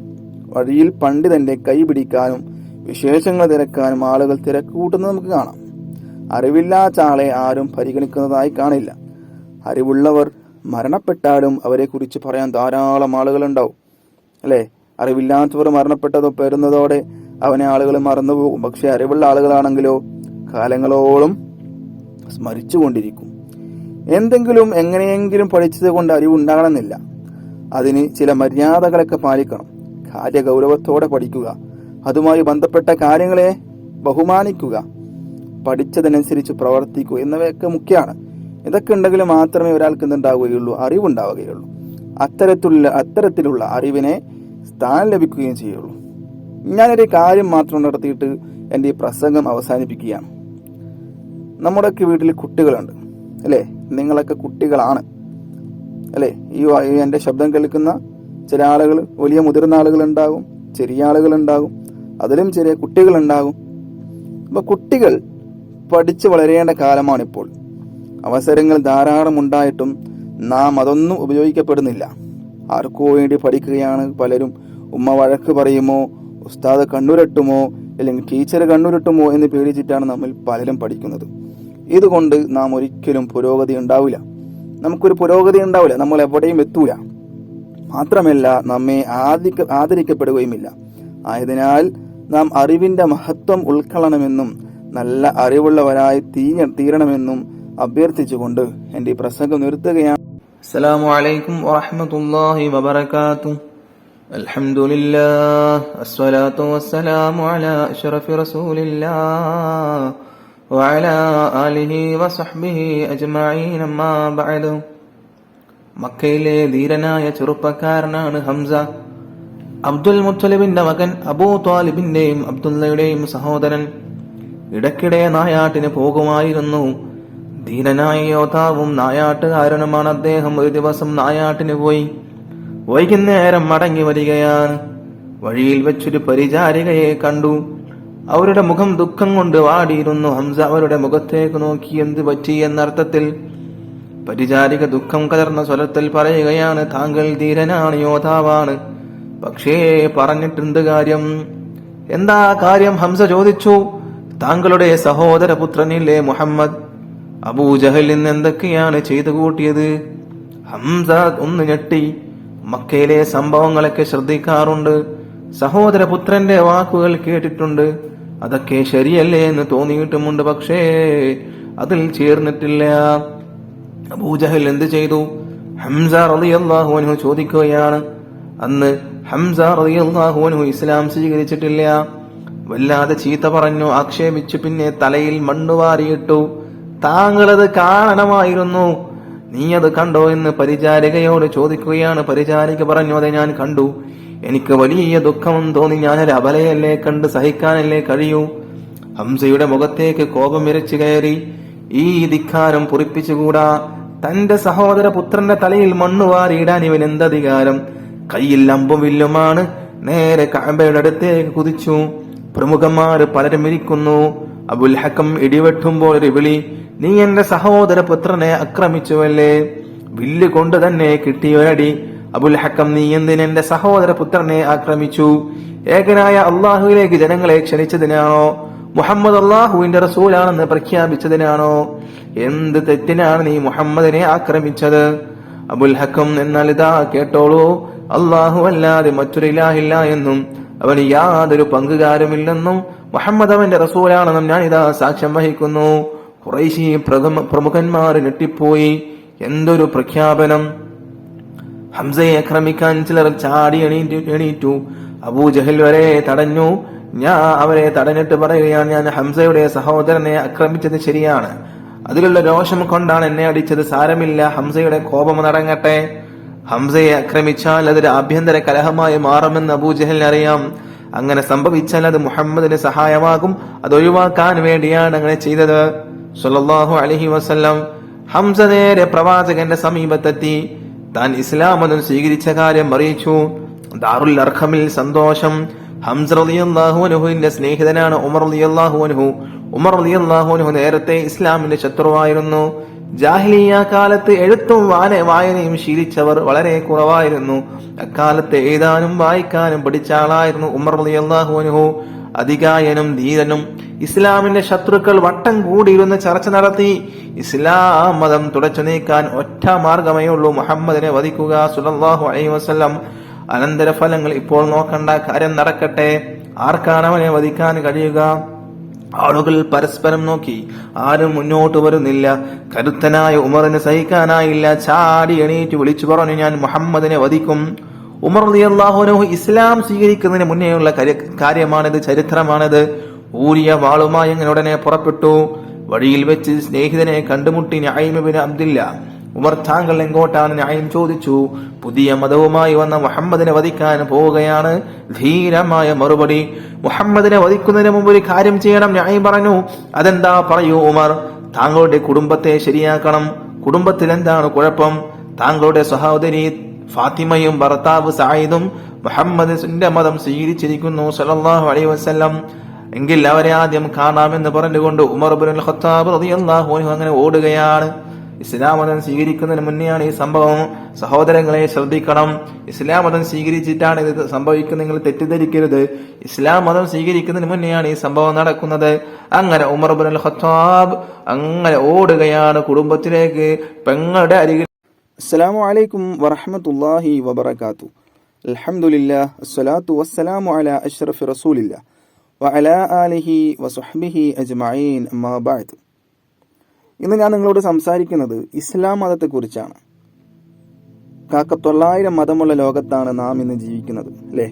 വഴിയിൽ പണ്ഡിതന്റെ കൈ പിടിക്കാനും വിശേഷങ്ങൾ തിരക്കാനും ആളുകൾ തിരക്ക് കൂട്ടുന്നത് നമുക്ക് കാണാം. അറിവില്ലാത്ത ആളെ ആരും പരിഗണിക്കുന്നതായി കാണില്ല. അറിവുള്ളവർ മരണപ്പെട്ടാലും അവരെ കുറിച്ച് പറയാൻ ധാരാളം ആളുകൾ ഉണ്ടാവും, അല്ലെ? അറിവില്ലാത്തവർ മരണപ്പെട്ടതോ പെരുന്നതോടെ അവനെ ആളുകൾ മറന്നുപോകും. പക്ഷെ അറിവുള്ള ആളുകളാണെങ്കിലോ കാലങ്ങളോളം സ്മരിച്ചുകൊണ്ടിരിക്കും. എന്തെങ്കിലും എങ്ങനെയെങ്കിലും പഠിച്ചത് കൊണ്ട് അറിവുണ്ടാകണമെന്നില്ല. അതിന് ചില മര്യാദകളൊക്കെ പാലിക്കണം. കാര്യഗൗരവത്തോടെ പഠിക്കുക, അതുമായി ബന്ധപ്പെട്ട കാര്യങ്ങളെ ബഹുമാനിക്കുക, പഠിച്ചതനുസരിച്ച് പ്രവർത്തിക്കുക എന്നിവയൊക്കെ മുഖ്യമാണ്. ഇതൊക്കെ ഉണ്ടെങ്കിൽ മാത്രമേ ഒരാൾക്ക് എന്തുണ്ടാവുകയുള്ളൂ? അറിവുണ്ടാവുകയുള്ളൂ. അത്തരത്തിലുള്ള അറിവിനെ സ്ഥാനം ലഭിക്കുകയും ചെയ്യുള്ളൂ. ഞാനൊരു കാര്യം മാത്രം നടത്തിയിട്ട് എൻ്റെ ഈ പ്രസംഗം അവസാനിപ്പിക്കുകയാണ്. നമ്മുടെയൊക്കെ വീട്ടിൽ കുട്ടികളുണ്ട്, അല്ലേ? നിങ്ങളൊക്കെ കുട്ടികളാണ്, അല്ലേ? ഈ എൻ്റെ ശബ്ദം കേൾക്കുന്ന ചില ആളുകൾ വലിയ മുതിർന്ന ആളുകളുണ്ടാകും, ചെറിയ ആളുകളുണ്ടാകും, അതിലും ചെറിയ കുട്ടികളുണ്ടാകും. അപ്പൊ കുട്ടികൾ പഠിച്ചു വളരേണ്ട കാലമാണിപ്പോൾ. അവസരങ്ങൾ ധാരാളം ഉണ്ടായിട്ടും നാം അതൊന്നും ഉപയോഗിക്കപ്പെടുന്നില്ല. ആർക്കോ വേണ്ടി പഠിക്കുകയാണ് പലരും. ഉമ്മ വഴക്ക് പറയുമോ, ഉസ്താദ് കണ്ണുരട്ടുമോ, അല്ലെങ്കിൽ ടീച്ചർ കണ്ണുരട്ടുമോ എന്ന് പേടിച്ചിട്ടാണ് നമ്മൾ പലരും പഠിക്കുന്നത്. ഇതുകൊണ്ട് നാം ഒരിക്കലും പുരോഗതി ഉണ്ടാവില്ല. നമുക്കൊരു പുരോഗതി ഉണ്ടാവില്ല, നമ്മൾ എവിടെയും എത്തൂല. മാത്രമല്ല നമ്മെ ആദരിക്കപ്പെടുകയുമില്ല. ആയതിനാൽ നാം അറിവിന്റെ മഹത്വം ഉൾക്കൊള്ളണമെന്നും നല്ല അറിവുള്ളവരായി തീരണമെന്നും അഭ്യർത്ഥിച്ചുകൊണ്ട് എന്റെ ഈ പ്രസംഗം നിർത്തുകയാണ്. അസ്സലാമു അലൈക്കും വറഹ്മത്തുള്ളാഹി വബറകാതുഹു. അൽഹംദുലില്ലാഹ് വസ്സലാത്തു വസ്സലാമു അലാ അഷ്റഫി റസൂലില്ലാഹ് വഅലാ ആലിഹി വസഹ്ബിഹി അജ്മഈൻ. അമ്മാ ബഅദു. മക്കയിലെ ധീരനായ ചെറുപ്പക്കാരനാണ് ഹംസ. അബ്ദുൽ മുത്തലിബിന്റെ മകൻ, അബൂ ത്വാലിബിന്റെയും അബ്ദുള്ളയുടെയും സഹോദരൻ. ഇടയ്ക്കിടെ നായാട്ടിന് പോകുമായിരുന്നു. ധീരനായ യോദ്ധാവും നായാട്ടുകാരനുമാണ് അദ്ദേഹം. ഒരു ദിവസം നായാട്ടിന് പോയി. വൈകുന്നേരം മടങ്ങി വരികയാണ്. വഴിയിൽ വെച്ചൊരു പരിചാരികയെ കണ്ടു. അവരുടെ മുഖം ദുഃഖം കൊണ്ട് വാടിയിരുന്നു. ഹംസ അവരുടെ മുഖത്തേക്ക് നോക്കി. എന്ത് പറ്റി എന്നർത്ഥത്തിൽ. പരിചാരിക ദുഃഖം കലർന്ന സ്വരത്തിൽ പറയുകയാണ്, താങ്കൾ ധീരനാണ്, യോദ്ധാവാണ്, പക്ഷേ പറഞ്ഞിട്ടുണ്ട് കാര്യം. എന്താ കാര്യം? ഹംസ ചോദിച്ചു. താങ്കളുടെ സഹോദരപുത്രനില്ലേ മുഹമ്മദ്, അബൂജഹൽ ഇന്ന് എന്തൊക്കെയാണ് ചെയ്തു കൂട്ടിയത്? ഹംസ ഒന്ന് ഞെട്ടി. മക്കയിലെ സംഭവങ്ങളൊക്കെ ശ്രദ്ധിക്കാറുണ്ട്, സഹോദരപുത്രന്റെ വാക്കുകൾ കേട്ടിട്ടുണ്ട്, അതൊക്കെ ശരിയല്ലേ എന്ന് തോന്നിയിട്ടുമുണ്ട്, പക്ഷേ അതിൽ ചേർന്നിട്ടില്ല. അബൂജഹൽ എന്ത് ചെയ്തു? ഹംസ റളിയല്ലാഹു അൻഹു ചോദിക്കുകയാണ്. അന്ന് ഹംസ റളിയല്ലാഹു അൻഹു ഇസ്ലാം സ്വീകരിച്ചിട്ടില്ല. വല്ലാതെ ചീത്ത പറഞ്ഞു, ആക്ഷേപിച്ചു. പിന്നെ തലയിൽ മണ്ണുവാരിയിട്ടു. താങ്കളത് കാണണമായിരുന്നു, നീ അത് കണ്ടോ എന്ന് പരിചാരികയോട് ചോദിക്കുകയാണ്. പരിചാരിക പറഞ്ഞു, അതെ ഞാൻ കണ്ടു, എനിക്ക് വലിയ ദുഃഖം തോന്നി, ഞാനൊരു അബലയല്ലേ, കണ്ട് സഹിക്കാനല്ലേ കഴിയൂ. ഹംസയുടെ മുഖത്തേക്ക് കോപം ഇരച്ചു കയറി. ഈ ധിക്കാരം പൊറിപ്പിച്ചുകൂടാ. തന്റെ സഹോദര പുത്രന്റെ തലയിൽ മണ്ണുവാരിയിടാൻ ഇവൻ എന്തധികാരം? കയ്യിൽ അമ്പും വില്ലുമാണ്. നേരെ കഅബയുടെ അടുത്തേക്ക് കുതിച്ചു. പ്രമുഖന്മാര് പലരും ഇരിക്കുന്നു. അബുൽ ഹക്കം ഇടിവെട്ടുമ്പോൾ ഒരു വിളി, നീ എന്റെ സഹോദര പുത്രനെ ആക്രമിച്ചുവല്ലേ? വില്ല് കൊണ്ട് തന്നെ കിട്ടിയൊരടി. അബുൽ ഹക്കം, നീ എന്തിനെന്റെ സഹോദര പുത്രനെ ആക്രമിച്ചു? ഏകനായ അള്ളാഹുവിലേക്ക് ജനങ്ങളെ ക്ഷണിച്ചതിനാണോ? മുഹമ്മദ് അള്ളാഹുവിന്റെ റസൂലാണെന്ന് പ്രഖ്യാപിച്ചതിനാണോ? എന്ത് തെറ്റിനാണ് നീ മുഹമ്മദിനെ ആക്രമിച്ചത്? അബുൽ ഹക്കം, എന്നാൽ ഇതാ കേട്ടോളൂ, അള്ളാഹു അല്ലാതെ മറ്റൊരു ഇലാഹില്ല എന്നും അവന് യാതൊരു പങ്കുകാരുമില്ലെന്നും മുഹമ്മദ് അവന്റെ റസൂലാണെന്നും ഞാൻ ഇതാ സാക്ഷ്യം വഹിക്കുന്നു. ഖുറൈശി പ്രമുഖന്മാർ ഞെട്ടിപ്പോയി. എന്തൊരു പ്രഖ്യാപനം! ഹംസയെ ആക്രമിക്കാൻ ചിലർ ചാടി എണീറ്റു. അബൂജഹൽ വരെ തടഞ്ഞു. അവരെ തടഞ്ഞിട്ട് പറയുകയാണ്, ഞാൻ ഹംസയുടെ സഹോദരനെ ആക്രമിച്ചത് ശരിയാണ്, അതിലുള്ള രോഷം കൊണ്ടാണ് എന്നെ അടിച്ചത്, സാരമില്ല, ഹംസയുടെ കോപം നടങ്ങട്ടെ. ഹംസയെ ആക്രമിച്ചാൽ അതൊരു ആഭ്യന്തര കലഹമായി മാറുമെന്ന് അബൂജഹലിന് അറിയാം. അങ്ങനെ സംഭവിച്ചാൽ അത് മുഹമ്മദിന് സഹായമാകും. അത് ഒഴിവാക്കാൻ വേണ്ടിയാണ് അങ്ങനെ ചെയ്തത്. സ്വല്ലല്ലാഹു അലൈഹി വസല്ലം ഹംസ നേരെ പ്രവാചകന്റെ സമീപത്തെത്തി താൻ ഇസ്ലാം മതം സ്വീകരിച്ച കാര്യം അറിയിച്ചു. ദാറുൽ അർഖമിൽ സന്തോഷം. ഹംസ റളിയല്ലാഹു അൻഹുവിന്റെ സ്നേഹിതനാണ് ഉമർ റളിയല്ലാഹു അൻഹു. ഉമർ റളിയല്ലാഹു അൻഹു നേരത്തെ ഇസ്ലാമിന്റെ ശത്രുവായിരുന്നു. ജാഹിലിയ കാലത്ത് എഴുത്തും വായനയും ശീലിച്ചവർ വളരെ കുറവായിരുന്നു. അക്കാലത്ത് എഴുതാനും വായിക്കാനും പഠിച്ച ആളായിരുന്നു ഉമർ റളിയല്ലാഹു അൻഹു. അതികായനും ധീരനും. ഇസ്ലാമിന്റെ ശത്രുക്കൾ വട്ടം കൂടിയിരുന്ന് ചർച്ച നടത്തി. ഇസ്ലാം മതം തുടച്ചു നീക്കാൻ ഒറ്റ മാർഗമേ ഉള്ളൂ, മുഹമ്മദിനെ വധിക്കുക സ്വല്ലല്ലാഹു അലൈഹി വസല്ലം. അനന്തരഫലങ്ങൾ ഇപ്പോൾ നോക്കണ്ട, കാര്യം നടക്കട്ടെ. ആർക്കാണ് അവനെ വധിക്കാൻ കഴിയുക? ആളുകൾ പരസ്പരം നോക്കി. ആരും മുന്നോട്ട് വരുന്നില്ല. കരുത്തനായ ഉമറിന് സഹിക്കാനായില്ല. ചാടി എണീറ്റ് വിളിച്ചു പറഞ്ഞു, ഞാൻ മുഹമ്മദിനെ വധിക്കും. ഉമർ റളിയല്ലാഹു അൻഹു ഇസ്ലാം സ്വീകരിക്കുന്നതിന് മുന്നേയുള്ള കാര്യമാണിത്, ചരിത്രമാണിത്. ഊരിയ വാളുമായി അങ്ങനെ ഉടനെ പുറപ്പെട്ടു. വഴിയിൽ വെച്ച് സ്നേഹിതനെ കണ്ടുമുട്ടി നഈം ഇബ്നു അബ്ദില്ല. ഉമർ, താങ്കൾ എങ്ങോട്ടാണ്? നഈം ചോദിച്ചു. പുതിയ മതവുമായി വന്ന മുഹമ്മദിനെ വധിക്കാൻ പോവുകയാണ്. ധീരമായ മറുപടി. മുഹമ്മദിനെ വധിക്കുന്നതിന് മുമ്പ് ഒരു കാര്യം ചെയ്യണം, നഈം പറഞ്ഞു. അതെന്താ? പറയൂ ഉമർ. താങ്കളുടെ കുടുംബത്തെ ശരിയാക്കണം. കുടുംബത്തിൽ എന്താണ് കുഴപ്പം? താങ്കളുടെ സഹോദരി ഫാത്തിമയും ഭർത്താവ് സഈദും മുഹമ്മദിന്റെ മതം സ്വീകരിച്ചിരിക്കുന്നു സ്വല്ലല്ലാഹു അലൈഹി വസല്ലം. എങ്കിൽ അവരെ ആദ്യം കാണാമെന്ന് പറഞ്ഞുകൊണ്ട് ഉമർ ഇബ്നുൽ ഖത്താബ് റളിയല്ലാഹു അൻഹു അങ്ങനെ ഓടുകയാണ്. ഇസ്ലാം മതം സ്വീകരിക്കുന്നതിന് മുന്നെയാണ് ഈ സംഭവം. സഹോദരങ്ങളെ ശ്രദ്ധിക്കണം. ഇസ്ലാം മതം സ്വീകരിച്ചിട്ടാണ് ഇത് സംഭവിക്കുന്നത്, നിങ്ങൾ തെറ്റിദ്ധരിക്കരുത്. ഇസ്ലാം മതം സ്വീകരിക്കുന്നതിന് മുന്നെയാണ് ഈ സംഭവം നടക്കുന്നത്. അങ്ങനെ ഉമർ ഇബ്നുൽ ഖത്താബ് അങ്ങനെ ഓടുകയാണ് കുടുംബത്തിലേക്ക്, പെങ്ങളുടെ അരികിൽ. അസ്സലാമു അലൈക്കും വറഹ്മത്തുള്ളാഹി വബറകാതുഹു. അൽഹംദുലില്ലാഹ് വസ്സലാത്തു വസ്സലാമു അലാ അഷ്റഫി റസൂലില്ലാഹ് വഅലാ ആലിഹി വസ്വഹ്ബിഹി അജ്മഈൻ, അമ്മാ ബഅദ്. ഇന്ന് ഞാൻ നിങ്ങളോട് സംസാരിക്കുന്നത് ഇസ്ലാം മതത്തെക്കുറിച്ചാണ്. 900 മതമുള്ള ലോകത്താണ് നാം ഇന്ന് ജീവിക്കുന്നത്, അല്ലേ?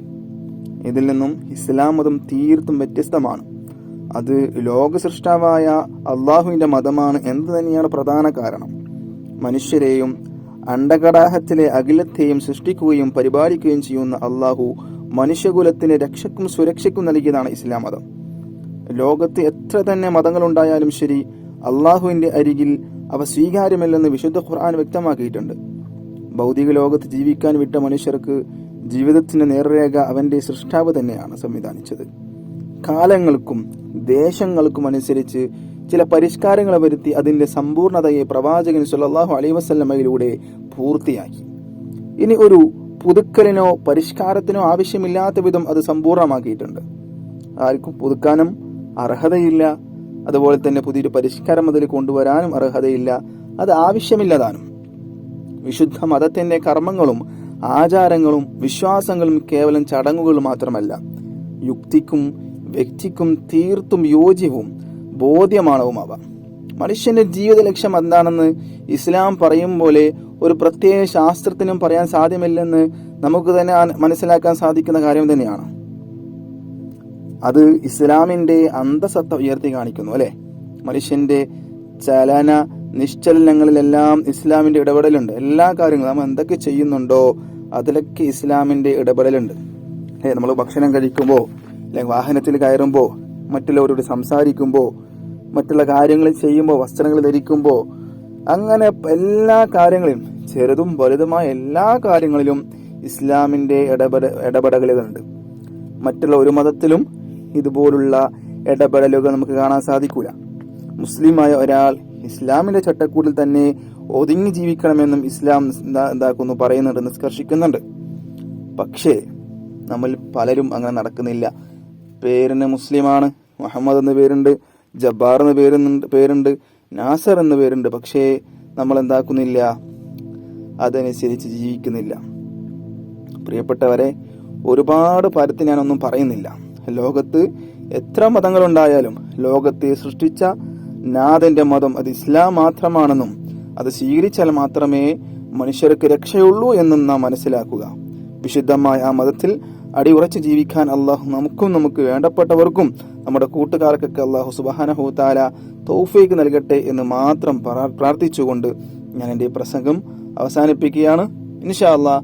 ഇതിൽ നിന്നും ഇസ്ലാം മതം തീർത്തും വ്യത്യസ്തമാണ്. അത് ലോക സൃഷ്ടാവായ അള്ളാഹുവിന്റെ മതമാണ് എന്ന് തന്നെയാണ് പ്രധാന കാരണം. മനുഷ്യരെയും അണ്ടകടാഹത്തിലെ അഖിലത്തെയും സൃഷ്ടിക്കുകയും പരിപാലിക്കുകയും ചെയ്യുന്ന അള്ളാഹു മനുഷ്യകുലത്തിന് രക്ഷയ്ക്കും സുരക്ഷയ്ക്കും നൽകിയതാണ് ഇസ്ലാം മതം. ലോകത്ത് എത്ര തന്നെ മതങ്ങളുണ്ടായാലും ശരി, അള്ളാഹുവിന്റെ അരികിൽ അവ സ്വീകാര്യമല്ലെന്ന് വിശുദ്ധ ഖുർആൻ വ്യക്തമാക്കിയിട്ടുണ്ട്. ഭൗതിക ലോകത്ത് ജീവിക്കാൻ വിട്ട മനുഷ്യർക്ക് ജീവിതത്തിന്റെ നേർരേഖ അവന്റെ സൃഷ്ടാവ് തന്നെയാണ് സംവിധാനിച്ചത്. കാലങ്ങൾക്കും ദേശങ്ങൾക്കും അനുസരിച്ച് ചില പരിഷ്കാരങ്ങൾ വരുത്തി അതിന്റെ സമ്പൂർണതയെ പ്രവാചകൻ സ്വല്ലല്ലാഹു അലൈഹി വസല്ലമയിലൂടെ പൂർത്തിയാക്കി. ഇനി ഒരു പുതുക്കലിനോ പരിഷ്കാരത്തിനോ ആവശ്യമില്ലാത്ത വിധം അത് സമ്പൂർണമാക്കിയിട്ടുണ്ട്. ആർക്കും പുതുക്കാനും അർഹതയില്ല. അതുപോലെ തന്നെ പുതിയൊരു പരിഷ്കാരം അതിൽ കൊണ്ടുവരാനും അർഹതയില്ല. അത് ആവശ്യമില്ലതാനും. വിശുദ്ധ മതത്തിന്റെ കർമ്മങ്ങളും ആചാരങ്ങളും വിശ്വാസങ്ങളും കേവലം ചടങ്ങുകൾ മാത്രമല്ല, യുക്തിക്കും വ്യക്തിക്കും തീർത്തും യോജ്യവും ബോധ്യമാണവുമാവ. മനുഷ്യന്റെ ജീവിത ലക്ഷ്യം എന്താണെന്ന് ഇസ്ലാം പറയും പോലെ ഒരു പ്രത്യേക ശാസ്ത്രത്തിനും പറയാൻ സാധ്യമല്ലെന്ന് നമുക്ക് തന്നെ മനസ്സിലാക്കാൻ സാധിക്കുന്ന കാര്യം തന്നെയാണ്. അത് ഇസ്ലാമിന്റെ അന്തസത്ത ഉയർത്തി കാണിക്കുന്നു, അല്ലെ? മനുഷ്യന്റെ ചലന നിശ്ചലനങ്ങളിലെല്ലാം ഇസ്ലാമിന്റെ ഇടപെടലുണ്ട്. എല്ലാ കാര്യങ്ങളും നമ്മൾ എന്തൊക്കെ ചെയ്യുന്നുണ്ടോ അതിലൊക്കെ ഇസ്ലാമിന്റെ ഇടപെടലുണ്ട്. നമ്മൾ ഭക്ഷണം കഴിക്കുമ്പോൾ, അല്ലെങ്കിൽ വാഹനത്തിൽ കയറുമ്പോൾ, മറ്റുള്ളവരോട് സംസാരിക്കുമ്പോൾ, മറ്റുള്ള കാര്യങ്ങൾ ചെയ്യുമ്പോൾ, വസ്ത്രങ്ങൾ ധരിക്കുമ്പോൾ, അങ്ങനെ എല്ലാ കാര്യങ്ങളിലും, ചെറുതും വലുതുമായ എല്ലാ കാര്യങ്ങളിലും ഇസ്ലാമിന്റെ ഇടപെടലുകളുണ്ട്. മറ്റുള്ള ഒരു മതത്തിലും ഇതുപോലുള്ള ഇടപെടലുകൾ നമുക്ക് കാണാൻ സാധിക്കൂല. മുസ്ലിമായ ഒരാൾ ഇസ്ലാമിന്റെ ചട്ടക്കൂടിൽ തന്നെ ഒതുങ്ങി ജീവിക്കണമെന്നും ഇസ്ലാം എന്താക്കുന്നു പറയുന്നുണ്ട്, നിഷ്കർഷിക്കുന്നുണ്ട്. പക്ഷേ നമ്മൾ പലരും അങ്ങനെ നടക്കുന്നില്ല. പേരിന് മുസ്ലിമാണ്, മുഹമ്മദ് എന്ന പേരുണ്ട്, ജബ്ബാർ എന്ന പേരുണ്ട്, നാസർ എന്ന പേരുണ്ട്. പക്ഷേ നമ്മൾ എന്താക്കുന്നില്ല, അതനുസരിച്ച് ജീവിക്കുന്നില്ല. പ്രിയപ്പെട്ടവരെ, ഒരുപാട് പരത്തി ഞാനൊന്നും പറയുന്നില്ല. ലോകത്ത് എത്ര മതങ്ങളുണ്ടായാലും ലോകത്തെ സൃഷ്ടിച്ച നാഥന്റെ മതം അത് ഇസ്ലാം മാത്രമാണെന്നും അത് സ്വീകരിച്ചാൽ മാത്രമേ മനുഷ്യർക്ക് രക്ഷയുള്ളൂ എന്നും നാം മനസ്സിലാക്കുക. വിശുദ്ധമായ ആ മതത്തിൽ അടിയുറച്ച് ജീവിക്കാൻ അള്ളാഹു നമുക്ക് വേണ്ടപ്പെട്ടവർക്കും നമ്മുടെ കൂട്ടുകാർക്കൊക്കെ അള്ളാഹു സുബ്ഹാനഹു തആല തൗഫീഖ് നൽകട്ടെ എന്ന് മാത്രം പ്രാർത്ഥിച്ചുകൊണ്ട് ഞാൻ എൻ്റെ പ്രസംഗം അവസാനിപ്പിക്കുകയാണ്. ഇൻഷാ അല്ലാഹ്